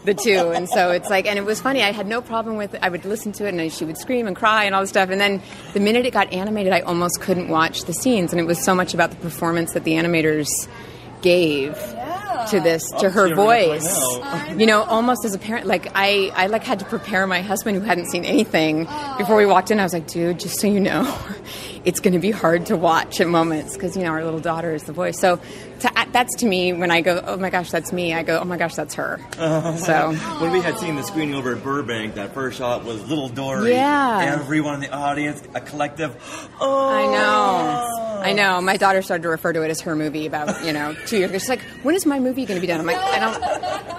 the two. And so it's like, and it was funny, I had no problem with it. I would listen to it and she would scream and cry and all this stuff. And then the minute it got animated, I almost couldn't watch the scenes. And it was so much about the performance that the animators gave to her voice. You know, almost as a parent, like I like had to prepare my husband who hadn't seen anything before we walked in. I was like, dude, just so you know, it's going to be hard to watch at moments because, you know, our little daughter is the voice. So that's to me, when I go, oh my gosh, that's me, I go, oh my gosh, that's her. So when we had seen the screening over at Burbank, that first shot was little Dory. Yeah. Everyone in the audience, a collective, I know. My daughter started to refer to it as her movie about, 2 years ago. She's like, when is my movie going to be done? I'm like, I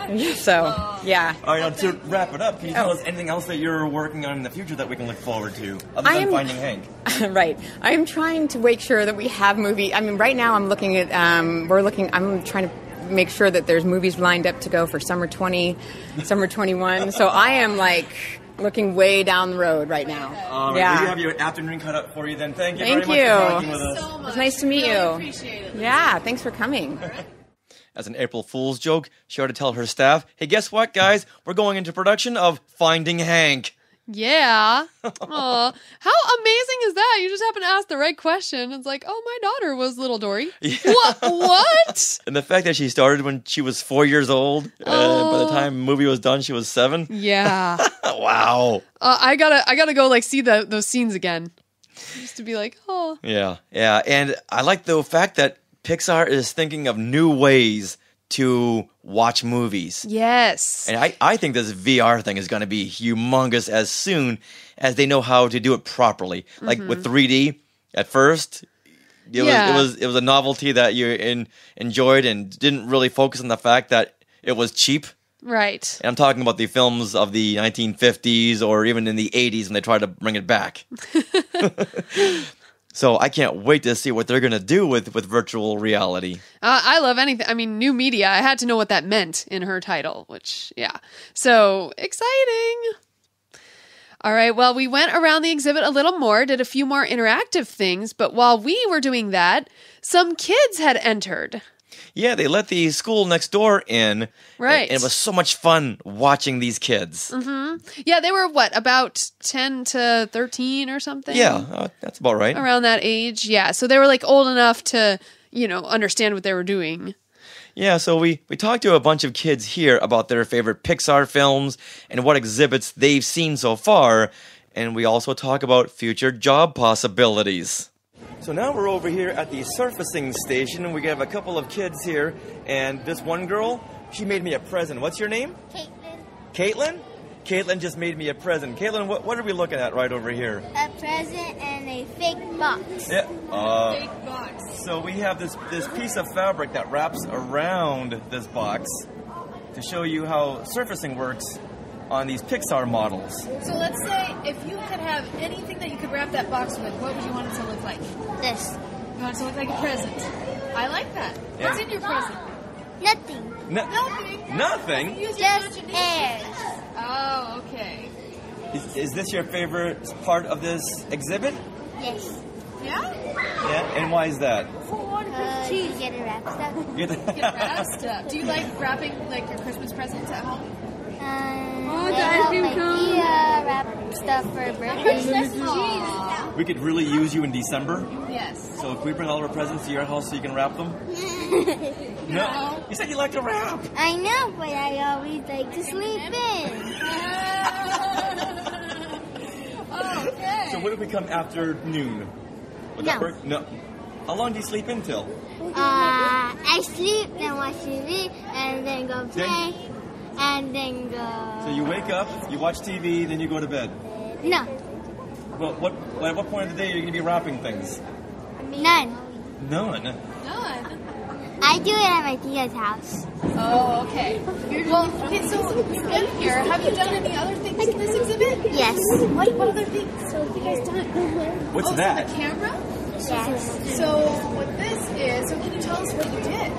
don't. So, yeah. All right, now to wrap it up, can you tell us anything else that you're working on in the future that we can look forward to, other than Finding Hank? Right. I'm trying to make sure that we have movie. I mean, right now I'm looking at, I'm trying to make sure that there's movies lined up to go for summer 21. So I am like looking way down the road right now. All right. Yeah. We have your afternoon cut up for you then. Thank you very much for talking with us. So much. It was nice to meet you. Appreciate it. Yeah, thanks for coming. As an April Fool's joke, she ought to tell her staff, hey, guess what, guys? We're going into production of Finding Hank. Yeah. Aw. How amazing is that? You just happen to ask the right question. It's like, oh, my daughter was little Dory. Yeah. What? And the fact that she started when she was 4 years old, by the time the movie was done, she was 7. Yeah. Wow. I gotta go like see those scenes again, just to be like, oh. Yeah. And I like the fact that Pixar is thinking of new ways to watch movies. Yes. And I think this VR thing is going to be humongous as soon as they know how to do it properly. Like with 3D, at first, it was a novelty that you enjoyed and didn't really focus on the fact that it was cheap. Right. And I'm talking about the films of the 1950s or even in the 80s when they tried to bring it back. So I can't wait to see what they're going to do with virtual reality. I love anything. I mean, new media. I had to know what that meant in her title, which, yeah. So exciting. All right. Well, we went around the exhibit a little more, did a few more interactive things. But while we were doing that, some kids had entered. Yeah, they let the school next door in. Right. And it was so much fun watching these kids. Mm-hmm. Yeah, they were, about 10 to 13 or something? Yeah, that's about right. Around that age, yeah. So they were, old enough to, understand what they were doing. Yeah, so we talked to a bunch of kids here about their favorite Pixar films and what exhibits they've seen so far. And we also talk about future job possibilities. So now we're over here at the surfacing station, and we have a couple of kids here, and this one girl, she made me a present. What's your name? Caitlin. Caitlin? Caitlin just made me a present. Caitlin, what are we looking at right over here? A present and a fake box. Yeah. Fake box. So we have this piece of fabric that wraps around this box to show you how surfacing works on these Pixar models. So let's say if you could have anything that you could wrap that box with, what would you want it to look like? This. You want it to look like a present. I like that. Yeah. What's in your present? Nothing. Nothing? Nothing? Use Just your hairs. Oh, okay. Is this your favorite part of this exhibit? Yes. Yeah? Yeah, and why is that? You get it wrapped up. Get wrapped up. Do you like wrapping like your Christmas presents at home? Wrap stuff for birthdays. We could really use you in December. Yes. So if we bring all our presents to your house so you can wrap them? No. You said you like to wrap. I know, but I always like to sleep in. Okay. So what if we come after noon? Would that work? No. How long do you sleep in till? I sleep, then watch TV, and then go play, and then go... So you wake up, you watch TV, then you go to bed? No. Well, at what point of the day are you going to be wrapping things? None. None? I do it at my tia's house. Oh, okay. Okay, so you've been here. Have you done any other things in this exhibit? Yes. What other things have you guys done? What's that? The camera? Yes. So what this is, so can you tell us what you did?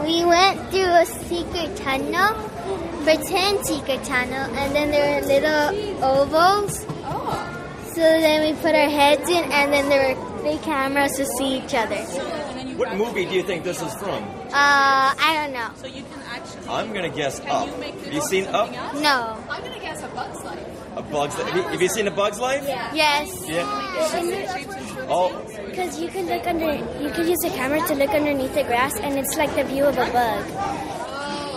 We went through a secret tunnel, pretend secret tunnel, and then there were little ovals. Oh. So then we put our heads in, and then there were big cameras to see each other. What movie do you think this is from? I don't know. So you can actually... I'm going to guess Up. Have you seen Up? No. I'm going to guess A Bug's Life. A Bug's Life. Have you seen A Bug's Life? Yeah. Yes. Yeah. Oh. Because you can look under, you can use a camera to look underneath the grass, and it's like the view of a bug.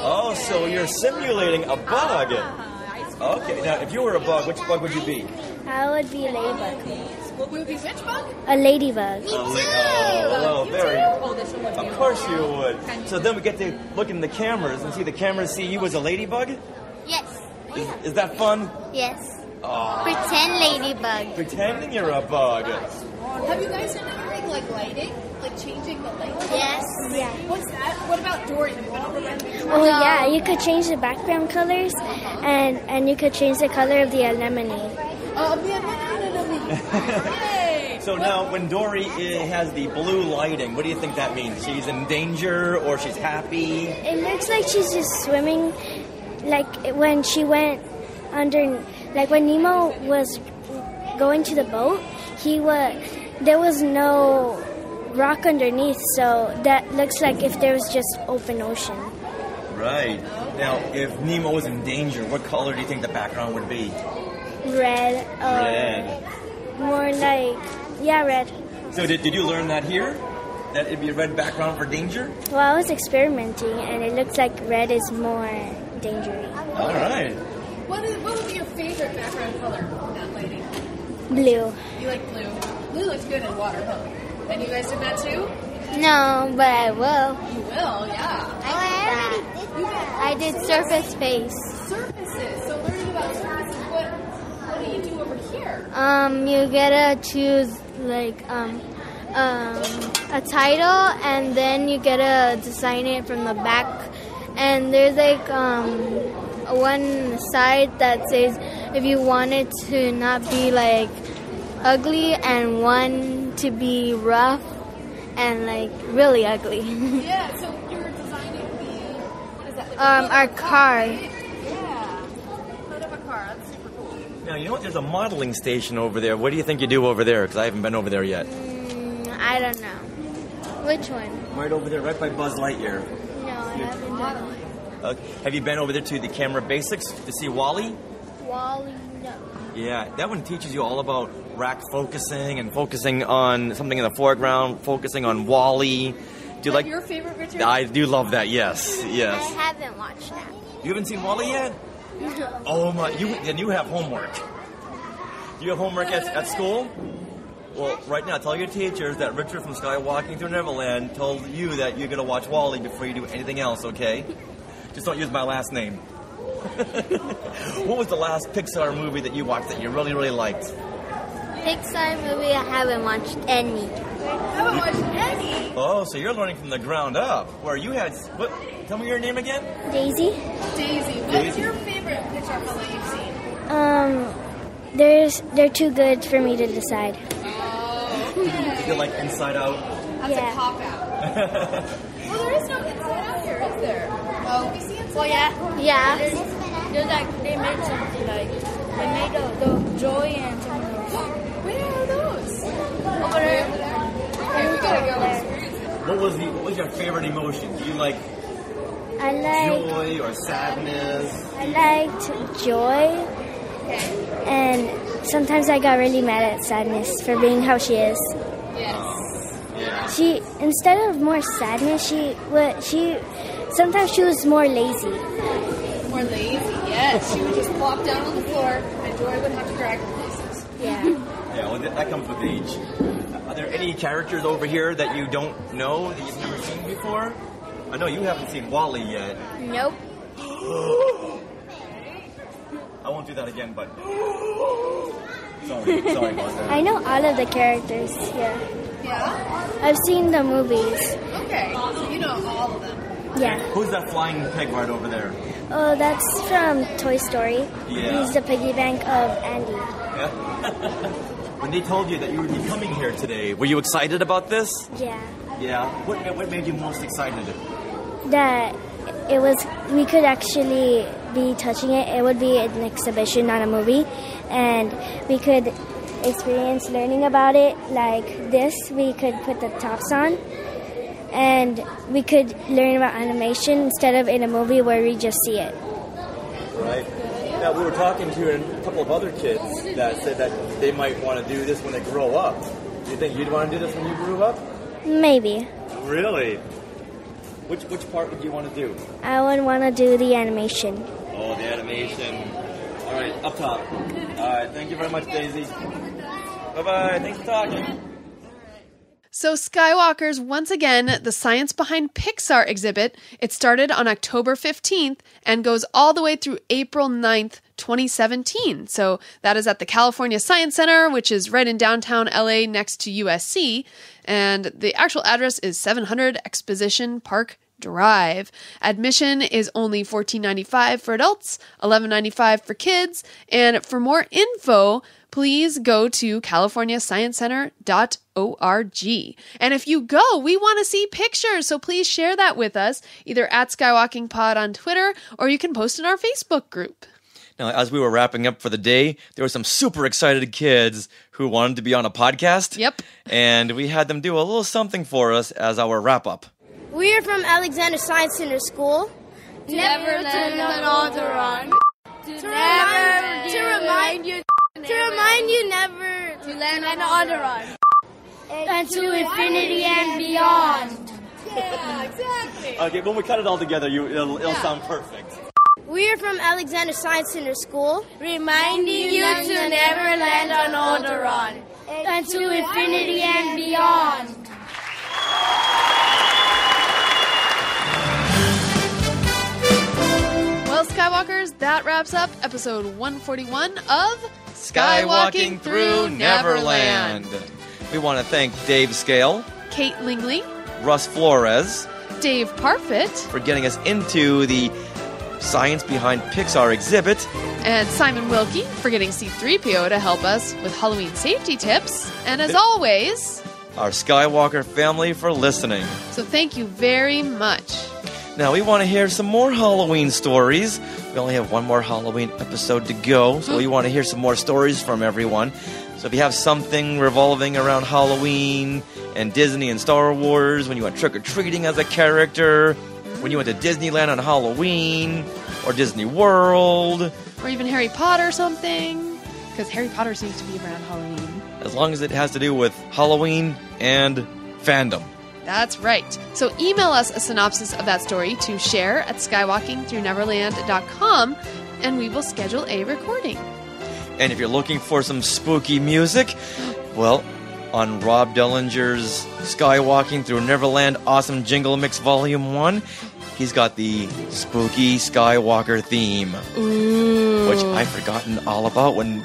Oh, so you're simulating a bug. Okay, now if you were a bug, which bug would you be? I would be a ladybug. What would be which bug? A ladybug. Oh, very. Of course you would. So then we get to look in the cameras and see the cameras see you as a ladybug? Yes. Is that fun? Yes. Oh. Pretend ladybug. Pretending you're a bug. Have you guys done anything like lighting? Like changing the lighting? Yes. Yeah. What's that? What about Dory? Oh yeah, you could change the background colors, and you could change the color of the anemone. So now, when Dory has the blue lighting, what do you think that means? She's in danger or she's happy? It looks like she's just swimming, like when she went under, like when Nemo was going to the boat, there was no rock underneath, so that looks like if there was just open ocean. Right. Now, if Nemo was in danger, what color do you think the background would be? Red. Red. More like, yeah, red. So did you learn that here? That it'd be a red background for danger? Well, I was experimenting, and it looks like red is more dangerous. All right. What would be your favorite background color in that lighting? Blue. You like blue? Blue looks good in water, huh? And you guys did that too? No, but I will. You will, yeah. I did surface space. Surfaces. So learning about surfaces, what do you do over here? You gotta choose like a title, and then you gotta design it from the back. And there's like one side that says if you want it to not be like ugly, and one to be rough and like really ugly. Yeah, so you're designing what is that? Like our car. Yeah. Hood of a car. That's super cool. Now, you know what? There's a modeling station over there. What do you think you do over there? Because I haven't been over there yet. I don't know. Which one? Right over there, right by Buzz Lightyear. No, I haven't done it. Have you been over there to the camera basics to see WALL-E? WALL-E, no. Yeah, that one teaches you all about rack focusing and focusing on something in the foreground, focusing on WALL-E. Do you like your favorite, Richard? I do love that. Yes. I haven't watched that. You haven't seen WALL-E yet? No. Oh my! Then you have homework. Do you have homework at school? Well, right now, tell your teachers that Richard from Skywalking Through Neverland told you that you're gonna watch WALL-E before you do anything else. Okay? Just don't use my last name. What was the last Pixar movie that you watched that you really, really liked? Pixar movie, I haven't watched any. Haven't watched any? Oh, so you're learning from the ground up. Where you had... What? Tell me your name again? Daisy. Daisy. What's your favorite Pixar film that you've seen? They're too good for me to decide. Oh, okay. You like Inside Out? That's a cop-out. Well, there is no Inside Out here, is there? Oh, we see Inside Out? Yeah. There's like, they made something like, they made the joy and something else. Where are those? what's your favorite emotion? Do you like I like joy or sadness? I liked joy, and sometimes I got really mad at sadness for being how she is. Yes. She, instead of more sadness, sometimes she was more lazy. More lazy, yes. She would just plop down on the floor, and Joy would have to drag her places. Yeah. Yeah, well, that comes with age. Are there any characters over here that you don't know, that you've never seen before? I know you haven't seen Wally yet. Nope. I won't do that again, but... Sorry about that. I know all of the characters here. Yeah? I've seen the movies. Okay, so you know all of them. Yeah. Who's that flying pig right over there? Oh, that's from Toy Story. Yeah. He's the piggy bank of Andy. Yeah. When they told you that you would be coming here today, were you excited about this? Yeah. Yeah. What made you most excited? That we could actually be touching it. It would be an exhibition, not a movie. And we could experience learning about it like this. We could put the tops on. And we could learn about animation instead of in a movie where we just see it. Right. Now, we were talking to a couple of other kids that said that they might want to do this when they grow up. Do you think you'd want to do this when you grew up? Maybe. Really? Which part would you want to do? I would want to do the animation. Oh, the animation. All right, up top. All right, thank you very much, Daisy. Bye-bye. Thanks for talking. So Skywalkers, once again, the Science Behind PIXAR exhibit. It started on October 15th and goes all the way through April 9th, 2017. So that is at the California Science Center, which is right in downtown LA next to USC. And the actual address is 700 Exposition Park Drive. Admission is only $14.95 for adults, $11.95 for kids. And for more info, please go to californiasciencecenter.org. And if you go, we want to see pictures, so please share that with us, either at Skywalking Pod on Twitter, or you can post in our Facebook group. Now, as we were wrapping up for the day, there were some super excited kids who wanted to be on a podcast. Yep. And we had them do a little something for us as our wrap-up. We are from Alexander Science Center School. Never land on Alderaan. To remind you never to land on Alderaan. And to infinity and beyond. Yeah, exactly. Okay, when we cut it all together, it'll sound perfect. We are from Alexander Science Center School, reminding you to never land on Alderaan. And to infinity and beyond. Well, Skywalkers, that wraps up episode 141 of Skywalking Through Neverland. We want to thank Dave Skale, Kate Lingley, Russ Flores, Dave Parfit, for getting us into the Science Behind PIXAR exhibit, and Simon Wilkie for getting C-3PO to help us with Halloween safety tips, and as always, our Skywalker family for listening. So thank you very much. Now, we want to hear some more Halloween stories. We only have one more Halloween episode to go, so we want to hear some more stories from everyone. So if you have something revolving around Halloween and Disney and Star Wars, when you went trick-or-treating as a character, when you went to Disneyland on Halloween, or Disney World, or even Harry Potter or something, because Harry Potter seems to be around Halloween. As long as it has to do with Halloween and fandom. That's right. So email us a synopsis of that story to share@skywalkingthroughneverland.com, and we will schedule a recording. And if you're looking for some spooky music, well, on Rob Dellinger's Skywalking Through Neverland Awesome Jingle Mix Volume 1, he's got the spooky Skywalker theme. Ooh. Which I've forgotten all about when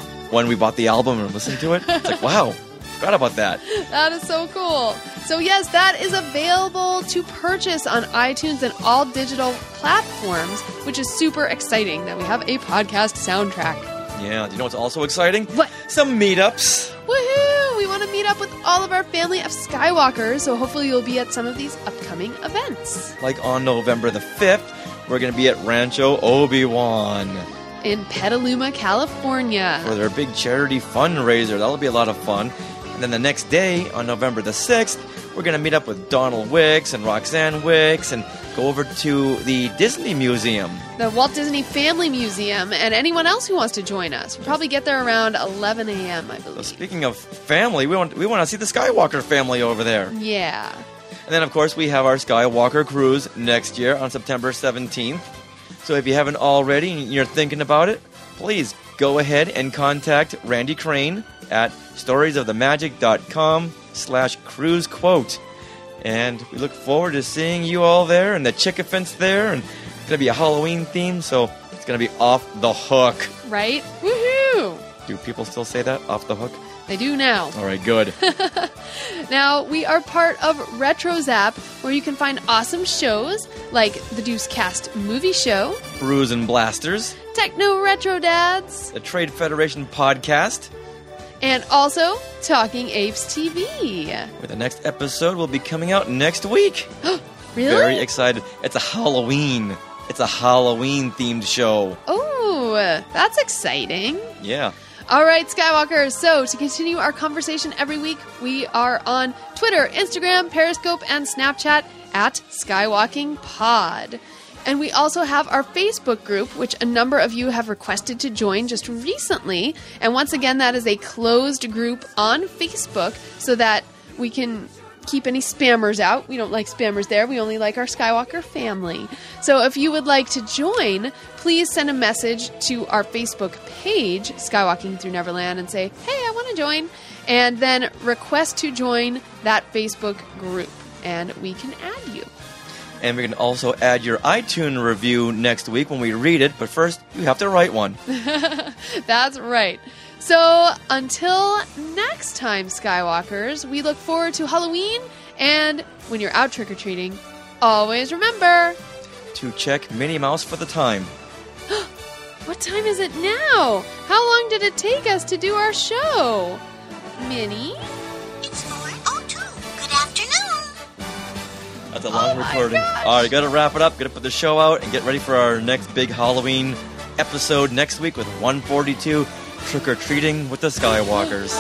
we bought the album and listened to it. It's like, wow, forgot about that. That is so cool. So yes, that is available to purchase on iTunes and all digital platforms, which is super exciting that we have a podcast soundtrack. Yeah, do you know what's also exciting? What? Some meetups. Woohoo! We want to meet up with all of our family of Skywalkers, so hopefully you'll be at some of these upcoming events. Like on November the 5th, we're going to be at Rancho Obi-Wan in Petaluma, California, for their big charity fundraiser. That'll be a lot of fun. And then the next day, on November the 6th, we're going to meet up with Donald Wicks and Roxanne Wicks and go over to the Disney Museum. The Walt Disney Family Museum, and anyone else who wants to join us. We'll probably get there around 11 a.m., I believe. So speaking of family, we want to see the Skywalker family over there. Yeah. And then, of course, we have our Skywalker cruise next year on September 17th. So if you haven't already and you're thinking about it, please go ahead and contact Randy Crane at storiesofthemagic.com/cruise quote. And we look forward to seeing you all there and the chickafants there. And it's going to be a Halloween theme, so it's going to be off the hook. Right? Woohoo! Do people still say that? Off the hook? They do now. All right, good. Now, we are part of Retro Zap, where you can find awesome shows like the Deuce Cast Movie Show, Brews and Blasters, Techno Retro Dads, the Trade Federation Podcast, and also Talking Apes TV. Where the next episode will be coming out next week. Really? Very excited. It's a Halloween. It's a Halloween-themed show. Oh, that's exciting. Yeah. All right, Skywalkers. So, to continue our conversation every week, we are on Twitter, Instagram, Periscope, and Snapchat at Skywalking Pod. And we also have our Facebook group, which a number of you have requested to join just recently. And once again, that is a closed group on Facebook so that we can keep any spammers out. We don't like spammers there. We only like our Skywalker family. So if you would like to join, please send a message to our Facebook page, Skywalking Through Neverland, and say, hey, I want to join. And then request to join that Facebook group, and we can add you. And we can also add your iTunes review next week when we read it, but first, you have to write one. That's right. So, until next time, Skywalkers, we look forward to Halloween, and when you're out trick-or-treating, always remember to check Minnie Mouse for the time. What time is it now? How long did it take us to do our show? Minnie? It's 4:02. Good afternoon. That's a long recording. All right, gotta wrap it up, gotta put the show out, and get ready for our next big Halloween episode next week with 142, Trick-or-Treating with the Skywalkers.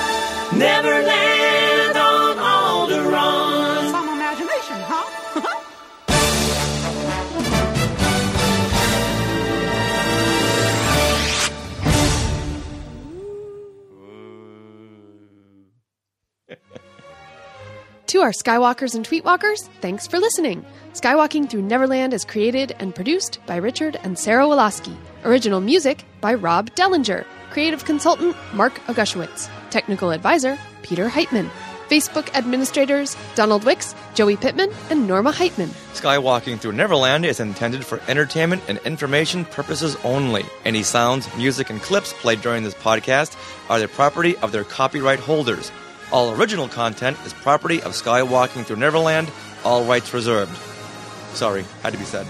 Neverland on Alderaan. Some imagination, huh? To our Skywalkers and Tweetwalkers, thanks for listening. Skywalking Through Neverland is created and produced by Richard and Sarah Woloski. Original music by Rob Dellinger. Creative consultant Mark Augushowitz. Technical advisor Peter Heitman. Facebook administrators Donald Wicks, Joey Pittman, and Norma Heitman. Skywalking Through Neverland is intended for entertainment and information purposes only. Any sounds, music, and clips played during this podcast are the property of their copyright holders. All original content is property of Skywalking Through Neverland, all rights reserved. Sorry, had to be said.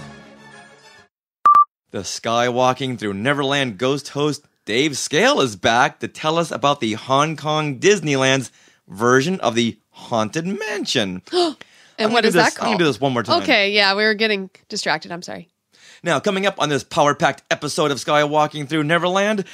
The Skywalking Through Neverland ghost host Dave Skale is back to tell us about the Hong Kong Disneyland's version of the Haunted Mansion. And what is that called? I'm going to do this one more time. Okay, yeah, we were getting distracted. I'm sorry. Now, coming up on this power-packed episode of Skywalking Through Neverland,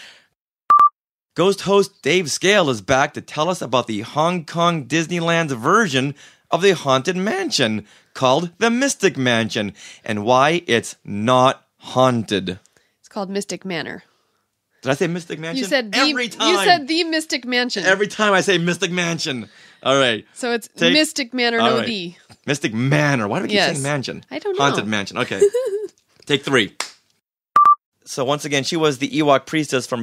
Ghost host Dave Skale is back to tell us about the Hong Kong Disneyland's version of the Haunted Mansion called the Mystic Mansion and why it's not haunted. It's called Mystic Manor. Did I say Mystic Mansion? You said every time. You said the Mystic Mansion. Every time I say Mystic Mansion. All right. So it's Mystic Manor, no right. D. Mystic Manor. Why do I keep saying mansion? I don't know. Haunted Mansion. Okay. Take 3. So once again, she was the Ewok priestess from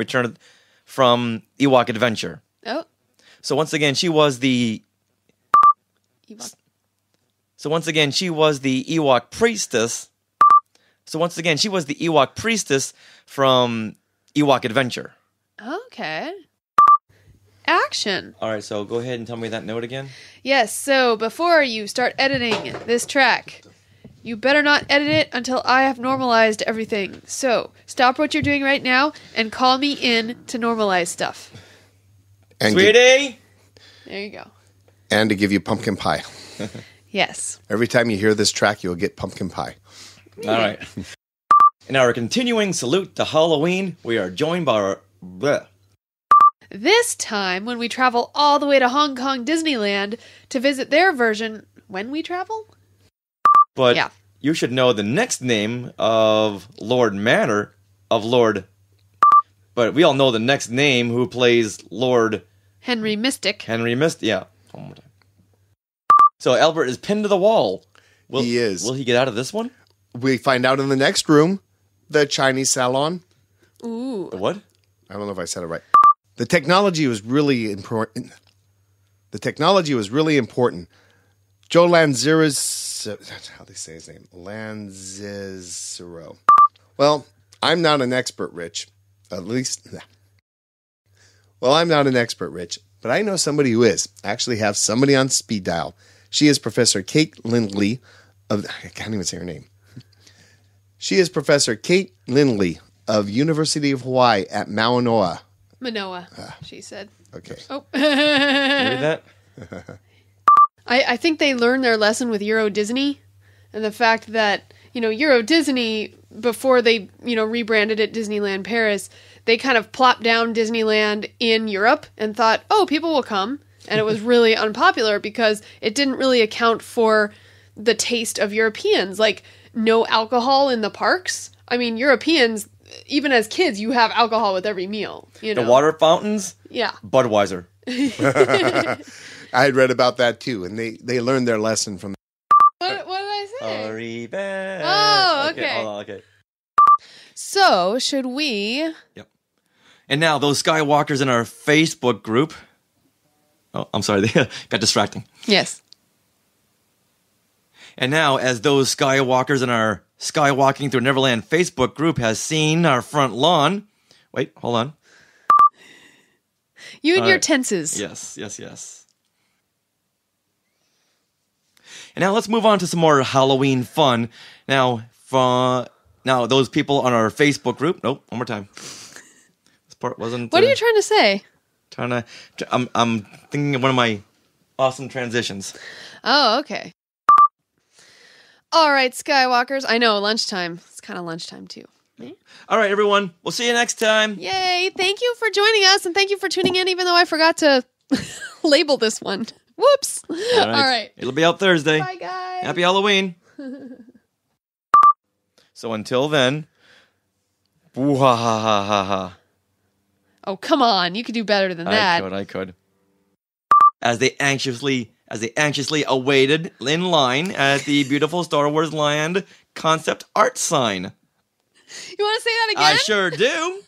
Ewok Adventure. Oh. So once again, she was the Ewok. So once again, she was the Ewok priestess. So once again, she was the Ewok priestess from Ewok Adventure. Okay. Action. All right, so go ahead and tell me that note again. Yes, so before you start editing this track, you better not edit it until I have normalized everything. So stop what you're doing right now and call me in to normalize stuff. And Sweetie! There you go. And to give you pumpkin pie. Yes. Every time you hear this track, you'll get pumpkin pie. All right. In our continuing salute to Halloween, we are joined by our... Bleh. This time, when we travel all the way to Hong Kong Disneyland to visit their version when we travel. But Yeah. you should know the next name of Lord Manor, of Lord... But we all know the next name who plays Lord... Henry Mystic. Yeah. One more time. So Albert is pinned to the wall. He is. Will he get out of this one? We find out in the next room, the Chinese salon. Ooh. The what? I don't know if I said it right. The technology was really important. Joe Lanzira's... how do they say his name? Lanziro. Well, I'm not an expert, Rich. At least... Well, I'm not an expert, Rich, but I know somebody who is. I actually have somebody on speed dial. She is Professor Kate Lingley of... I can't even say her name. She is Professor Kate Lingley of University of Hawaii at Manoa. She said. Okay. Oh. You read that? I think they learned their lesson with Euro Disney, and the fact that, Euro Disney, before they, rebranded it Disneyland Paris, they kind of plopped down Disneyland in Europe and thought, oh, people will come. And it was really unpopular because it didn't really account for the taste of Europeans. Like, no alcohol in the parks. I mean, Europeans, even as kids, you have alcohol with every meal. The water fountains? Yeah. Budweiser. I had read about that too, and they learned their lesson from... What did I say? Hurry back. Oh, okay. Hold on, okay. So, should we... Yep. And now, those Skywalkers in our Facebook group... Oh, I'm sorry, they got distracting. Yes. And now, as those Skywalkers in our Skywalking Through Neverland Facebook group has seen our front lawn... Wait, hold on. You and All your right. tenses. Yes. And now let's move on to some more Halloween fun. Now, those people on our Facebook group... Nope, one more time. This part wasn't... What are you trying to say? I'm thinking of one of my awesome transitions. Oh, okay. All right, Skywalkers. I know, lunchtime. It's kind of lunchtime, too. All right, everyone. We'll see you next time. Yay. Thank you for joining us, and thank you for tuning in, even though I forgot to label this one. Whoops. All right. It'll be out Thursday. Bye, guys. Happy Halloween. So until then, boo-ha-ha-ha-ha-ha. Oh, come on. You could do better than that. I could. As they anxiously awaited in line at the beautiful Star Wars Land concept art sign. You want to say that again? I sure do.